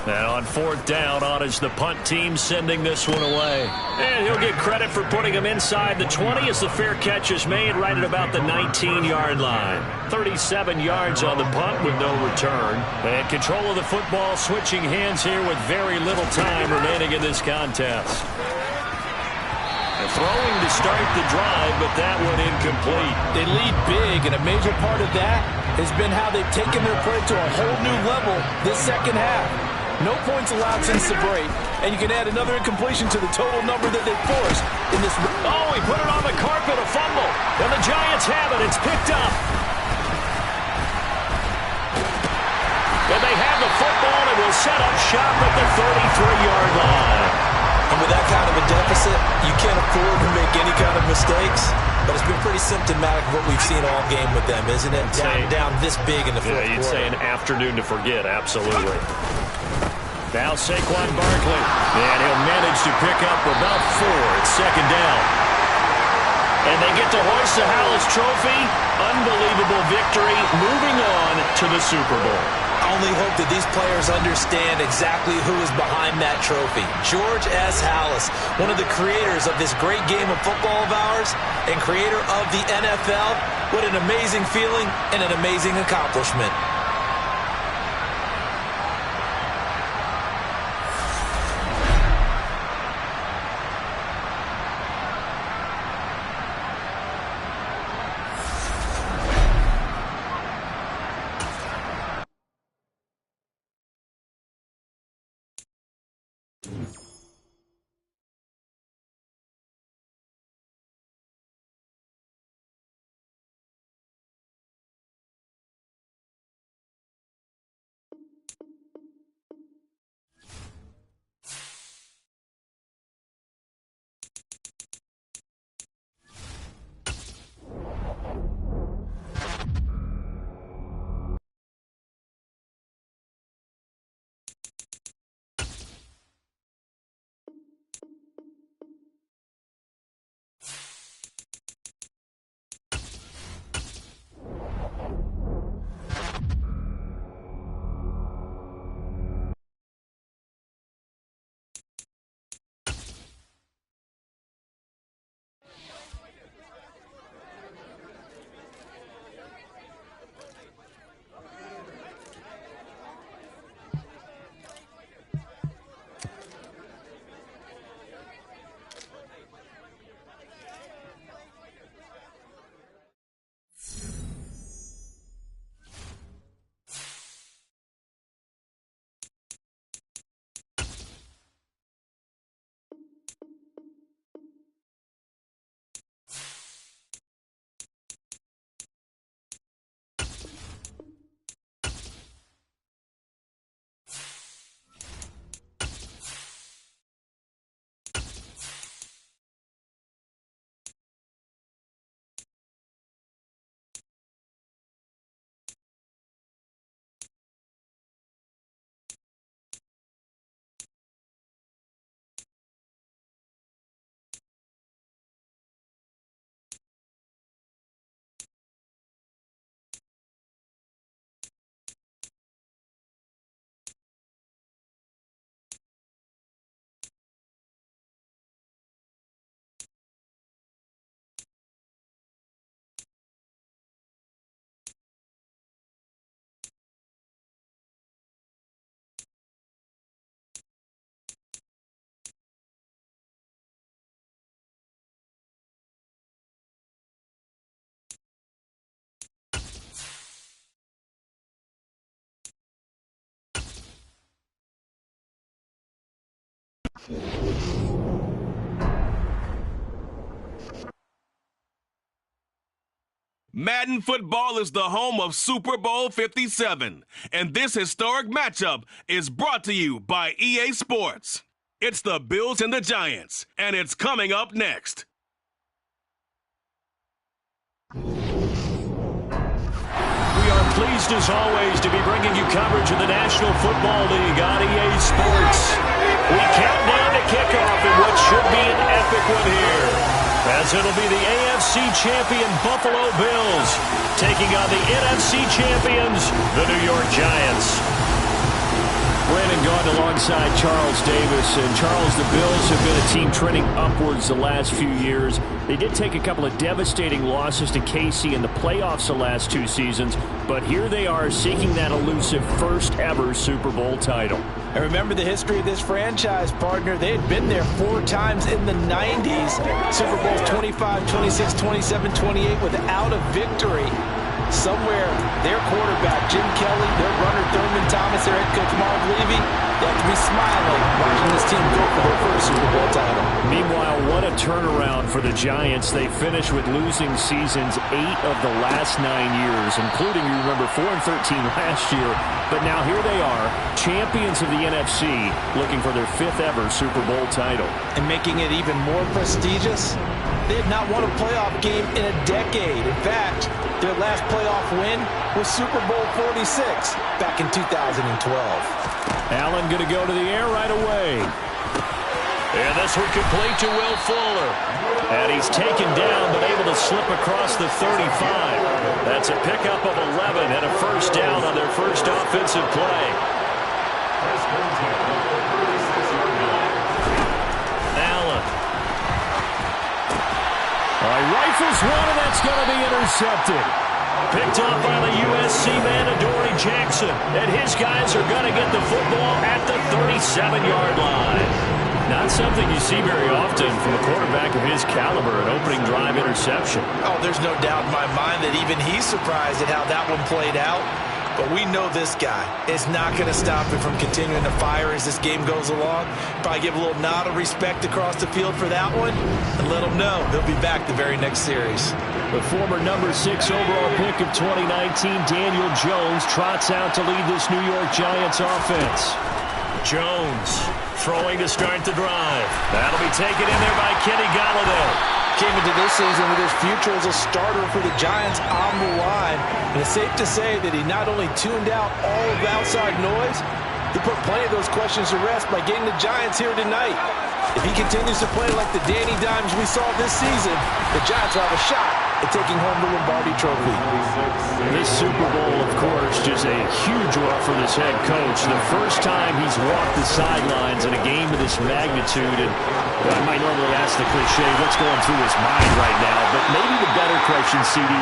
And on 4th down, on is the punt team sending this one away. And he'll get credit for putting him inside the 20 as the fair catch is made right at about the 19-yard line. 37 yards on the punt with no return. And control of the football switching hands here with very little time remaining in this contest. And throwing to start the drive, but that one incomplete. They lead big, and a major part of that has been how they've taken their play to a whole new level this second half. No points allowed since the break, and you can add another incompletion to the total number that they forced in this. Oh, he put it on the carpet, a fumble, and the Giants have it. It's picked up. And they have the football and will set up shop at the 33-yard line. And with that kind of a deficit, you can't afford to make any kind of mistakes. But it's been pretty symptomatic of what we've seen all game with them, isn't it? Down this big in the fourth quarter. You'd say an afternoon to forget, absolutely. Now Saquon Barkley, and he'll manage to pick up about 4. It's 2nd down. And they get to hoist the Hallis Trophy. Unbelievable victory, moving on to the Super Bowl. I only hope that these players understand exactly who is behind that trophy. George S. Hallis, one of the creators of this great game of football of ours and creator of the NFL. What an amazing feeling and an amazing accomplishment. Madden football is the home of Super Bowl 57, and this historic matchup is brought to you by EA Sports. It's the Bills and the Giants, and it's coming up next. We are pleased, as always, to be bringing you coverage of the National Football League on EA Sports. We count down to kickoff in what should be an epic one here, as it'll be the AFC champion Buffalo Bills taking on the NFC champions, the New York Giants. Brandon Gaudin alongside Charles Davis. And Charles, the Bills have been a team trending upwards the last few years. They did take a couple of devastating losses to KC in the playoffs the last 2 seasons, but here they are seeking that elusive first-ever Super Bowl title. And remember the history of this franchise, partner. They had been there 4 times in the 90s. Super Bowls 25, 26, 27, 28 without a victory. Somewhere, their quarterback, Jim Kelly, their runner, Thurman Thomas, their head coach, Marv Levy, they have to be smiling watching this team go for their first Super Bowl title. Meanwhile, what a turnaround for the Giants. They finished with losing seasons 8 of the last 9 years, including, you remember, 4-13 last year. But now here they are, champions of the NFC, looking for their 5th ever Super Bowl title. And making it even more prestigious, they had not won a playoff game in a decade. In fact, their last playoff win was Super Bowl 46 back in 2012. Allen going to go to the air right away. And this one complete to Will Fuller. And he's taken down but able to slip across the 35. That's a pickup of 11 and a first down on their first offensive play. Allen. Rifles one, and that's going to be intercepted. Picked up by the USC man, Adoree Jackson. And his guys are going to get the football at the 37-yard line. Not something you see very often from a quarterback of his caliber, an opening drive interception. Oh, there's no doubt in my mind that even he's surprised at how that one played out. But we know this guy is not going to stop him from continuing to fire as this game goes along. Probably give a little nod of respect across the field for that one and let him know he'll be back the very next series. The former number 6 overall pick of 2019, Daniel Jones, trots out to lead this New York Giants offense. Jones throwing to start the drive. That'll be taken in there by Kenny Golladay. Came into this season with his future as a starter for the Giants on the line. And it's safe to say that he not only tuned out all of the outside noise, he put plenty of those questions to rest by getting the Giants here tonight. If he continues to play like the Danny Dimes we saw this season, the Giants will have a shot at taking home the Lombardi Trophy. This Super Bowl, of course, just a huge one for this head coach. The first time he's walked the sidelines in a game of this magnitude. And I might normally ask the cliche, what's going through his mind right now? But maybe the better question, CD,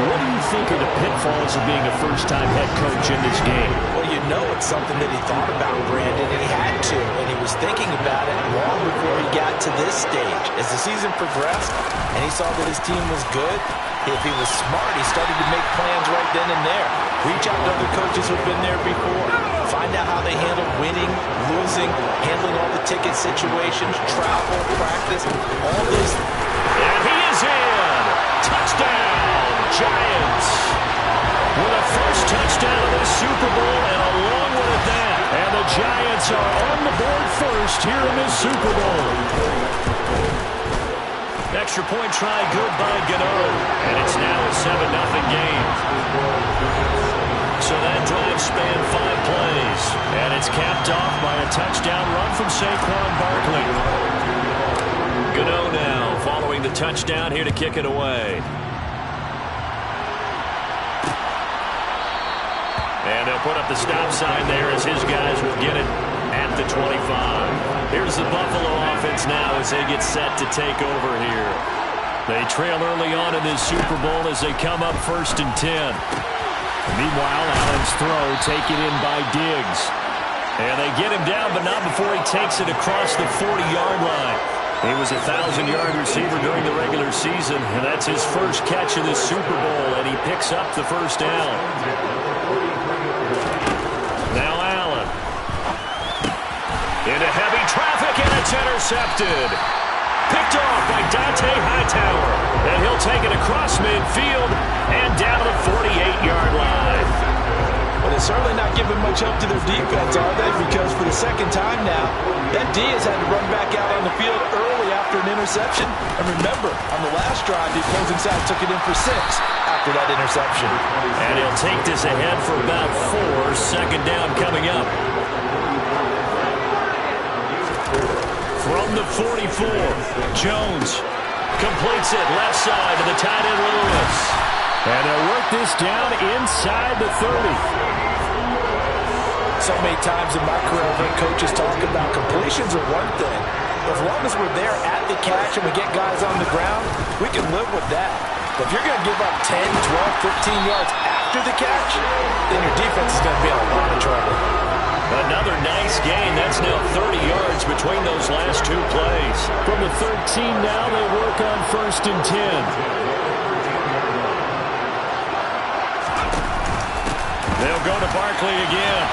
what do you think are the pitfalls of being a first-time head coach in this game? Well, you know it's something that he thought about, Brandon, and he had to. And he was thinking about it long before he got to this stage. As the season progressed and he saw that his team was good, if he was smart, he started to make plans right then and there. Reach out to other coaches who've been there before. Find out how they handle winning, losing, handling all the ticket situations, travel, practice, all this. And he is in. Touchdown, Giants. With a first touchdown of the Super Bowl and a long one at that. And the Giants are on the board first here in this Super Bowl. Extra point try good by Gano. And it's now a 7-0 game. So that drive spanned 5 plays. And it's capped off by a touchdown run from Saquon Barkley. Gano now following the touchdown here to kick it away. And they'll put up the stop sign there as his guys will get it at the 25. Here's the Buffalo offense now as they get set to take over here. They trail early on in this Super Bowl as they come up 1st and 10. Meanwhile, Allen's throw taken in by Diggs. And they get him down, but not before he takes it across the 40-yard line. He was a 1,000-yard receiver during the regular season, and that's his first catch of this Super Bowl, and he picks up the first down. Now Allen. Into heavy traffic, and it's intercepted. Picked off by Dante Hightower. And he'll take it across midfield and down to the 48-yard line. But they're certainly not giving much help to their defense, are they? Because for the second time now, that D has had to run back out on the field early after an interception. And remember, on the last drive, the opposing side took it in for 6 after that interception. And he'll take this ahead for about 4. Second down coming up. From the 44, Jones completes it left side to the tight end Lewis. And they'll work this down inside the 30. So many times in my career, I've heard coaches talk about completions are one thing. As long as we're there at the catch and we get guys on the ground, we can live with that. But if you're going to give up 10, 12, 15 yards after the catch, then your defense is going to be in a lot of trouble. Another nice gain. That's now 30 yards between those last 2 plays. From the 13 now, they work on 1st and 10. They'll go to Barkley again.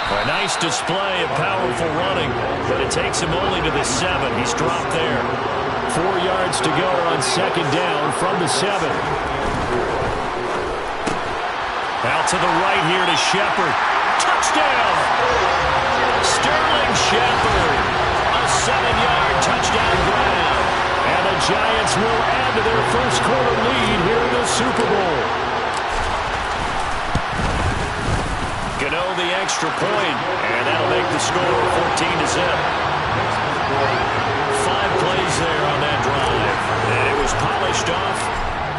A nice display of powerful running, but it takes him only to the 7. He's dropped there. 4 yards to go on 2nd down from the 7. Out to the right here to Shepard. Touchdown! Sterling Shepard. A 7-yard touchdown grab. And the Giants will add to their first quarter lead here in the Super Bowl. Gano the extra point, and that'll make the score 14-0. 5 plays there on that drive. And it was polished off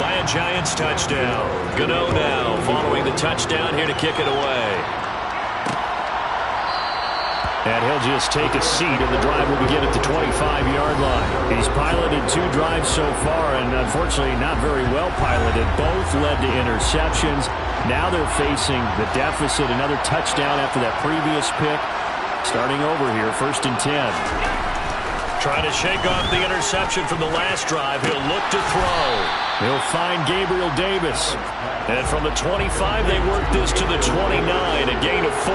by a Giants touchdown. Gano now following the touchdown here to kick it away. And he'll just take a seat, and the drive will begin at the 25-yard line. He's piloted 2 drives so far, and unfortunately not very well piloted. Both led to interceptions. Now they're facing the deficit. Another touchdown after that previous pick. Starting over here, 1st and 10. Trying to shake off the interception from the last drive. He'll look to throw. He'll find Gabriel Davis. And from the 25, they work this to the 29, a gain of 4.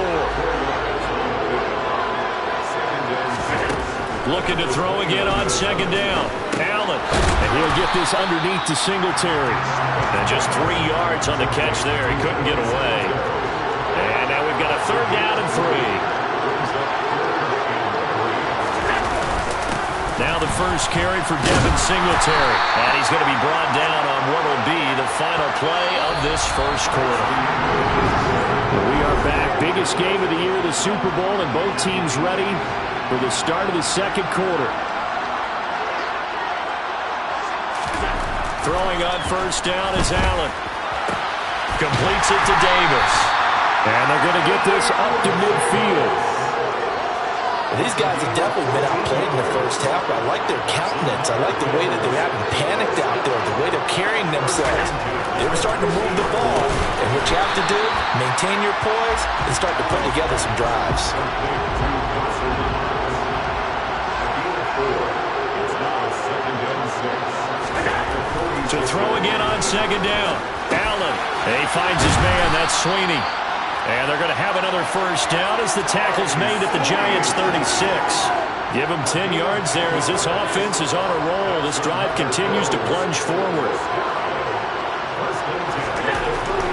Looking to throw again on 2nd down. Allen. And he'll get this underneath to Singletary. And just 3 yards on the catch there. He couldn't get away. And now we've got a 3rd down and 3. Now the first carry for Devin Singletary. And he's going to be brought down on what will be the final play of this first quarter. We are back. Biggest game of the year, the Super Bowl, and both teams ready for the start of the 2nd quarter. Throwing on 1st down is Allen. Completes it to Davis. And they're going to get this up to midfield. These guys have definitely been outplayed in the first half, but I like their countenance. I like the way that they haven't panicked out there, the way they're carrying themselves. They were starting to move the ball, and what you have to do, maintain your poise and start to put together some drives. To throw again on 2nd down. Allen. He finds his man. That's Sweeney. And they're going to have another 1st down as the tackle's made at the Giants' 36. Give them 10 yards there as this offense is on a roll. This drive continues to plunge forward.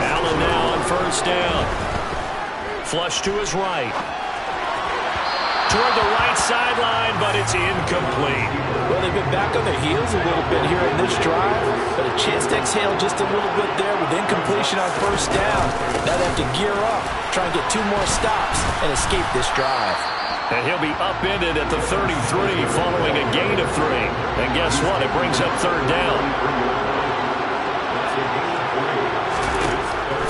Allen now on 1st down. Flush to his right. Toward the right sideline, but it's incomplete. Well, they've been back on their heels a little bit here in this drive, but a chance to exhale just a little bit there with incompletion on 1st down. Now they have to gear up, try and get 2 more stops, and escape this drive. And he'll be upended at the 33 following a gain of 3. And guess what? It brings up 3rd down.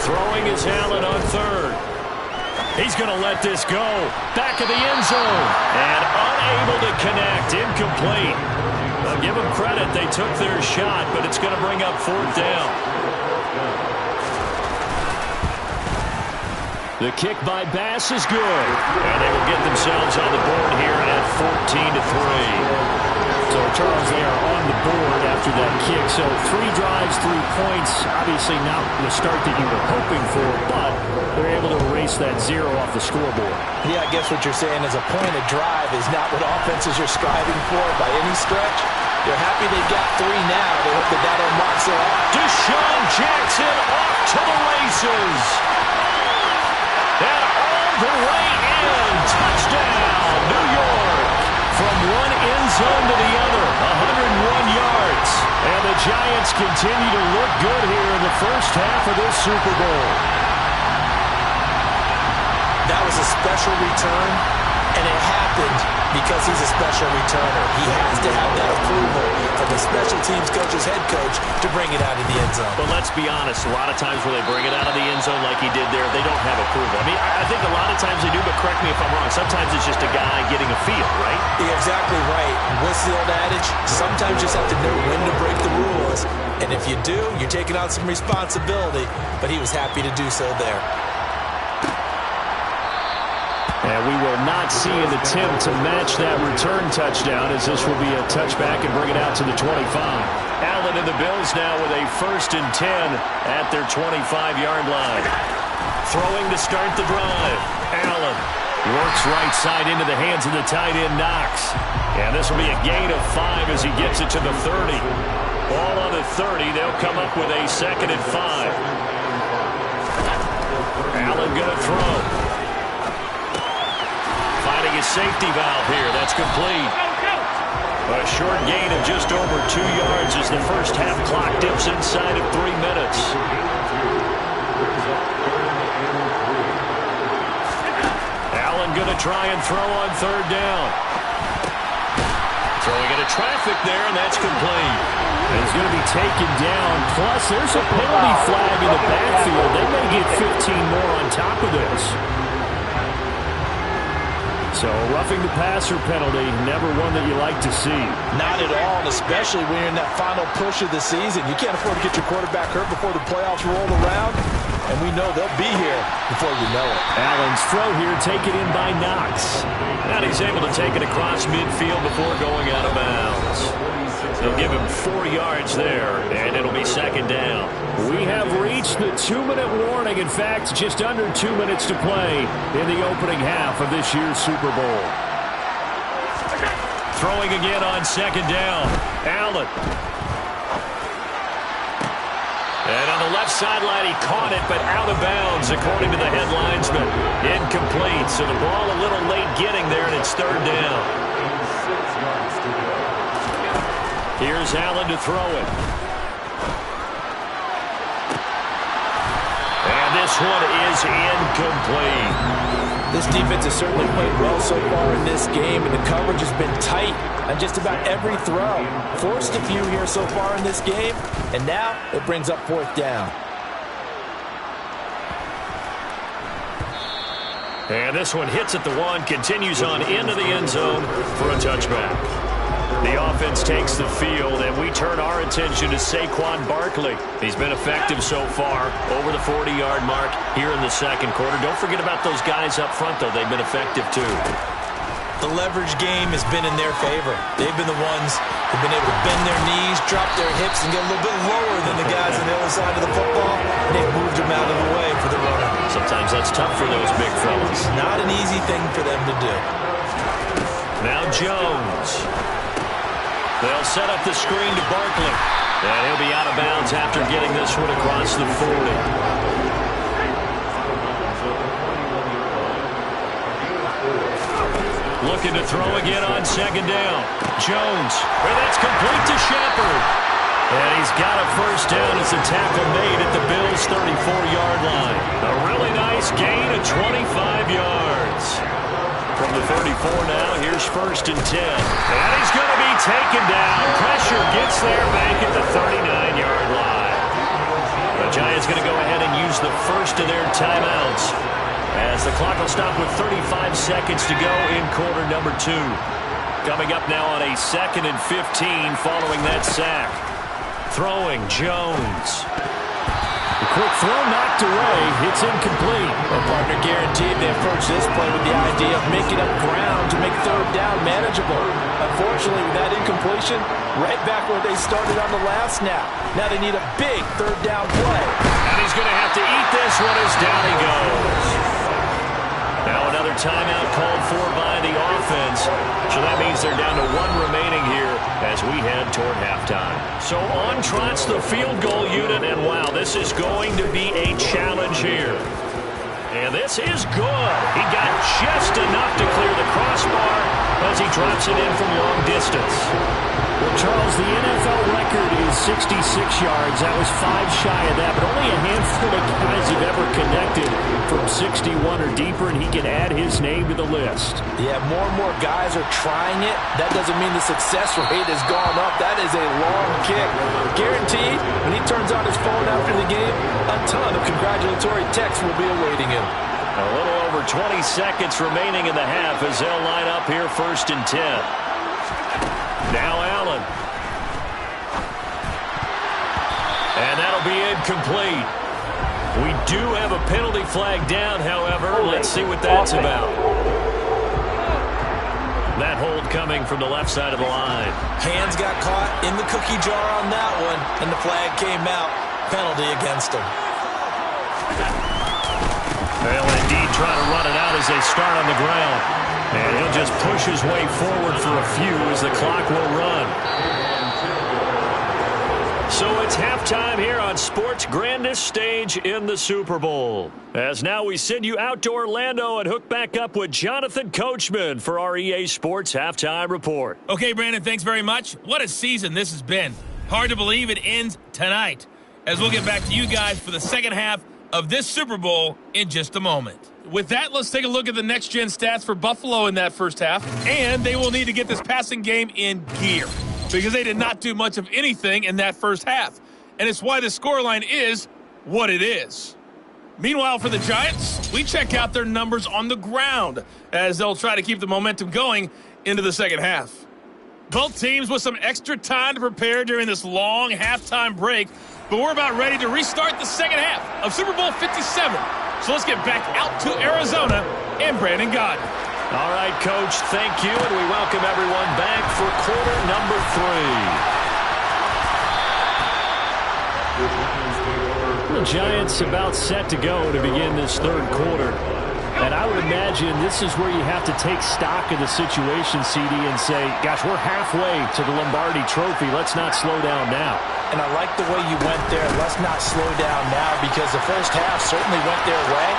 Throwing is Allen on 3rd. He's going to let this go. Back of the end zone. And unable to connect. Incomplete. I'll give them credit. They took their shot, but it's going to bring up 4th down. The kick by Bass is good. And they will get themselves on the board here at 14-3. So, Charles, they are on the board after that kick. So 3 drives, 3 points. Obviously not the start that you were hoping for, but they're able to erase erase that 0 off the scoreboard. Yeah, I guess what you're saying is a point of drive is not what offenses are striving for by any stretch. They're happy they got 3 now. They hope that unlocks it all. Deshaun Jackson off to the races. And all the way in. Touchdown, New York. From one end zone to the other, 101 yards. And the Giants continue to look good here in the first half of this Super Bowl. That was a special return, and it happened because he's a special returner. He has to have that approval from the special teams coach's head coach to bring it out of the end zone. But let's be honest, a lot of times when they bring it out of the end zone like he did there, they don't have approval. I mean, I think a lot of times they do, but correct me if I'm wrong. Sometimes it's just a guy getting a feel, right? You're exactly right. What's the old adage? Sometimes you just have to know when to break the rules. And if you do, you're taking on some responsibility. But he was happy to do so there. And we will not see an attempt to match that return touchdown, as this will be a touchback and bring it out to the 25. Allen and the Bills now with a 1st and 10 at their 25-yard line. Throwing to start the drive. Allen works right side into the hands of the tight end Knox. And this will be a gain of 5 as he gets it to the 30. Ball on the 30. They'll come up with a 2nd and 5. Allen going to throw. Finding his safety valve here. That's complete. A short gain of just over 2 yards as the first half clock dips inside of 3 minutes. Allen going to try and throw on 3rd down. Throwing into traffic there, and that's complete. He's going to be taken down. Plus, there's a penalty flag in the backfield. They may get 15 more on top of this. So roughing the passer penalty, never one that you like to see. Not at all, and especially when you're in that final push of the season. You can't afford to get your quarterback hurt before the playoffs roll around, and we know they'll be here before you know it. Allen's throw here taken in by Knox. And he's able to take it across midfield before going out of bounds. They'll give him 4 yards there, and it'll be 2nd down. We have reached the 2-minute warning. In fact, just under 2 minutes to play in the opening half of this year's Super Bowl. Throwing again on 2nd down. Allen. And on the left sideline, he caught it, but out of bounds, according to the head linesman. Incomplete, so the ball a little late getting there, and it's 3rd down. Here's Allen to throw it. And this one is incomplete. This defense has certainly played well so far in this game, and the coverage has been tight on just about every throw. Forced a few here so far in this game, and now it brings up 4th down. And this one hits at the 1, continues on into the end zone for a touchback. The offense takes the field, and we turn our attention to Saquon Barkley. He's been effective so far, over the 40-yard mark here in the 2nd quarter. Don't forget about those guys up front, though. They've been effective, too. The leverage game has been in their favor. They've been the ones who've been able to bend their knees, drop their hips, and get a little bit lower than the guys on the other side of the football. And they've moved them out of the way for the runner. Sometimes that's tough for those big fellas. Not an easy thing for them to do. Now Jones. They'll set up the screen to Barkley. And he'll be out of bounds after getting this one across the 40. Looking to throw again on 2nd down. Jones. And that's complete to Shepard. And he's got a 1st down as the tackle made at the Bills' 34-yard line. A really nice gain of 25 yards. From the 34 now, here's 1st and 10. And he's going to be taken down. Pressure gets there back at the 39-yard line. The Giants going to go ahead and use the first of their timeouts, as the clock will stop with 35 seconds to go in quarter number 2. Coming up now on a 2nd and 15 following that sack. Throwing, Jones. The quick throw knocked away. It's incomplete. Well, partner guaranteed they approach this play with the idea of making up ground to make 3rd down manageable. Unfortunately, with that incompletion, right back where they started on the last snap. Now they need a big 3rd down play. And he's going to have to eat this one as down he goes. timeout called for by the offense. So that means they're down to 1 remaining here as we head toward halftime. So on trots the field goal unit, and wow, this is going to be a challenge here. And this is good. He got just enough to clear the crossbar as he drops it in from long distance. Well, Charles, the NFL record is 66 yards. That was 5 shy of that, but only a handful of guys have ever connected from 61 or deeper, and he can add his name to the list. Yeah, more and more guys are trying it. That doesn't mean the success rate has gone up. That is a long kick. Guaranteed, when he turns on his phone after the game, a ton of congratulatory texts will be awaiting him. A little over 20 seconds remaining in the half as they'll line up here 1st and 10. Now Allen. And that'll be incomplete. We do have a penalty flag down, however. Let's see what that's about. That hold coming from the left side of the line. Hands got caught in the cookie jar on that one, and the flag came out. Penalty against him. They'll indeed try to run it out as they start on the ground. And he'll just push his way forward for a few as the clock will run. So it's halftime here on sports' grandest stage in the Super Bowl. As now we send you out to Orlando and hook back up with Jonathan Coachman for our EA Sports Halftime Report. Okay, Brandon, thanks very much. What a season this has been. Hard to believe it ends tonight, as we'll get back to you guys for the second half of this Super Bowl in just a moment. With that, let's take a look at the next-gen stats for Buffalo in that first half. And they will need to get this passing game in gear, because they did not do much of anything in that first half. And it's why the scoreline is what it is. Meanwhile, for the Giants, we check out their numbers on the ground as they'll try to keep the momentum going into the second half. Both teams with some extra time to prepare during this long halftime break, but we're about ready to restart the second half of Super Bowl 57. So let's get back out to Arizona and Brandon Gaudin. All right, Coach, thank you, and we welcome everyone back for quarter number 3. The Giants about set to go to begin this third quarter. And I would imagine this is where you have to take stock of the situation, CD, and say, gosh, we're halfway to the Lombardi Trophy. Let's not slow down now. And I like the way you went there. Let's not slow down now, because the first half certainly went their way.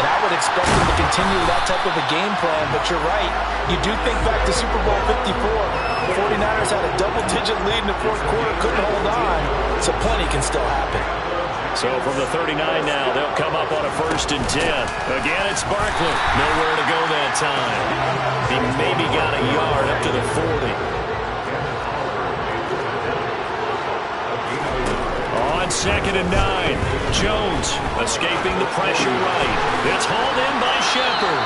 And I would expect them to continue that type of a game plan. But you're right. You do think back to Super Bowl 54. The 49ers had a double-digit lead in the fourth quarter, couldn't hold on. So plenty can still happen. So from the 39 now, they'll come up on a 1st and 10. Again, it's Barkley. Nowhere to go that time. He maybe got a yard up to the 40. On 2nd and 9, Jones escaping the pressure right. It's hauled in by Shepard.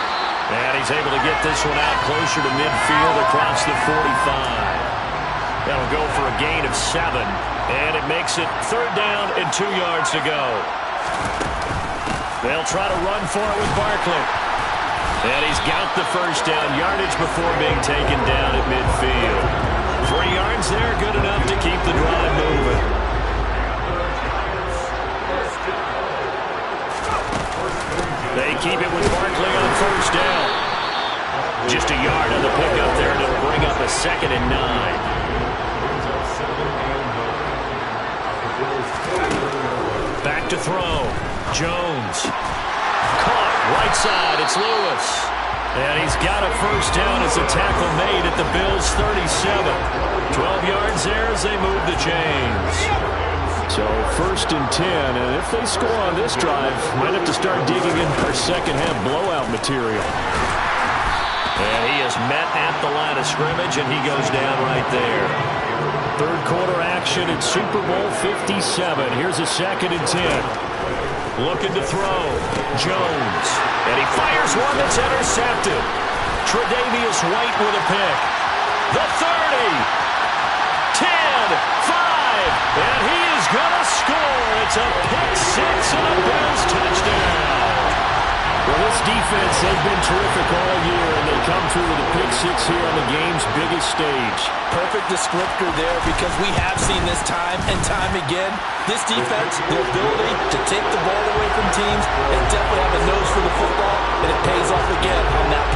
And he's able to get this one out closer to midfield across the 45. That'll go for a gain of 7. And it makes it 3rd down and 2 yards to go. They'll try to run for it with Barkley. And he's got the first down yardage before being taken down at midfield. 3 yards there, good enough to keep the drive moving. They keep it with Barkley on 1st down. Just a yard on the pickup there, and it'll bring up a 2nd and 9. Back to throw. Jones. Caught. Right side. It's Lewis. And he's got a first down as a tackle made at the Bills' 37. 12 yards there as they move the chains. So 1st and 10. And if they score on this drive, might have to start digging in for second half blowout material. And he is met at the line of scrimmage, and he goes down right there. Third quarter action in Super Bowl 57. Here's a 2nd and 10. Looking to throw. Jones. And he fires one that's intercepted. Tre'Davious White with a pick. The 30. 10. 5. And he is going to score. It's a pick 6 and a Bills touchdown. Well, this defense, they've been terrific all year, and they come through with a pick 6 here on the game's biggest stage. Perfect descriptor there, because we have seen this time and time again. This defense, their ability to take the ball away from teams, and definitely have a nose for the football, and it pays off again on that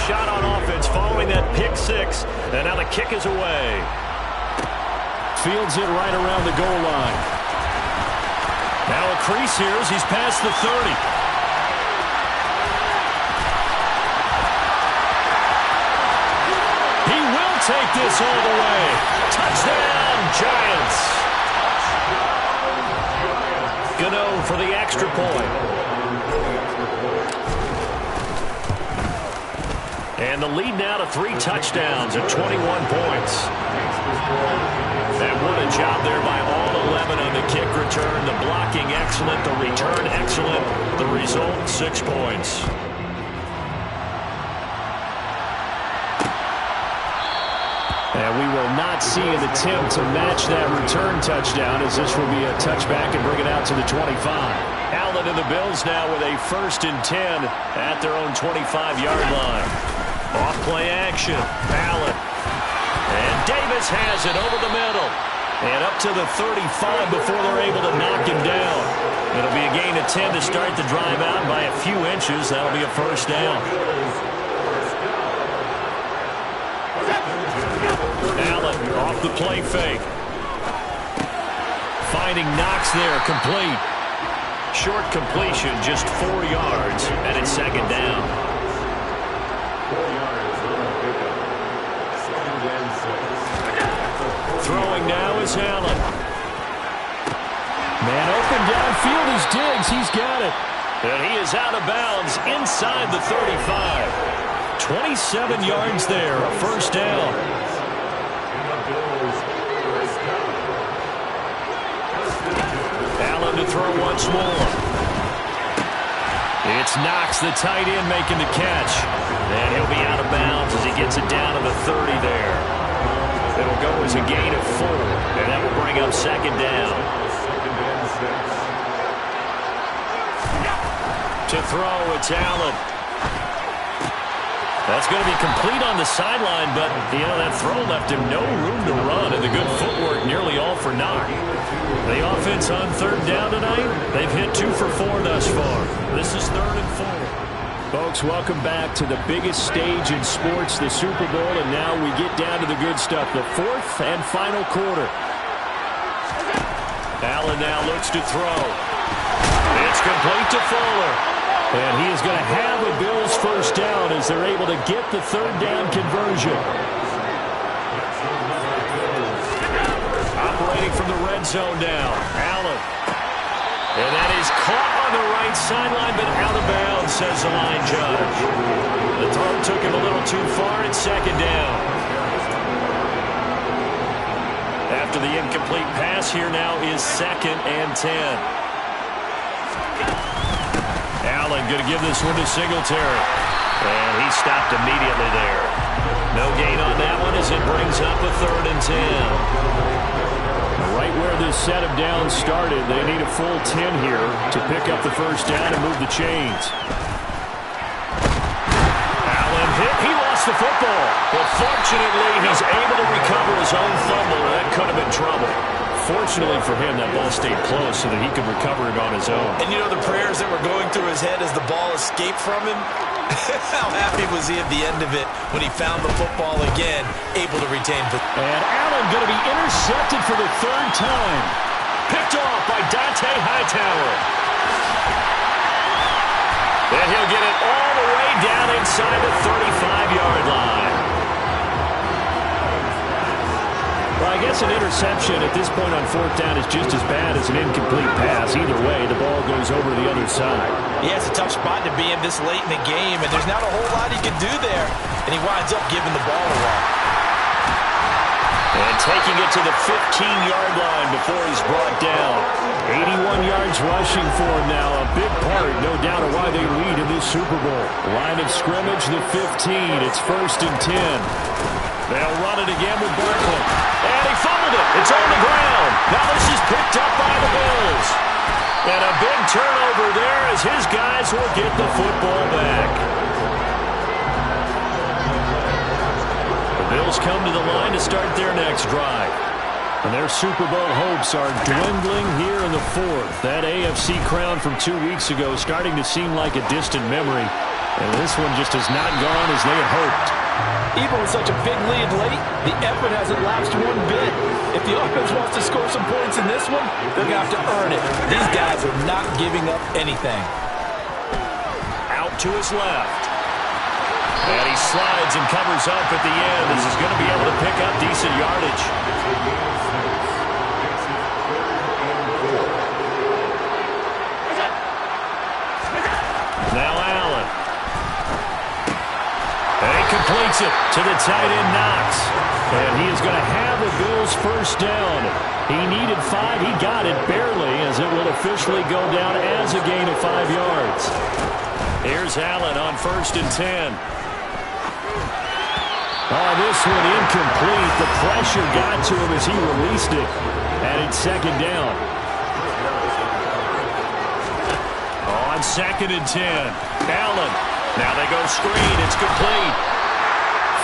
shot on offense following that pick six. And now the kick is away. Fields it right around the goal line. Now a crease here as he's past the 30. He will take this all the way. Touchdown, Giants. Gano for the extra point. And the lead now to 3 touchdowns at 21 points. And what a job there by all 11 on the kick return. The blocking excellent, the return excellent. The result, 6 points. And we will not see an attempt to match that return touchdown, as this will be a touchback and bring it out to the 25. Allen and the Bills now with a 1st and 10 at their own 25-yard line. Off play action. Allen. And Davis has it over the middle. And up to the 35 before they're able to knock him down. It'll be a gain of 10 to start the drive out by a few inches. That'll be a 1st down. Allen off the play fake. Finding Knox there, complete. Short completion, just 4 yards, and it's 2nd down. Throwing now is Allen. Man open downfield is Diggs. He's got it. And he is out of bounds inside the 35. 27 yards there, a 1st down. Allen to throw once more. It's Knox, the tight end, making the catch. And he'll be out of bounds as he gets it down to the 30 there. It'll go as a gain of 4, and that will bring up 2nd down. To throw, it's Allen. That's going to be complete on the sideline, but, that throw left him no room to run, and the good footwork nearly all for naught. The offense on 3rd down tonight, they've hit 2 for 4 thus far. This is 3rd and 4. Folks, welcome back to the biggest stage in sports, the Super Bowl, and now we get down to the good stuff, the 4th and final quarter. Allen now looks to throw. It's complete to Fuller. And he is going to have a Bills 1st down as they're able to get the 3rd down conversion. Operating from the red zone now, Allen. And that is caught on the right sideline, but out of bounds, says the line judge. The throw took him a little too far. It's 2nd down. After the incomplete pass, here now is 2nd and 10. Allen going to give this one to Singletary. And he stopped immediately there. No gain on that one as it brings up a 3rd and 10. Right where this set of downs started, they need a full 10 here to pick up the 1st down and move the chains. Allen hit. He lost the football. But fortunately, he's able to recover his own fumble. That could have been trouble. Fortunately for him, that ball stayed close so that he could recover it on his own. And the prayers that were going through his head as the ball escaped from him? How happy was he at the end of it when he found the football again, able to retain it. And Allen going to be intercepted for the 3rd time. Picked off by Dante Hightower. And he'll get it all the way down inside the 35-yard line. Well, I guess an interception at this point on 4th down is just as bad as an incomplete pass. Either way, the ball goes over to the other side. Yeah, it's a tough spot to be in this late in the game, and there's not a whole lot he can do there, and he winds up giving the ball away. And taking it to the 15-yard line before he's brought down. 81 yards rushing for him now. A big part, no doubt, of why they lead in this Super Bowl. Line of scrimmage, the 15. It's 1st and 10. They'll run it again with Barkley. And he fumbled it. It's on the ground. Now this is picked up by the Bills. And a big turnover there as his guys will get the football back. The Bills come to the line to start their next drive. And their Super Bowl hopes are dwindling here in the 4th. That AFC crown from 2 weeks ago starting to seem like a distant memory. And this one just has not gone as they had hoped. Even with such a big lead late, the effort hasn't lapsed one bit. If the offense wants to score some points in this one, they're going to have to earn it. These guys are not giving up anything. Out to his left. And he slides and covers up at the end. This is going to be able to pick up decent yardage. Now Allen. And he completes it to the tight end Knox. And he is going to have the Bills first down. He needed 5. He got it barely, as it will officially go down as a gain of 5 yards. Here's Allen on 1st and 10. Oh, this one incomplete. The pressure got to him as he released it. And it's 2nd down. On 2nd and 10. Allen. Now they go screen. It's complete.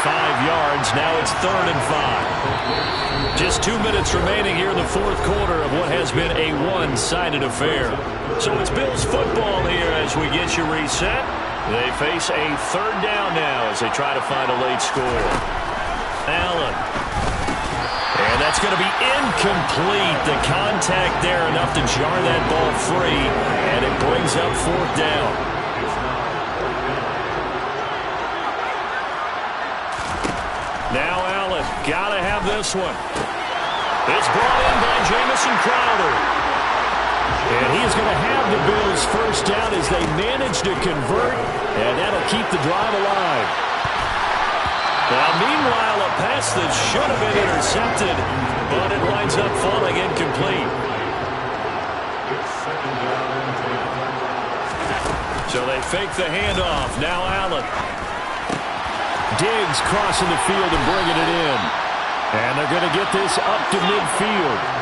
5 yards. Now it's 3rd and 5. Just 2 minutes remaining here in the 4th quarter of what has been a one-sided affair. So it's Bills football here as we get you reset. They face a 3rd down now as they try to find a late score. Allen. And that's going to be incomplete. The contact there enough to jar that ball free. And it brings up 4th down. Now Allen. Got to have this one. It's brought in by Jamison Crowder. And he is going to have the Bills first down as they manage to convert, and that'll keep the drive alive. Now, meanwhile, a pass that should have been intercepted, but it winds up falling incomplete. So they fake the handoff. Now Allen. Diggs crossing the field and bringing it in. And they're going to get this up to midfield.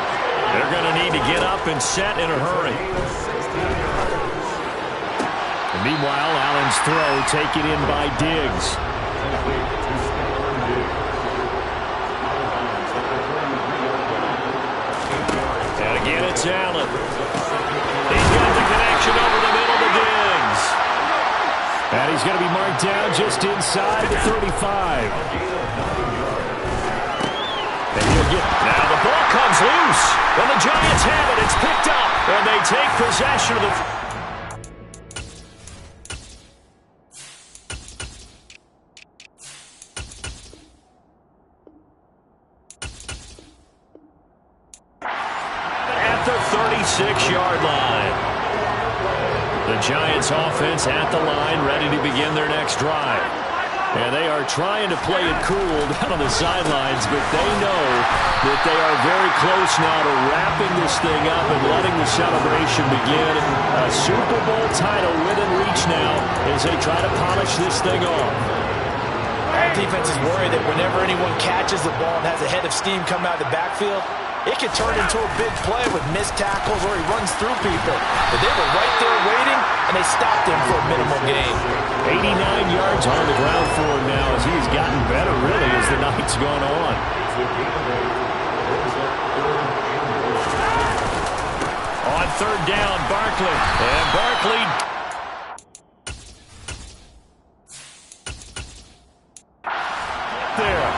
They're going to need to get up and set in a hurry. And meanwhile, Allen's throw taken in by Diggs. And again, it's Allen. He's got the connection over the middle to Diggs. And he's going to be marked down just inside the 35. Now the ball comes loose, and the Giants have it. It's picked up, and they take possession of the... At the 36-yard line. The Giants offense at the line, ready to begin their next drive. And they are trying to play it cool down on the sidelines, but they know that they are very close now to wrapping this thing up and letting the celebration begin. A Super Bowl title within reach now as they try to polish this thing off. Our defense is worried that whenever anyone catches the ball and has a head of steam come out of the backfield, it can turn into a big play with missed tackles or he runs through people. But they were right there waiting, and they stopped him for a minimal gain. 89 yards on the ground for him now as he's gotten better, really, as the night's gone on. On 3rd down, Barkley. And Barkley... there.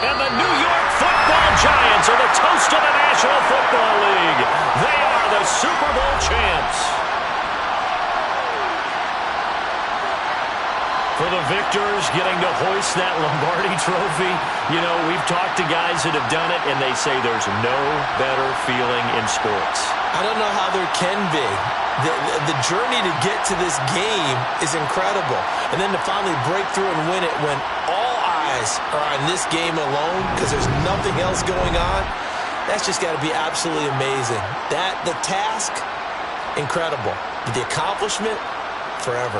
And the New York Football Giants are the toast of the National Football League. They are the Super Bowl champs. For the victors, getting to hoist that Lombardi trophy, you know, we've talked to guys that have done it, and they say there's no better feeling in sports. I don't know how there can be. The journey to get to this game is incredible. And then to finally break through and win it when all eyes are on this game alone because there's nothing else going on, that's just got to be absolutely amazing. The task, incredible. But the accomplishment, forever.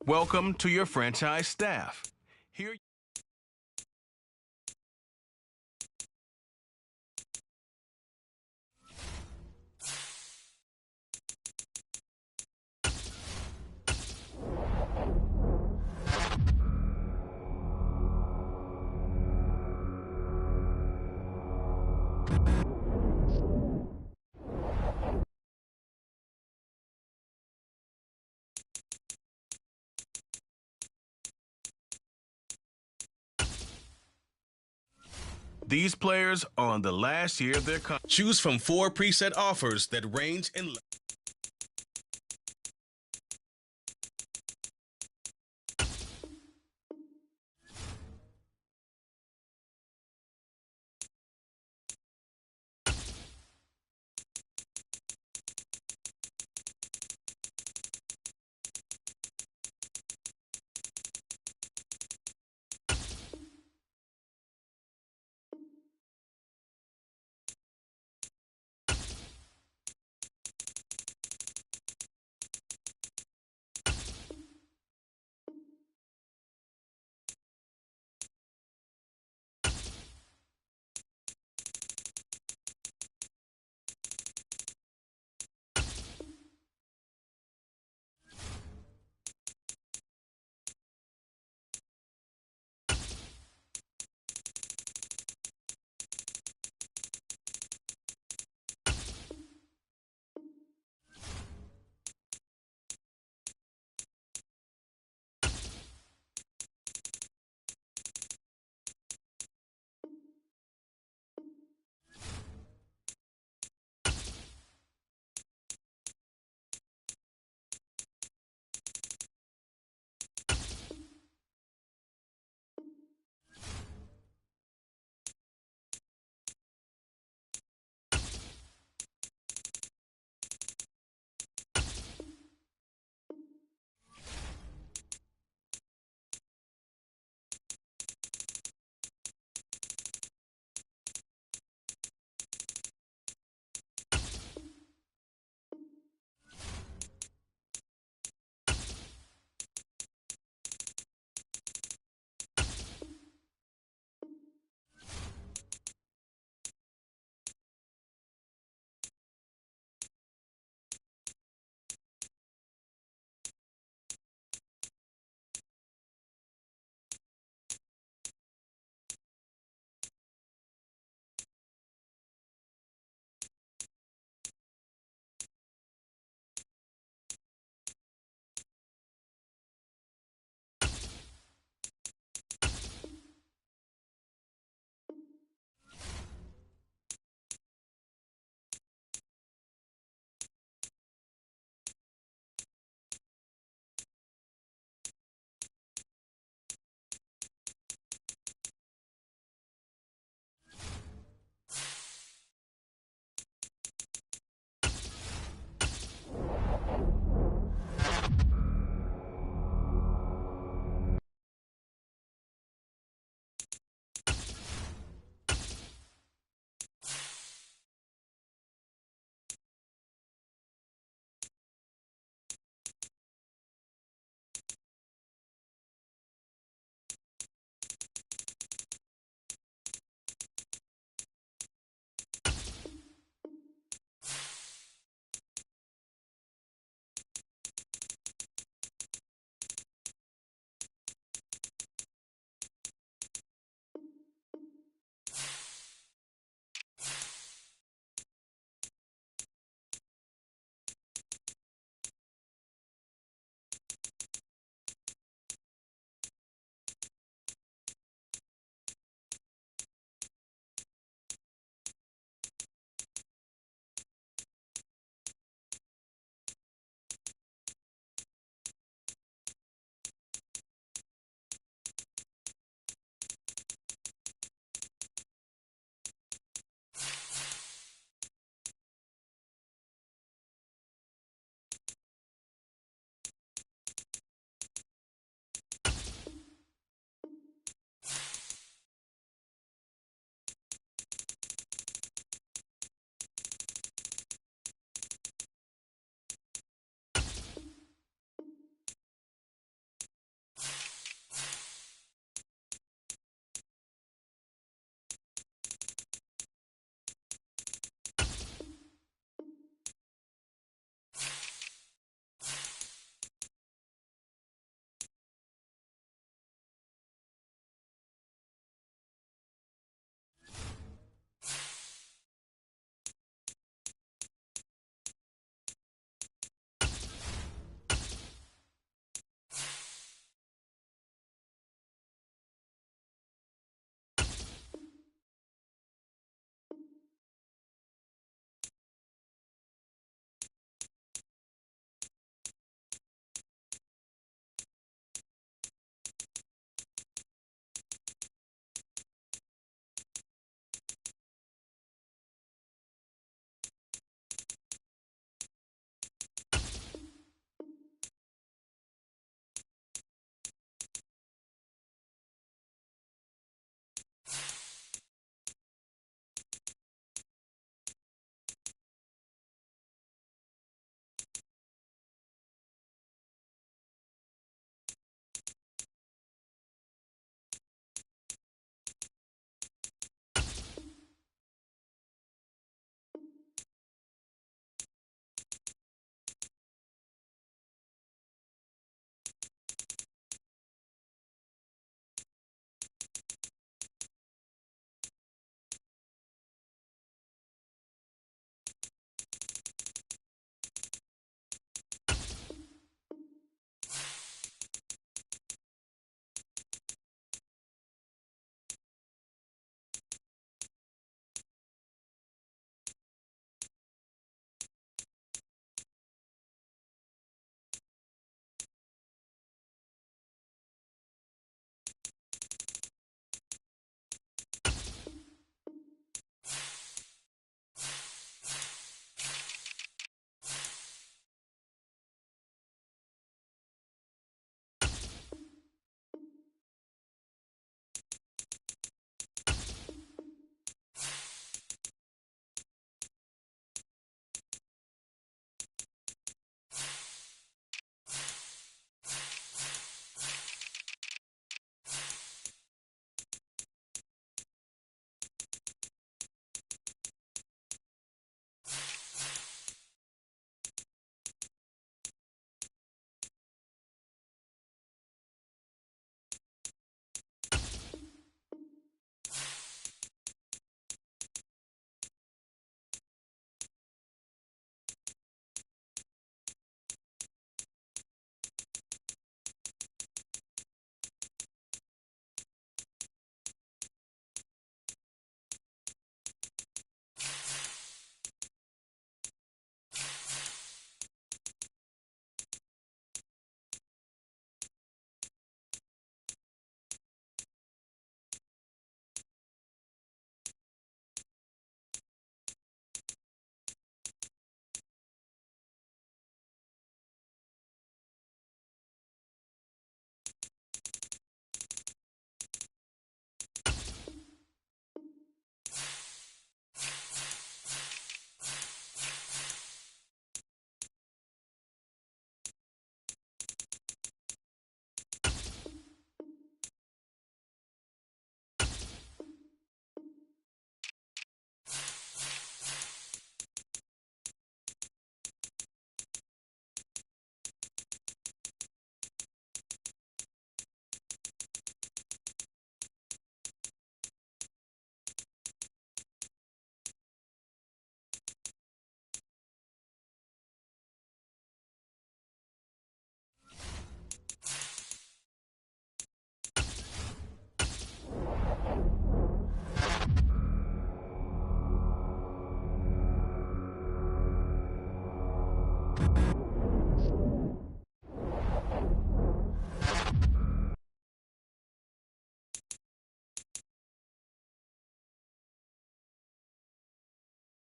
Welcome to your franchise staff. Here. These players are on the last year of their contract. Choose from 4 preset offers that range in.